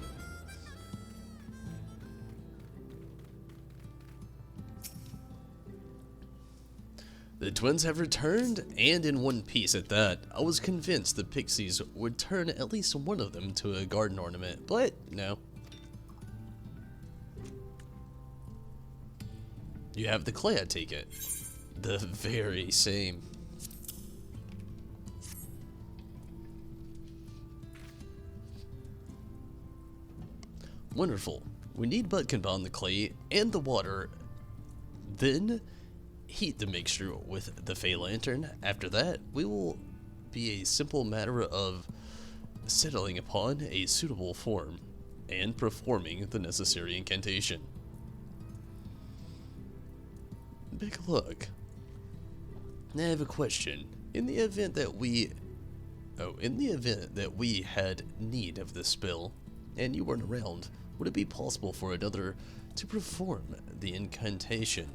The twins have returned, and in one piece at that. I was convinced the pixies would turn at least one of them to a garden ornament, but no. You have the clay, I take it. The very same. Wonderful. We need but combine the clay and the water, then heat the mixture with the Fey Lantern. After that, we will be a simple matter of settling upon a suitable form and performing the necessary incantation. Big look. I have a question. In the event that we had need of this spell, and you weren't around, would it be possible for another to perform the incantation?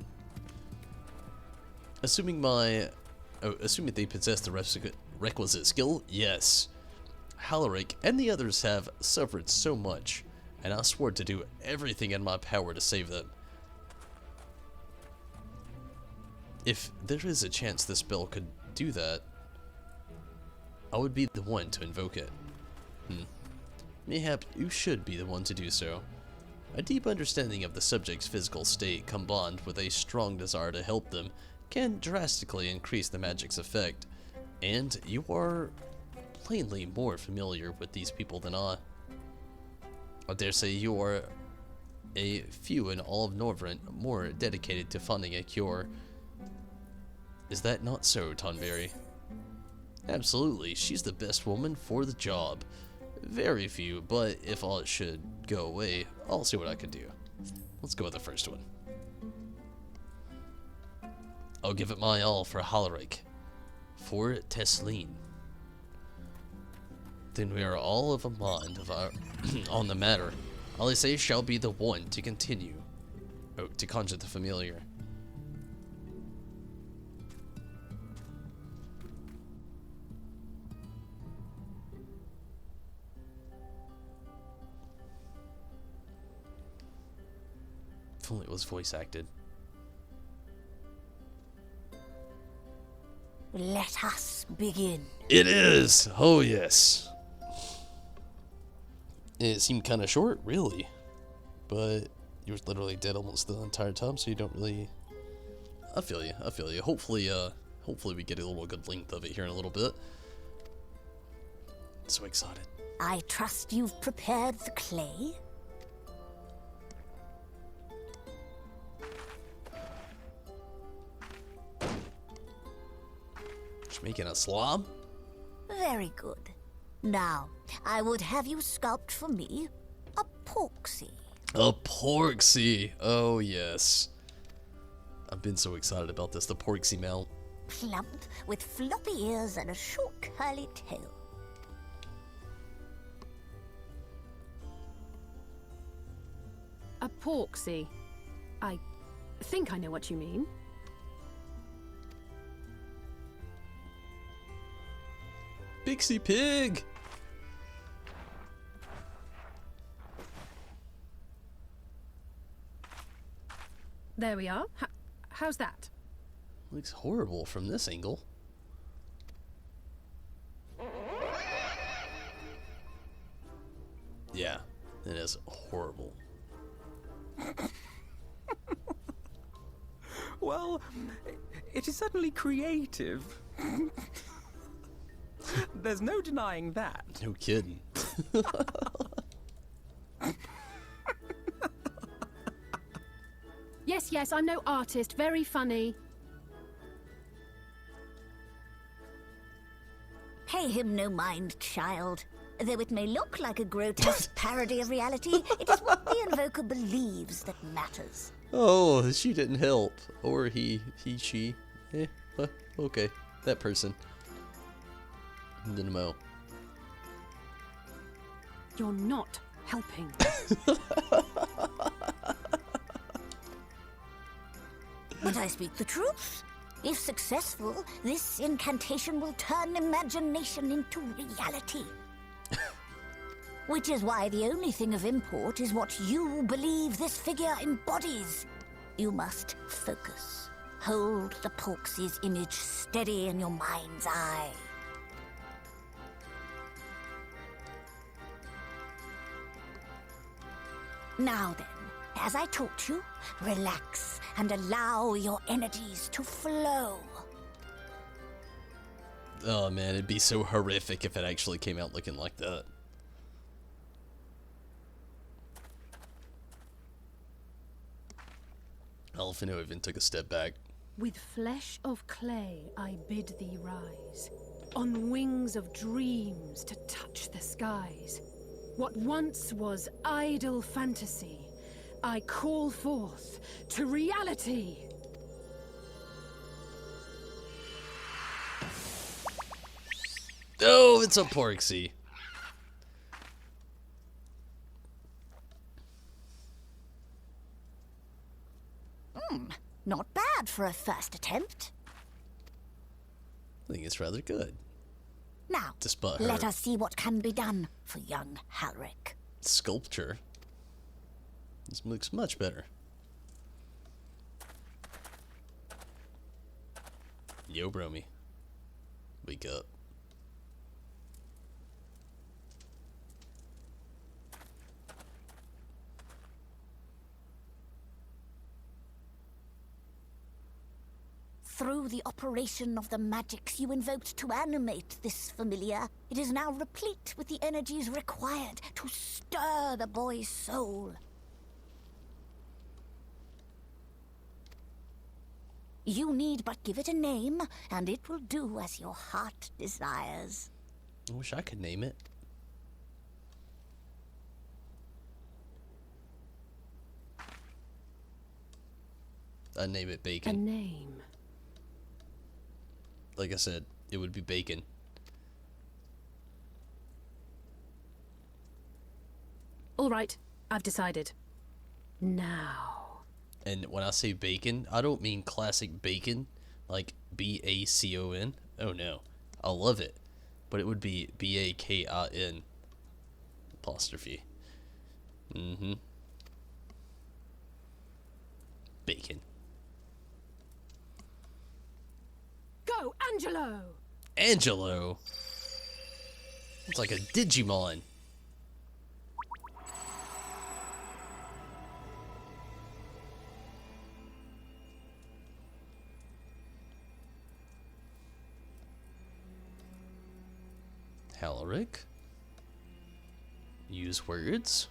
Assuming they possess the requisite skill, yes. Halaric and the others have suffered so much, and I swore to do everything in my power to save them. If there is a chance this spell could do that, I would be the one to invoke it. Mayhap you should be the one to do so. A deep understanding of the subject's physical state combined with a strong desire to help them can drastically increase the magic's effect, and you are plainly more familiar with these people than I. I dare say you are a few in all of Norvrent more dedicated to finding a cure. Is that not so, Tonberry? Absolutely, she's the best woman for the job. Very few, but if all it should go away, I'll see what I can do. Let's go with the first one. I'll give it my all for Halaric. For Tesleen. Then we are all of a mind of our on the matter. Alise shall be the one to continue. Oh, to conjure the familiar. If only it was voice acted. Let us begin. It is! Oh, yes. It seemed kind of short, really. But you were literally dead almost the entire time, so you don't really... I feel you, I feel you. Hopefully we get a little good length of it here in a little bit. So excited. I trust you've prepared the clay? Making a slob? Very good. Now, I would have you sculpt for me a porksy. A porksy! Oh, yes. I've been so excited about this, the porksy mount. Plump, with floppy ears and a short curly tail. A porksy. I think I know what you mean. Pixie Pig! There we are. How's that? Looks horrible from this angle. Yeah, it is horrible. Well, it is certainly creative. There's no denying that. No kidding. Yes, I'm no artist. Very funny. Pay him no mind, child. Though it may look like a grotesque parody of reality, it is what the invoker believes that matters. Oh, she didn't help. Or he, she. Okay. That person. Didn't know. You're not helping. But I speak the truth. If successful, this incantation will turn imagination into reality. Which is why the only thing of import is what you believe this figure embodies. You must focus. Hold the Porksy's image steady in your mind's eye. Now then, as I taught you, relax and allow your energies to flow. Oh man, it'd be so horrific if it actually came out looking like that. Elephant even took a step back. With flesh of clay I bid thee rise, on wings of dreams to touch the skies. What once was idle fantasy, I call forth to reality. Oh, it's a Porksy. Not bad for a first attempt. I think it's rather good. Now, Despite let her us see what can be done for young Halric. sculpture. This looks much better. Yo, Bromy. Wake up. Through the operation of the magics you invoked to animate this familiar, it is now replete with the energies required to stir the boy's soul. You need but give it a name, and it will do as your heart desires. I wish I could name it. I'd name it A Bacon. name. Like I said, it would be Bacon. All right, I've decided. Now. And when I say bacon, I don't mean classic bacon, like B-A-C-O-N. Oh no, I love it. But it would be B-A-K-I-N apostrophe. Mm-hmm. Bacon. Go, Angelo! Angelo! It's like a Digimon. Halric. Use words.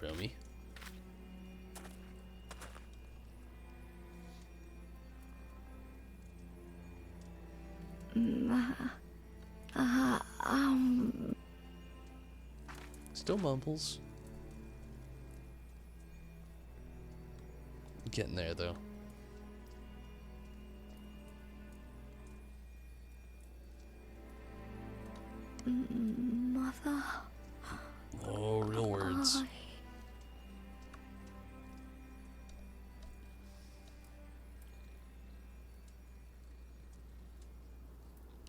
Bromy. Still mumbles. Getting there though. Mother. Oh, real words.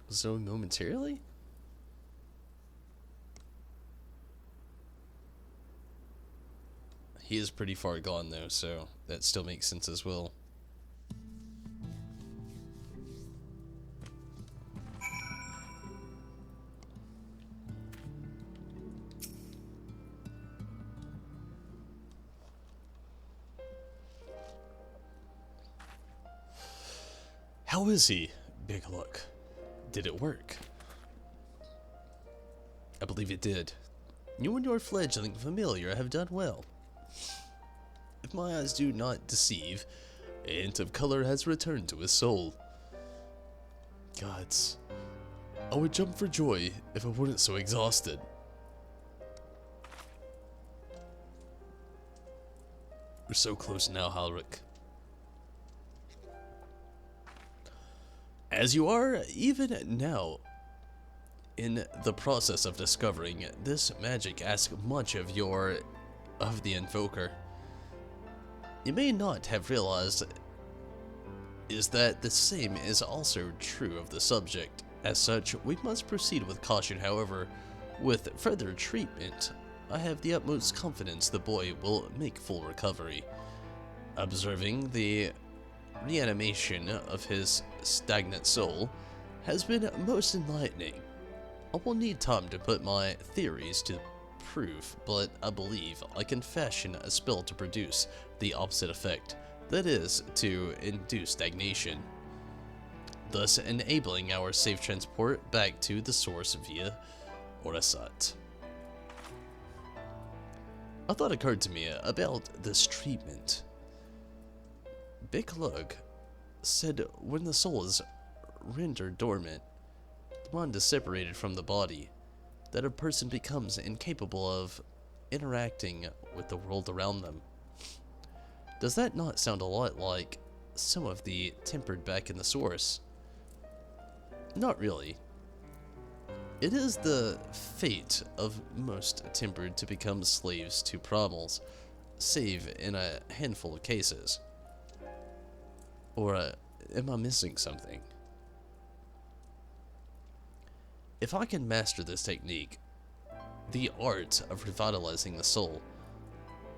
So momentarily? He is pretty far gone though, so that still makes sense as well. How is he, Big Look? Did it work? I believe it did. You and your fledgling familiar have done well. If my eyes do not deceive, a hint of color has returned to his soul. Gods, I would jump for joy if I weren't so exhausted. We're so close now, Halric. As you are, even now, in the process of discovering this magic asks much of the Invoker. You may not have realized is that the same is also true of the subject. As such, we must proceed with caution. However, with further treatment, I have the utmost confidence the boy will make full recovery. Observing the reanimation of his stagnant soul has been most enlightening. I will need time to put my theories to proof, but I believe I can fashion a spell to produce the opposite effect, that is, to induce stagnation, thus enabling our safe transport back to the source via Orasat. A thought occurred to me about this treatment. Big Lug said when the soul is rendered dormant, the mind is separated from the body, that a person becomes incapable of interacting with the world around them. Does that not sound a lot like some of the tempered back in the source? Not really. It is the fate of most tempered to become slaves to problems, save in a handful of cases. Or am I missing something? If I can master this technique, the art of revitalizing the soul,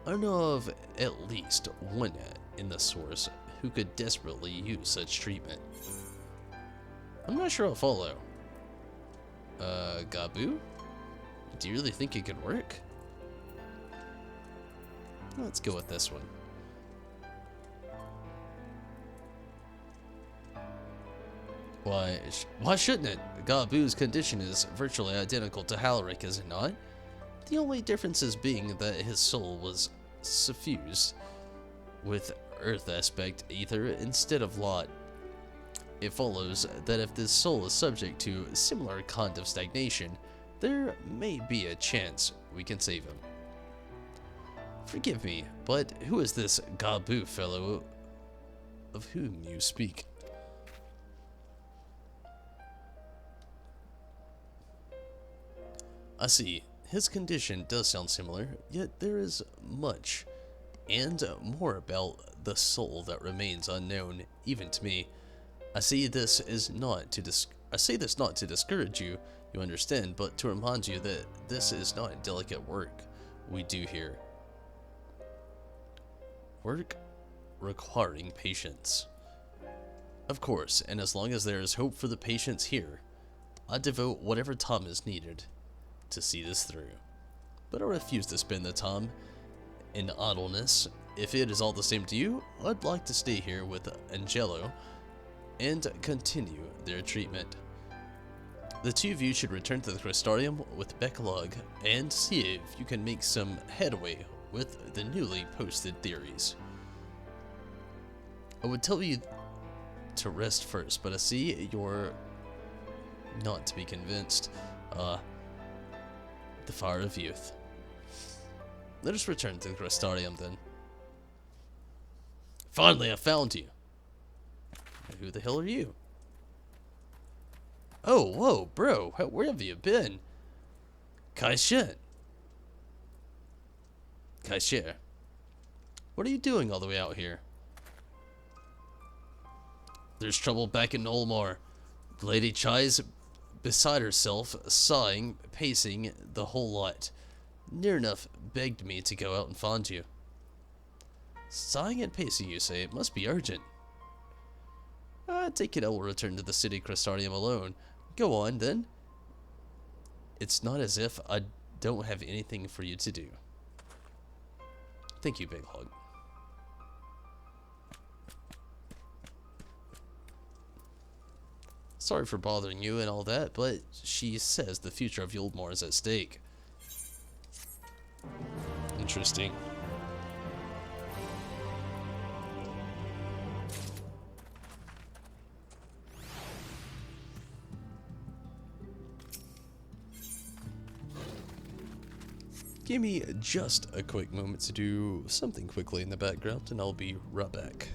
I know of at least one in the source who could desperately use such treatment. I'm not sure I'll follow. Gabu? Do you really think it could work? Let's go with this one. Why shouldn't it? Gabu's condition is virtually identical to Halric, is it not? The only difference being that his soul was suffused with earth aspect ether instead of lot. It follows that if this soul is subject to similar kind of stagnation, there may be a chance we can save him. Forgive me, but who is this Gabu fellow of whom you speak? I see. His condition does sound similar, yet there is much and more about the soul that remains unknown even to me. I say this not to discourage you, you understand, but to remind you that this is not delicate work we do here. Work requiring patience. Of course, and as long as there is hope for the patients here, I devote whatever time is needed to see this through. But I refuse to spend the time in idleness. If it is all the same to you, I'd like to stay here with Angelo and continue their treatment. The two of you should return to the Crystarium with Becklug and see if you can make some headway with the newly posted theories. I would tell you to rest first, but I see you're not to be convinced. The fire of youth. Let us return to the Crystarium then. Finally, I found you. Who the hell are you? Oh, whoa, bro. Where have you been? Kai-Shen. Kai-Shen. What are you doing all the way out here? There's trouble back in Olmar. Lady Chai's beside herself, sighing, pacing the whole lot. Near enough begged me to go out and find you. Sighing and pacing, you say? It must be urgent. I take it I will return to the city Crystarium alone. Go on, then. It's not as if I don't have anything for you to do. Thank you, Big Hog. Sorry for bothering you and all that, but she says the future of Yuldmar is at stake. Interesting. Give me just a quick moment to do something quickly in the background, and I'll be right back.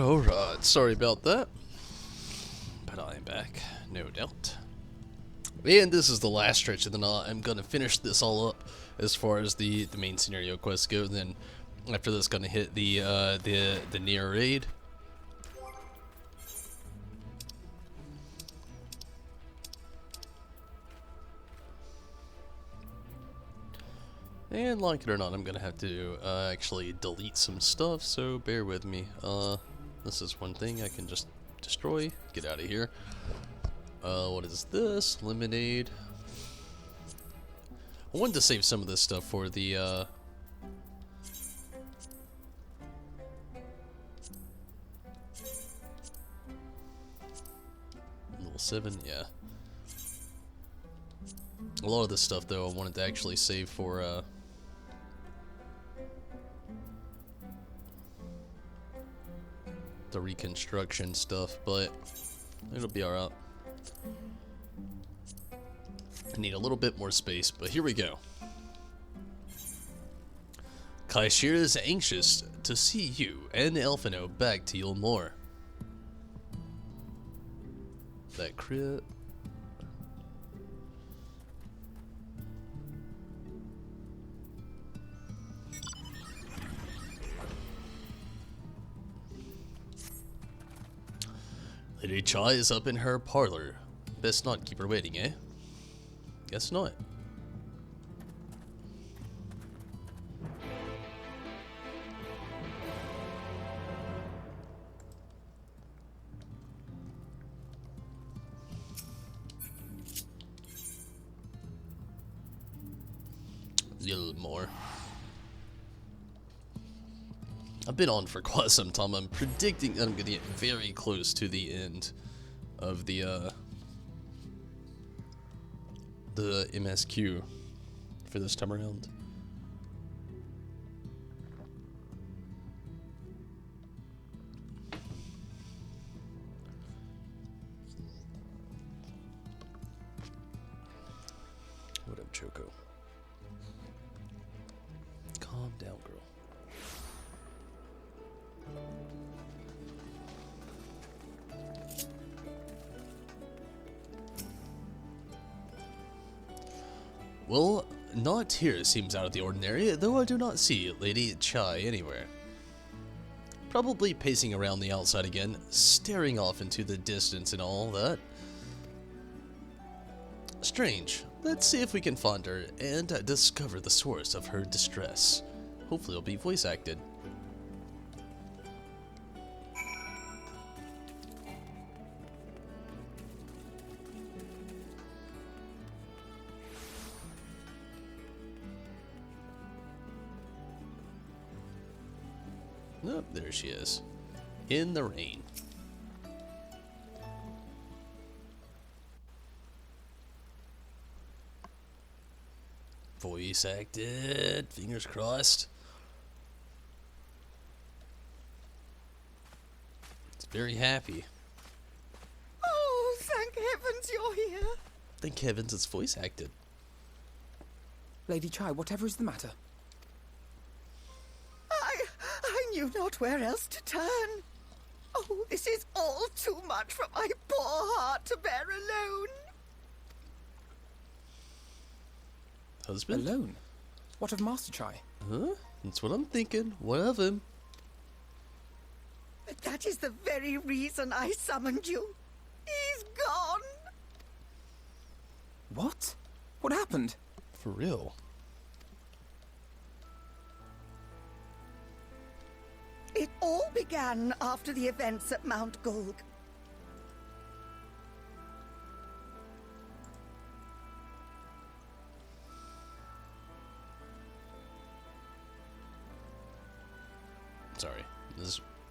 Alright. Sorry about that. But I am back, no doubt. And this is the last stretch of the knot. I'm gonna finish this all up as far as the main scenario quests go. Then after this, gonna hit the near raid. And like it or not, I'm gonna have to actually delete some stuff, so bear with me. This is one thing I can just destroy. Get out of here. What is this? Lemonade. I wanted to save some of this stuff for the level 7, yeah. A lot of this stuff, though, I wanted to actually save for the reconstruction stuff, but it'll be alright. I need a little bit more space, but here we go. Kaishira is anxious to see you and Elfino back to Yulmore. That crit. Lady Chai is up in her parlor. Best not keep her waiting, eh? Guess not. A little more. I've been on for quite some time. I'm predicting that I'm gonna get very close to the end of the MSQ for this time around. What up, Choco? Calm down, girl. Well, not here seems out of the ordinary, though I do not see Lady Chai anywhere. Probably pacing around the outside again, staring off into the distance and all that. Strange. Let's see if we can find her and discover the source of her distress. Hopefully it'll be voice acted. Oh, there she is. In the rain. Voice acted. Fingers crossed. It's very happy. Oh, thank heavens you're here. Thank heavens it's voice acted. Lady Chai, whatever is the matter? I knew not where else to turn. Oh, this is all too much for my poor heart to bear alone. Husband? Alone? What of Master Chai? Huh? That's what I'm thinking. What of him? But that is the very reason I summoned you. He's gone. What? What happened? For real? It all began after the events at Mount Gulg. Sorry.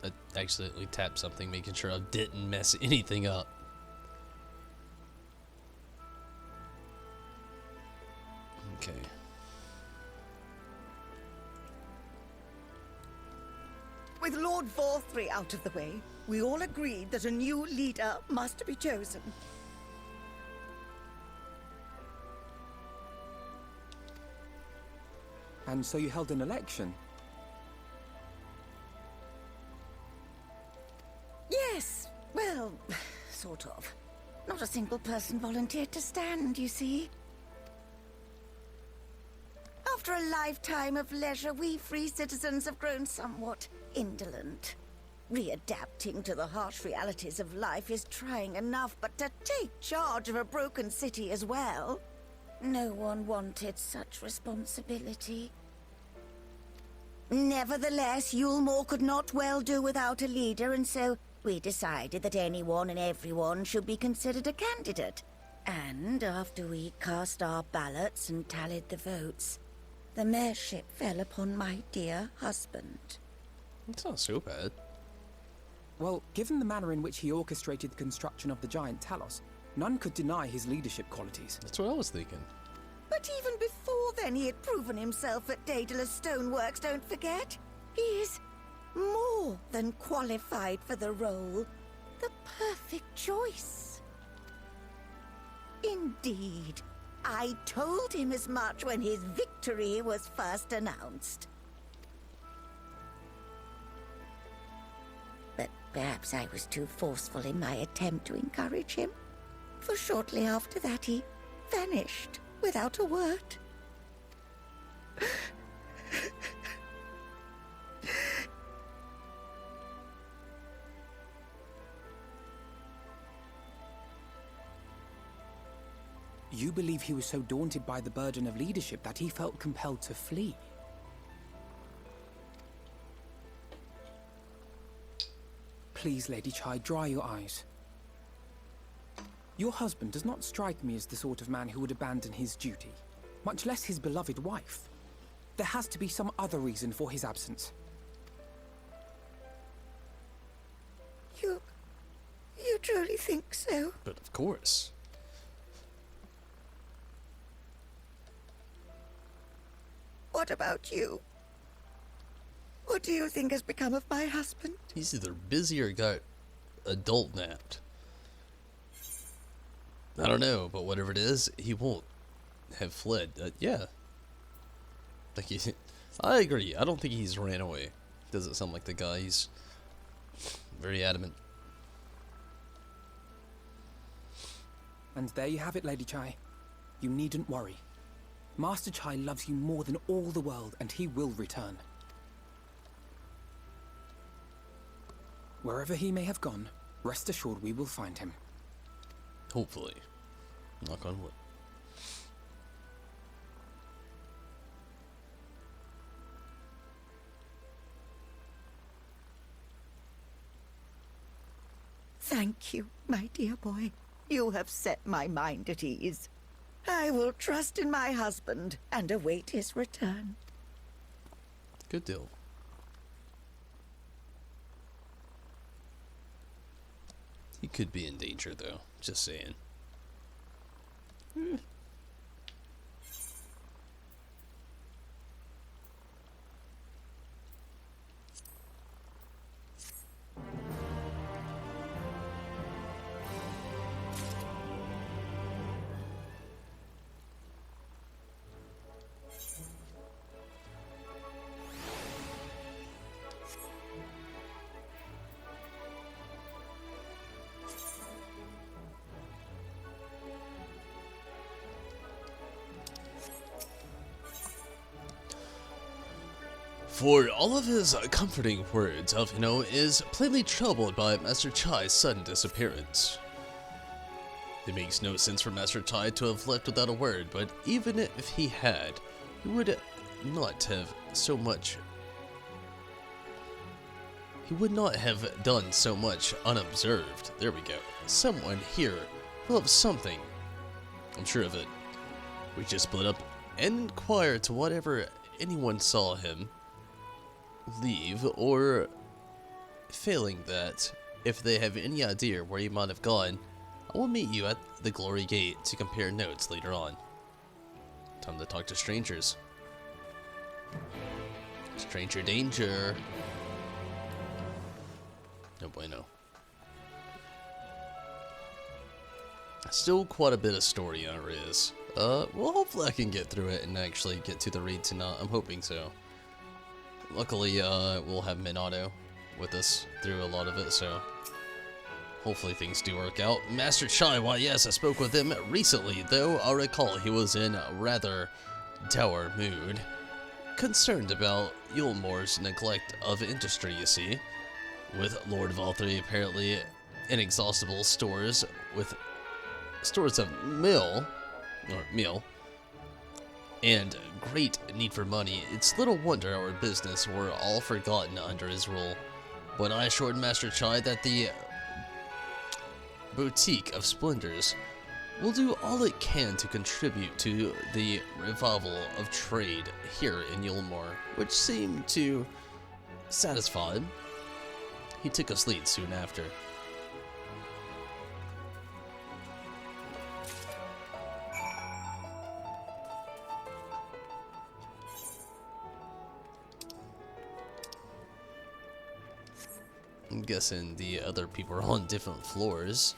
I accidentally tapped something, making sure I didn't mess anything up. Okay. With Lord Vorthry out of the way, we all agreed that a new leader must be chosen. And so you held an election? Yes, well, sort of. Not a single person volunteered to stand, you see. After a lifetime of leisure, we free citizens have grown somewhat indolent. Readapting to the harsh realities of life is trying enough, but to take charge of a broken city as well? No one wanted such responsibility. Nevertheless, Yulmore could not well do without a leader, and so we decided that anyone and everyone should be considered a candidate. And after we cast our ballots and tallied the votes, the mayorship fell upon my dear husband. It's not so bad. Well, given the manner in which he orchestrated the construction of the giant Talos, none could deny his leadership qualities. That's what I was thinking. But even before then, he had proven himself at Daedalus Stoneworks, don't forget. He is more more than qualified for the role. The perfect choice. Indeed. I told him as much when his victory was first announced. But perhaps I was too forceful in my attempt to encourage him. For shortly after that he vanished without a word. You believe he was so daunted by the burden of leadership that he felt compelled to flee? Please, Lady Chai, dry your eyes. Your husband does not strike me as the sort of man who would abandon his duty, much less his beloved wife. There has to be some other reason for his absence. You truly think so? But of course. What about you? What do you think has become of my husband? He's either busy or got adult napped. I don't know, but whatever it is, he won't have fled. Yeah. I agree. I don't think he's ran away. Doesn't sound like the guy. He's very adamant. And there you have it, Lady Chai. You needn't worry. Master Chai loves you more than all the world, and he will return. Wherever he may have gone, rest assured we will find him. Hopefully. Knock on wood. Thank you, my dear boy. You have set my mind at ease. I will trust in my husband and await his return. Good deal. He could be in danger, though. Just saying. For all of his comforting words, Elfino is plainly troubled by Master Chai's sudden disappearance. It makes no sense for Master Chai to have left without a word, but even if he had, he would not have done so much unobserved. There we go. Someone here will have something. I'm sure of it. We just split up and inquire to whatever anyone saw him leave, or failing that, if they have any idea where he might have gone, I will meet you at the Glory Gate to compare notes later on. Time to talk to strangers. Stranger danger. No bueno. Still quite a bit of story there is. Well, hopefully I can get through it and actually get to the raid tonight. I'm hoping so. Luckily, we'll have Minato with us through a lot of it, so hopefully things do work out. Master Chai, why yes, I spoke with him recently, though I recall he was in a rather dour mood. Concerned about Yulmore's neglect of industry, you see. With Lord of all three apparently inexhaustible stores with stores of meal, and great need for money, it's little wonder our business were all forgotten under his rule. When I assured Master Chai that the Boutique of Splendors will do all it can to contribute to the revival of trade here in Yulmore, which seemed to satisfy him, he took us lead soon after. I'm guessing the other people are on different floors.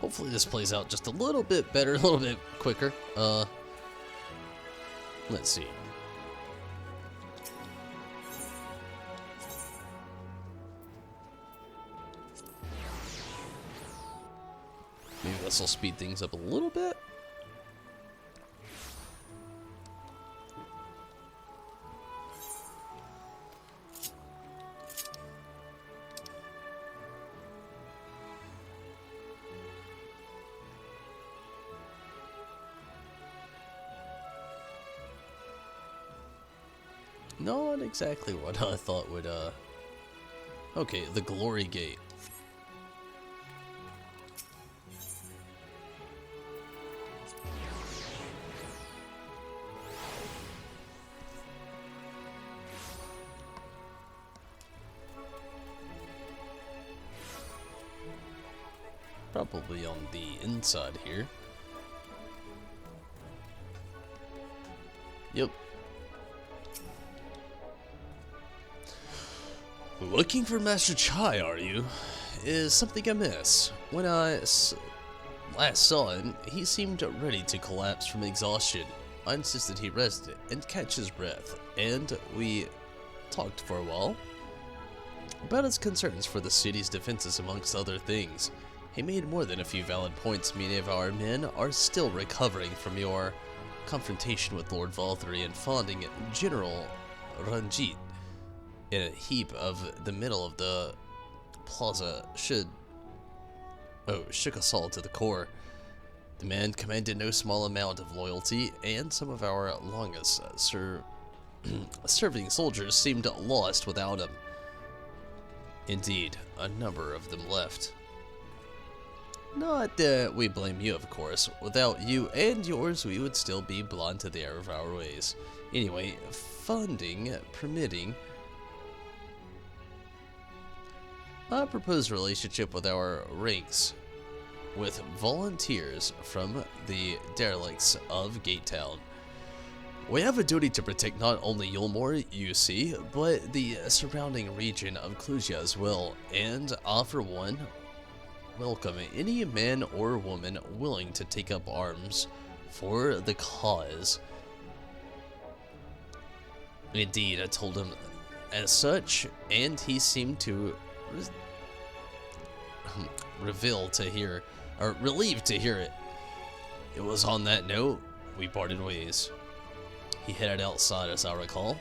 Hopefully this plays out just a little bit better, a little bit quicker. Let's see. Maybe this will speed things up a little bit. Not exactly what I thought would, Okay, the Glory Gate. Probably on the inside here. Yep. Looking for Master Chai, are you? Is something amiss? When I last saw him, he seemed ready to collapse from exhaustion. I insisted he rest and catch his breath, and we talked for a while about his concerns for the city's defenses amongst other things. He made more than a few valid points. Many of our men are still recovering from your confrontation with Lord Valtteri and finding General Ranjit in a heap of the middle of the plaza shook us all to the core. The man commanded no small amount of loyalty, and some of our longest serving soldiers seemed lost without him. Indeed, a number of them left. Not that we blame you, of course. Without you and yours, we would still be blind to the error of our ways. Anyway, funding permitting, I propose a relationship with our ranks, with volunteers from the derelicts of Gatetown. We have a duty to protect not only Yulmore, you see, but the surrounding region of Clusia as well, and I, for one, welcome any man or woman willing to take up arms for the cause. Indeed, I told him as such, and he seemed to relieved to hear it. It was on that note we parted ways. He headed outside, as I recall.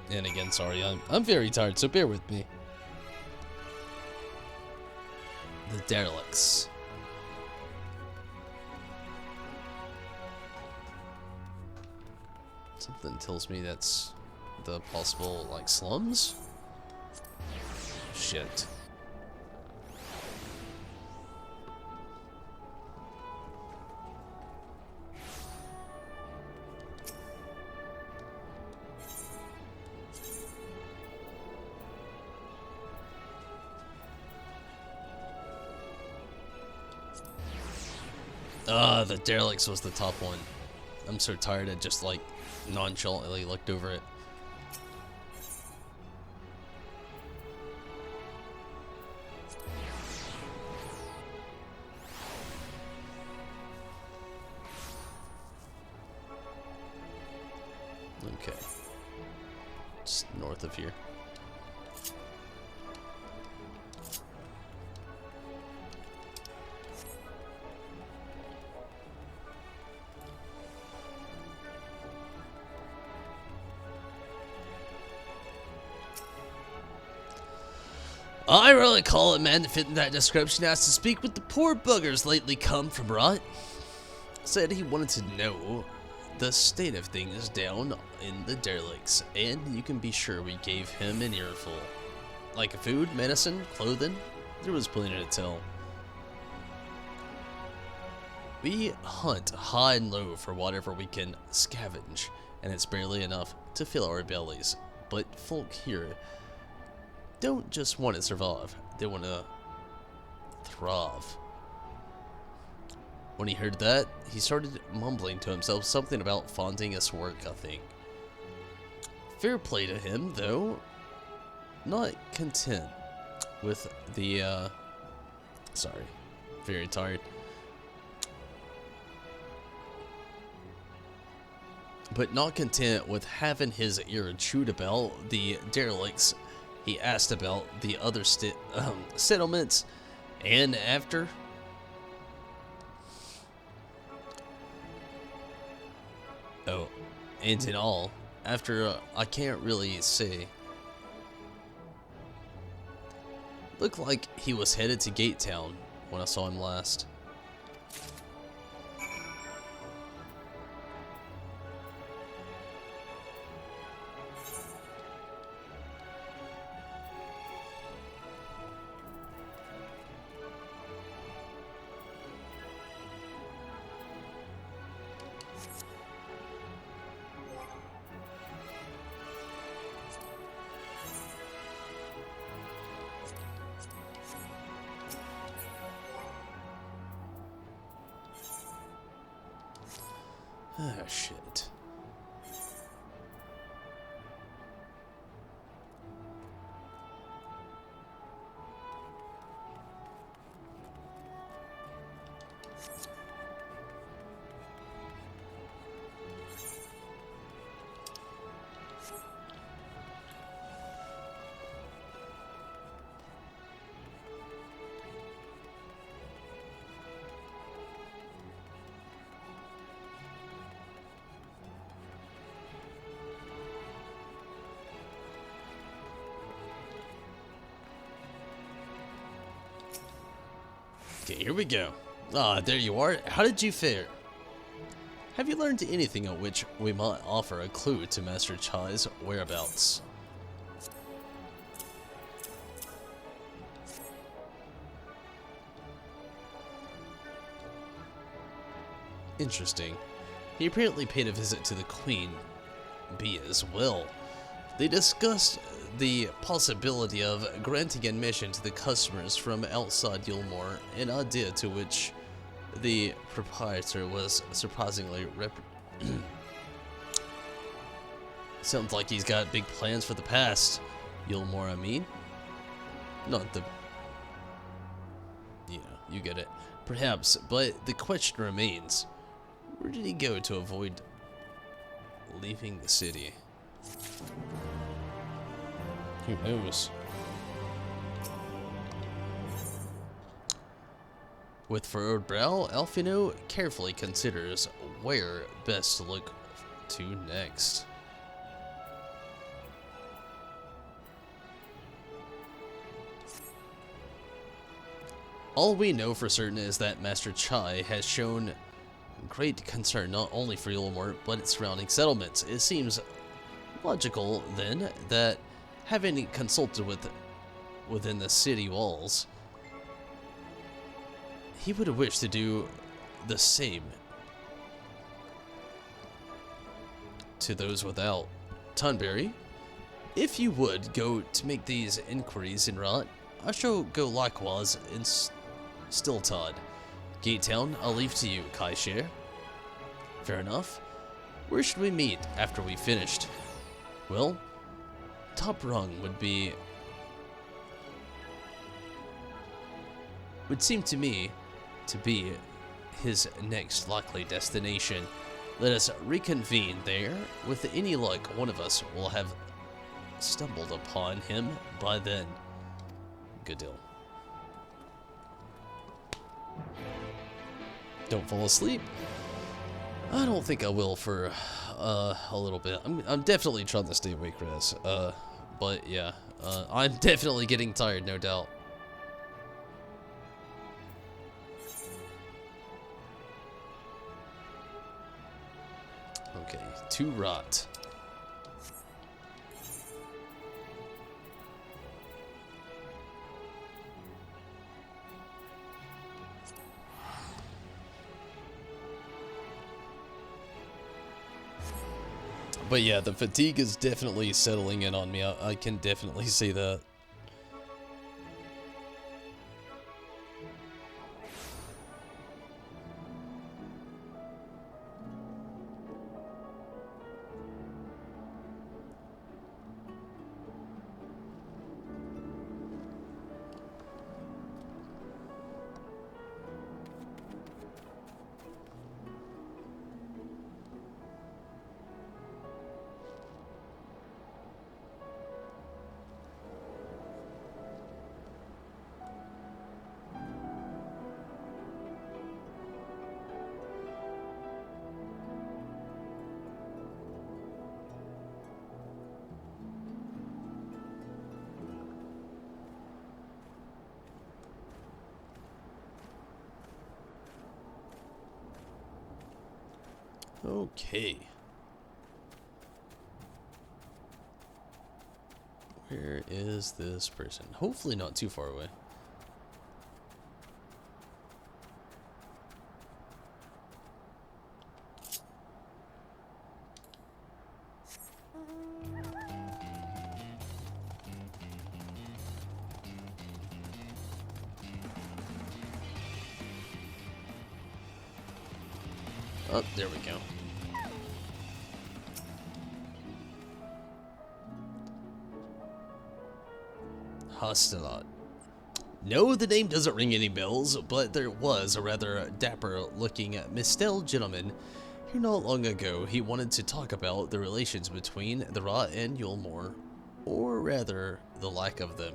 And again, sorry, I'm very tired, so bear with me. The derelicts. Something tells me that's the possible, like, slums? Shit. The derelicts was the top one. I'm so tired I just, like, nonchalantly looked over it. Okay. Just north of here. I really call a man to fit in that description asked to speak with the poor buggers lately come from Rot. Said he wanted to know the state of things down in the derelicts, and you can be sure we gave him an earful. Like food, medicine, clothing, there was plenty to tell. We hunt high and low for whatever we can scavenge, and it's barely enough to fill our bellies. But folk here don't just want to survive, they want to thrive. When he heard that, he started mumbling to himself something about finding us work, I think. Fair play to him, though. Not content with the, sorry, very tired. But not content with having his ear chewed about the derelicts, he asked about the other settlements, and after... Oh, and in all, after I can't really say. Looked like he was headed to Gate Town when I saw him last. Ah, shit. Okay, here we go. Ah, there you are. How did you fare? Have you learned anything on which we might offer a clue to Master Chai's whereabouts? Interesting. He apparently paid a visit to the Queen Bee as well. They discussed the possibility of granting admission to the customers from outside Yulmore, an idea to which the proprietor was surprisingly sounds like he's got big plans for the past. Yulmore, I mean. Not the... You know, you get it. Perhaps, but the question remains. Where did he go to avoid leaving the city? Who knows? With furrowed brow, Alfino carefully considers where best to look to next. All we know for certain is that Master Chai has shown great concern not only for Yulmore, but its surrounding settlements. It seems logical, then, that having consulted within the city walls, he would wish to do the same to those without. Tunbury, if you would go to make these inquiries in Rot, I shall go likewise in Stiltod. Gate Town, I'll leave to you, Kaisher. Fair enough. Where should we meet after we finished? Well, top rung would seem to me to be his next likely destination. Let us reconvene there. With any luck, one of us will have stumbled upon him by then. Good deal. Don't fall asleep. I don't think I will for a little bit. I'm definitely trying to stay awake for this. But yeah, I'm definitely getting tired, no doubt. Okay, 2 rot. But yeah, the fatigue is definitely settling in on me. I can definitely see that. Okay. Where is this person? Hopefully not too far away. Oh, there we go. Hostilot. No, the name doesn't ring any bells, but there was a rather dapper-looking Mistel gentleman who not long ago he wanted to talk about the relations between the Rot and Yulmore, or rather, the lack of them.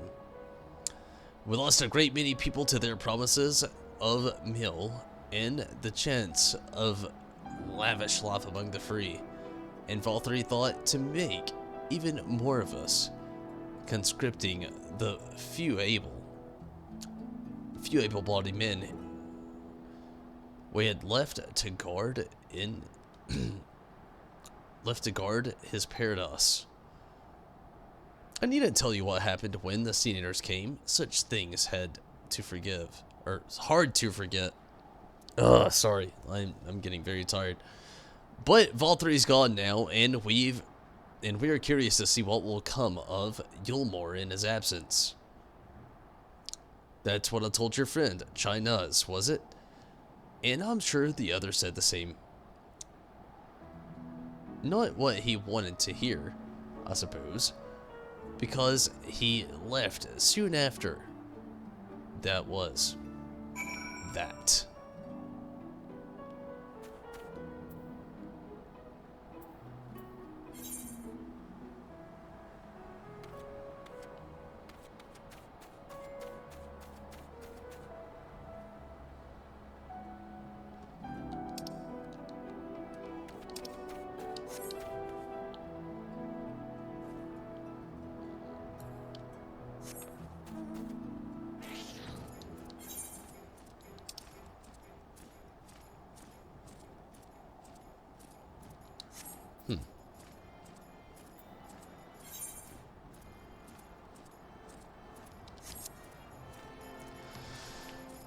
We lost a great many people to their promises of mill and the chance of lavish life among the free, and Valtteri thought to make even more of us, conscripting the few able-bodied men we had left to guard his paradise. I needn't tell you what happened when the Senators came. Such things had to forgive, or hard to forget. Sorry, I'm getting very tired. But Valtteri's gone now, and we are curious to see what will come of Yulmore in his absence. That's what I told your friend, China's, was it? And I'm sure the other said the same. Not what he wanted to hear, I suppose, because he left soon after. That was that.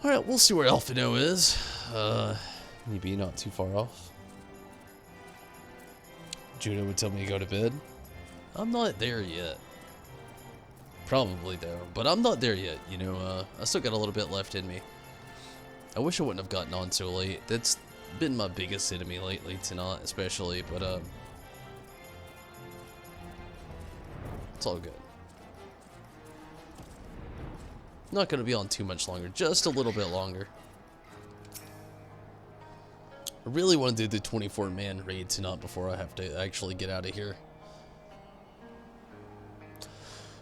Alright, we'll see where Alphino is. Maybe not too far off. Judah would tell me to go to bed. I'm not there yet. Probably though, but I'm not there yet, you know, I still got a little bit left in me. I wish I wouldn't have gotten on so late. That's been my biggest enemy lately, tonight especially, but it's all good. Not going to be on too much longer, just a little bit longer. I really want to do the 24-man raid tonight before I have to actually get out of here.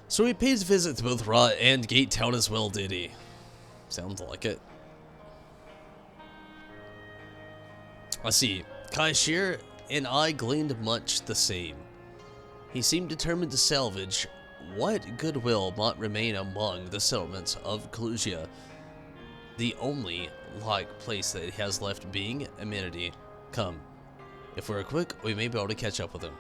So he pays a visit to both Ra and Gate Town as well, did he? Sounds like it. I see. Kaishir and I gleaned much the same. He seemed determined to salvage what goodwill might remain among the settlements of Clusia, the only like place that he has left being amenity. Come, if we're quick, we may be able to catch up with him.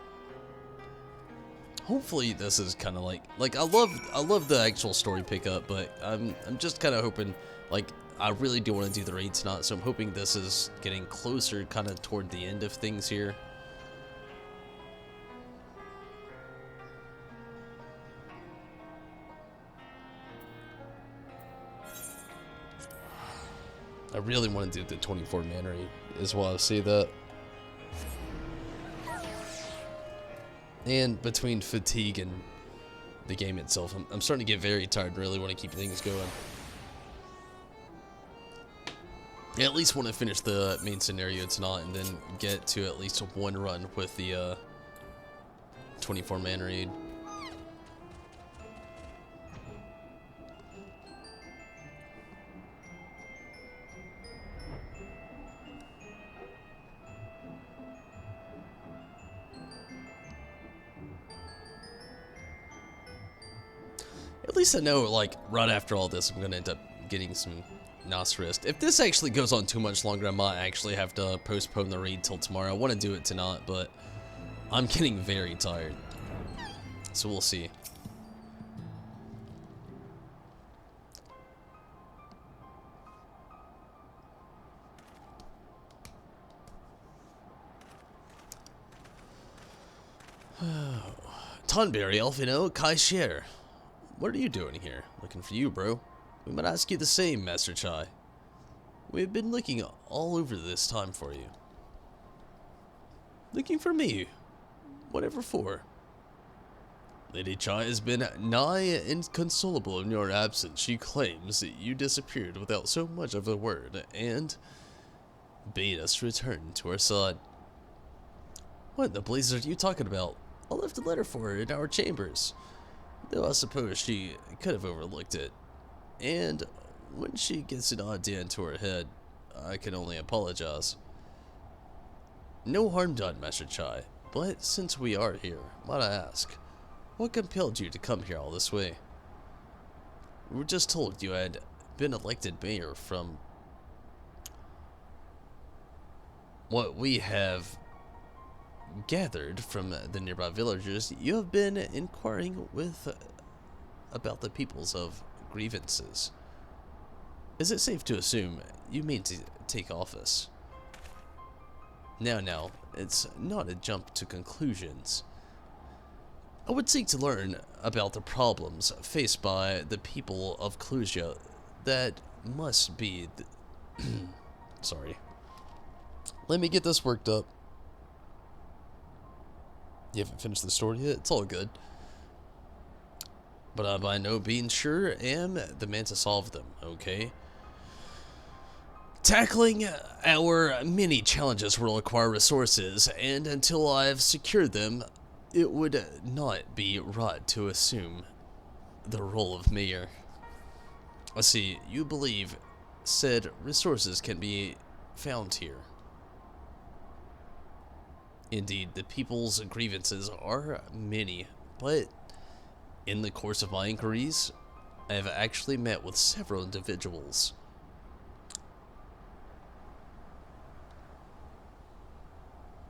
Hopefully, this is kind of like I love the actual story pickup, but I'm just kind of hoping, like, I really do want to do the raid tonight, so I'm hoping this is getting closer, kind of toward the end of things here. I really want to do the 24-man raid, is why I see that. And between fatigue and the game itself, I'm starting to get very tired and really want to keep things going. Yeah, at least want to finish the main scenario tonight and then get to at least one run with the 24-man raid. At least I know, like, right after all this, I'm going to end up getting some nice rest. If this actually goes on too much longer, I might actually have to postpone the raid till tomorrow. I want to do it tonight, but I'm getting very tired. So we'll see. Tonberry, Elfino, Kaishir. What are you doing here? Looking for you, bro. We might ask you the same, Master Chai. We've been looking all over this time for you. Looking for me? Whatever for? Lady Chai has been nigh inconsolable in your absence. She claims that you disappeared without so much of a word, and bade us return to our side. What in the blazes are you talking about? I left a letter for her in our chambers, though I suppose she could have overlooked it. And when she gets an idea into her head, I can only apologize. No harm done, Master Chai, but since we are here, might I ask, what compelled you to come here all this way? We were just told you had been elected mayor. From what we have gathered from the nearby villagers, you have been inquiring about the peoples of grievances. Is it safe to assume you mean to take office? Now, it's not a jump to conclusions. I would seek to learn about the problems faced by the people of Clusia that must be sorry. Let me get this worked up. You haven't finished the story yet? It's all good. But I by no means sure am the man to solve them, okay? Tackling our many challenges will require resources, and until I've secured them, it would not be right to assume the role of mayor. I see, you believe said resources can be found here. Indeed, the people's grievances are many, but in the course of my inquiries, I have actually met with several individuals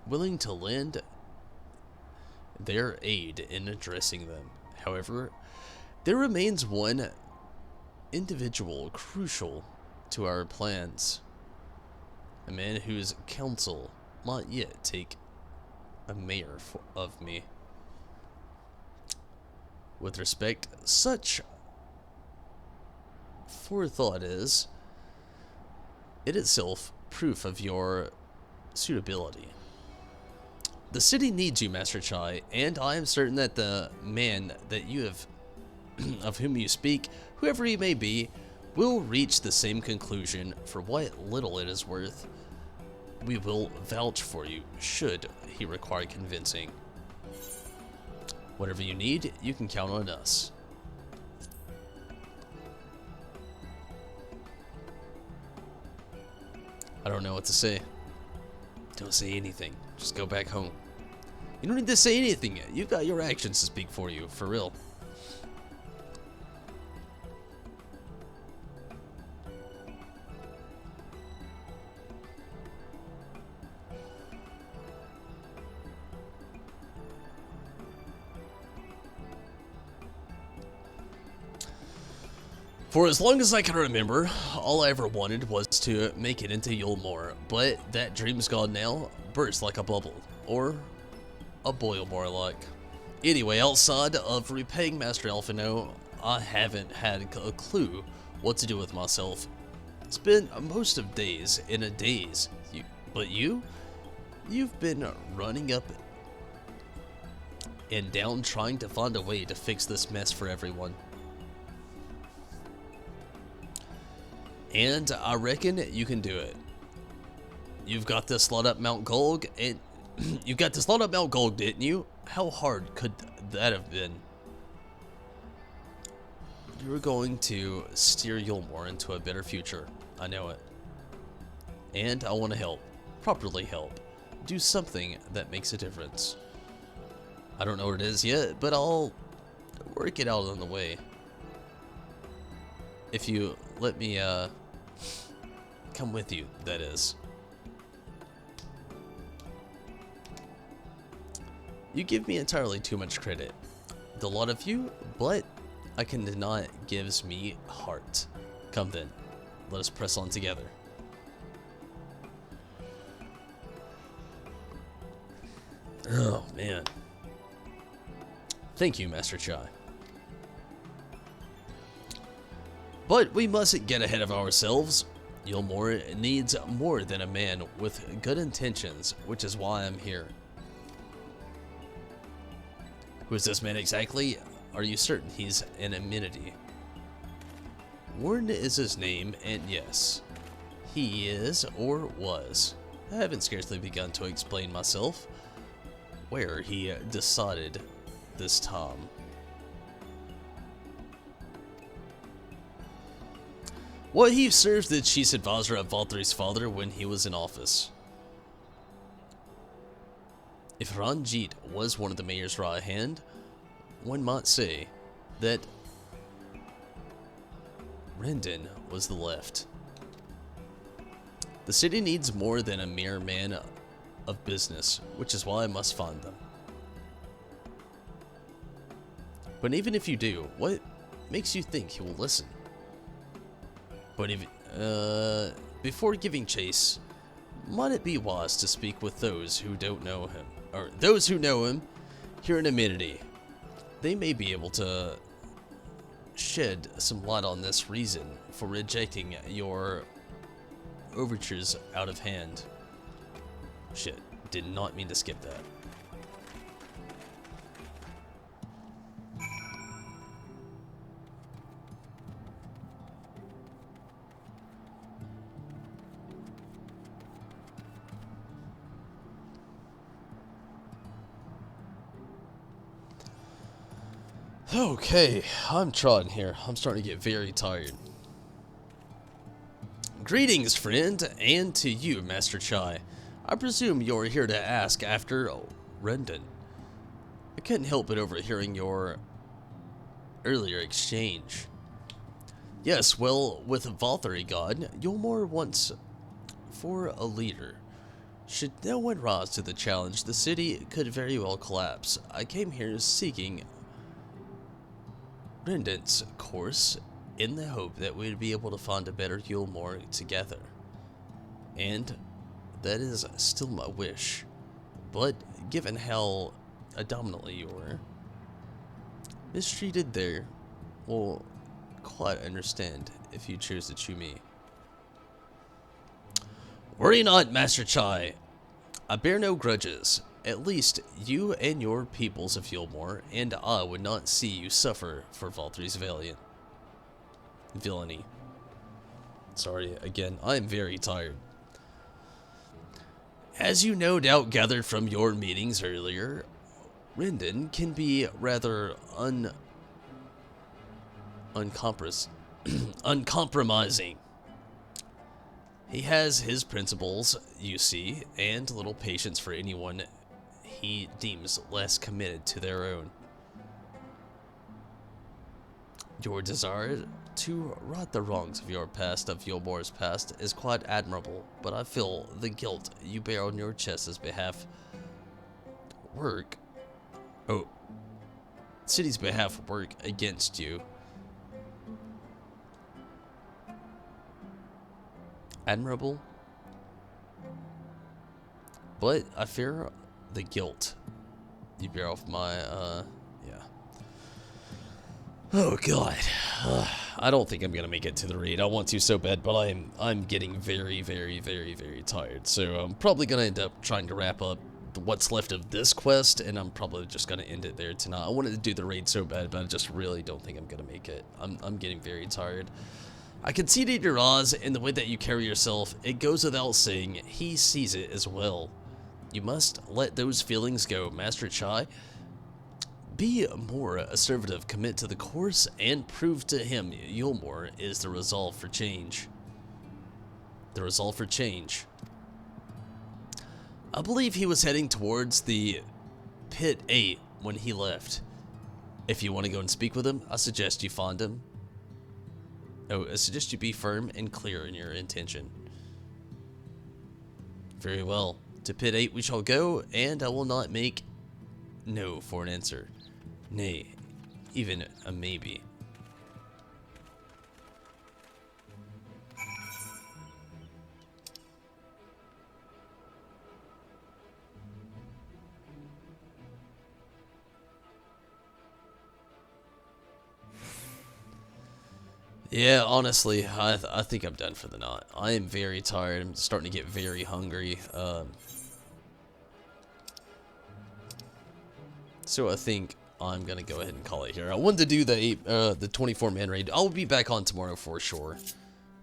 willing to lend their aid in addressing them. However, there remains one individual crucial to our plans, a man whose counsel might yet take a mayor of me. With respect, such forethought is, in itself, proof of your suitability. The city needs you, Master Chai, and I am certain that the man that you have, of whom you speak, whoever he may be, will reach the same conclusion for what little it is worth. We will vouch for you, should he require convincing. Whatever you need, you can count on us. I don't know what to say. Don't say anything. Just go back home. You don't need to say anything yet. You've got your actions to speak for you, for real. For as long as I can remember, all I ever wanted was to make it into Yulmore, but that dream's gone now, burst like a bubble, or a boil more like. Anyway, outside of repaying Master Alphino, I haven't had a clue what to do with myself. Spent most of days in a daze. But you've been running up and down trying to find a way to fix this mess for everyone. And I reckon you can do it. You've got this lot up Mount Golg, and you got this lot up Mount Golg, didn't you? How hard could that have been? You're going to steer Yulmore into a better future. I know it. And I want to help. Properly help. Do something that makes a difference. I don't know what it is yet, but I'll work it out on the way. If you let me, come with you, that is. You give me entirely too much credit. The lot of you, but I can deny gives me heart. Come then, let us press on together. Oh, man. Thank you, Master Chai. But we mustn't get ahead of ourselves. Yulmore needs more than a man with good intentions, which is why I'm here. Who is this man exactly? Are you certain he's an amenity? Warren is his name, and yes, he is or was. I haven't scarcely begun to explain myself. Where he decided this time. Well, he served the chief advisor of Valtry's father when he was in office. If Ranjit was one of the mayor's right hand, one might say that Rendon was the left. The city needs more than a mere man of business, which is why I must find them. But even if you do, what makes you think he will listen? But if, before giving chase, might it be wise to speak with those who don't know him, or those who know him here in Amenity? They may be able to shed some light on this reason for rejecting your overtures out of hand. Shit, did not mean to skip that. Okay, I'm trotting here. I'm starting to get very tired. Greetings, friend, and to you, Master Chai. I presume you're here to ask after Rendon. I couldn't help but overhearing your earlier exchange. Yes, well, with Valtry gone, Yulmore wants for a leader. Should no one rise to the challenge, the city could very well collapse. I came here seeking Rendon's course in the hope that we'd be able to find a better Yulmore together. And that is still my wish. But given how dominantly you were mistreated there, will quite understand if you choose to choose me. Worry not, Master Chai. I bear no grudges. At least you and your peoples of Yulmore and I would not see you suffer for Valtry's villainy. Sorry, again, I am very tired. As you no doubt gathered from your meetings earlier, Rendon can be rather uncompromising. He has his principles, you see, and little patience for anyone he deems less committed to their own. Your desire to right the wrongs of your Yulbor's past, is quite admirable, but I feel the guilt you bear on your chest's behalf work against you. Admirable? But I fear the guilt you bear off my, yeah. Oh god. I don't think I'm gonna make it to the raid. I want to so bad, but I'm getting very, very, very, very tired. So I'm probably gonna end up trying to wrap up what's left of this quest, and I'm probably just gonna end it there tonight. I wanted to do the raid so bad, but I just really don't think I'm gonna make it. I'm getting very tired. I can see it in your eyes and the way that you carry yourself. It goes without saying, he sees it as well. You must let those feelings go, Master Chai. Be more assertive, commit to the course, and prove to him Yulmor is the resolve for change. The resolve for change. I believe he was heading towards the Pit 8 when he left. If you want to go and speak with him, I suggest you find him. Oh, I suggest you be firm and clear in your intention. Very well. To Pit 8 we shall go, and I will not make no for an answer. Nay, even a maybe. Yeah, honestly, I think I'm done for the night. I am very tired. I'm starting to get very hungry. So I think I'm gonna go ahead and call it here. I wanted to do the 24-man raid. I'll be back on tomorrow for sure,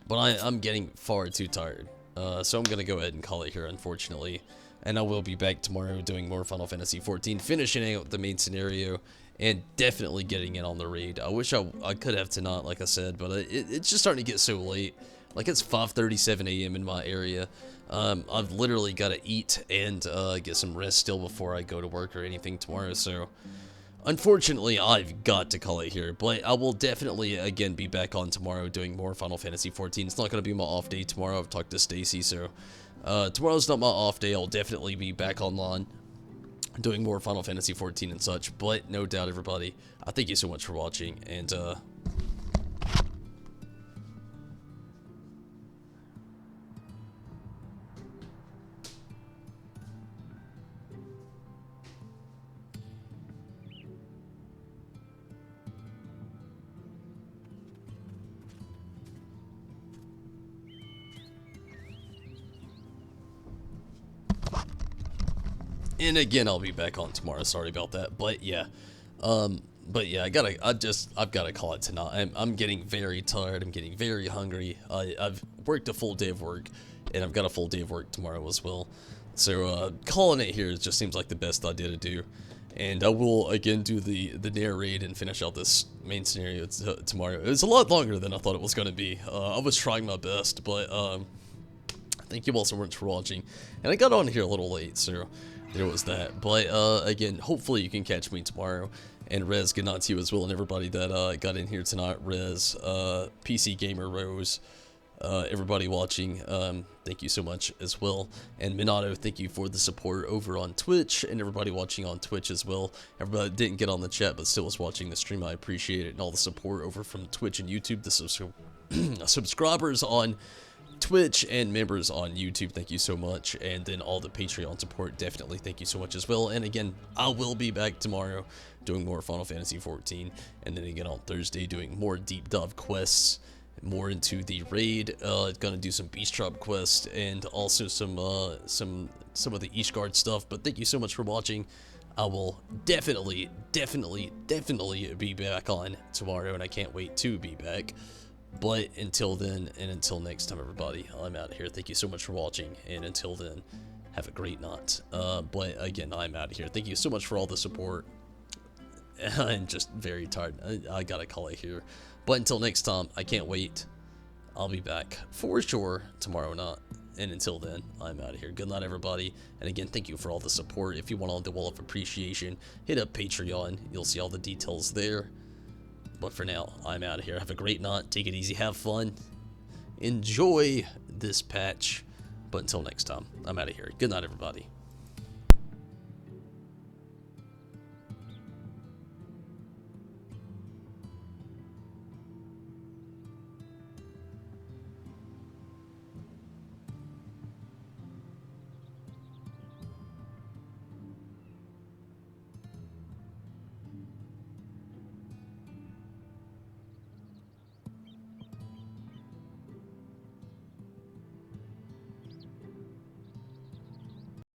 but I'm getting far too tired. So I'm gonna go ahead and call it here, unfortunately. And I will be back tomorrow doing more Final Fantasy XIV, finishing out the main scenario, and definitely getting in on the raid. I wish I could have tonight, like I said, but it's just starting to get so late. Like, it's 5:37 a.m. in my area. I've literally got to eat and get some rest still before I go to work or anything tomorrow, so unfortunately, I've got to call it here, but I will definitely, again, be back on tomorrow doing more Final Fantasy XIV. It's not going to be my off day tomorrow. I've talked to Stacy, so tomorrow's not my off day. I'll definitely be back online doing more Final Fantasy XIV and such, but no doubt, everybody, I thank you so much for watching, and again, I'll be back on tomorrow. Sorry about that, but yeah, I've got to call it tonight. I'm getting very tired. I'm getting very hungry. I've worked a full day of work, and I've got a full day of work tomorrow as well. So calling it here just seems like the best idea to do. And I will again do the Nair raid and finish out this main scenario tomorrow. It was a lot longer than I thought it was going to be. I was trying my best, but thank you all so much for watching. And I got on here a little late, so there was that. But again, hopefully you can catch me tomorrow. And Rez, good night to you as well, and everybody that got in here tonight. Rez, PC Gamer Rose, everybody watching, thank you so much as well. And Minato, thank you for the support over on Twitch, and everybody watching on Twitch as well. Everybody that didn't get on the chat but still was watching the stream, I appreciate it. And all the support over from Twitch and YouTube, the subscribers on Twitch and members on YouTube, thank you so much. And then all the Patreon support, definitely thank you so much as well. And again, I will be back tomorrow doing more Final Fantasy XIV, and then again on Thursday doing more deep dive quests, more into the raid. Gonna do some beast drop quests and also some of the Ishgard stuff. But thank you so much for watching. I will definitely be back on tomorrow, and I can't wait to be back. But until then, and until next time, everybody, I'm out of here. Thank you so much for watching, and until then, Have a great night. But again, I'm out of here. Thank you so much for all the support. I'm just very tired. I gotta call it here. But until next time, I can't wait. I'll be back for sure tomorrow night. And until then, I'm out of here. Good night, everybody. And again, thank you for all the support. If you want on the Wall of Appreciation, hit up Patreon. You'll see all the details there. But for now, I'm out of here. Have a great night. Take it easy. Have fun. Enjoy this patch. But until next time, I'm out of here. Good night, everybody.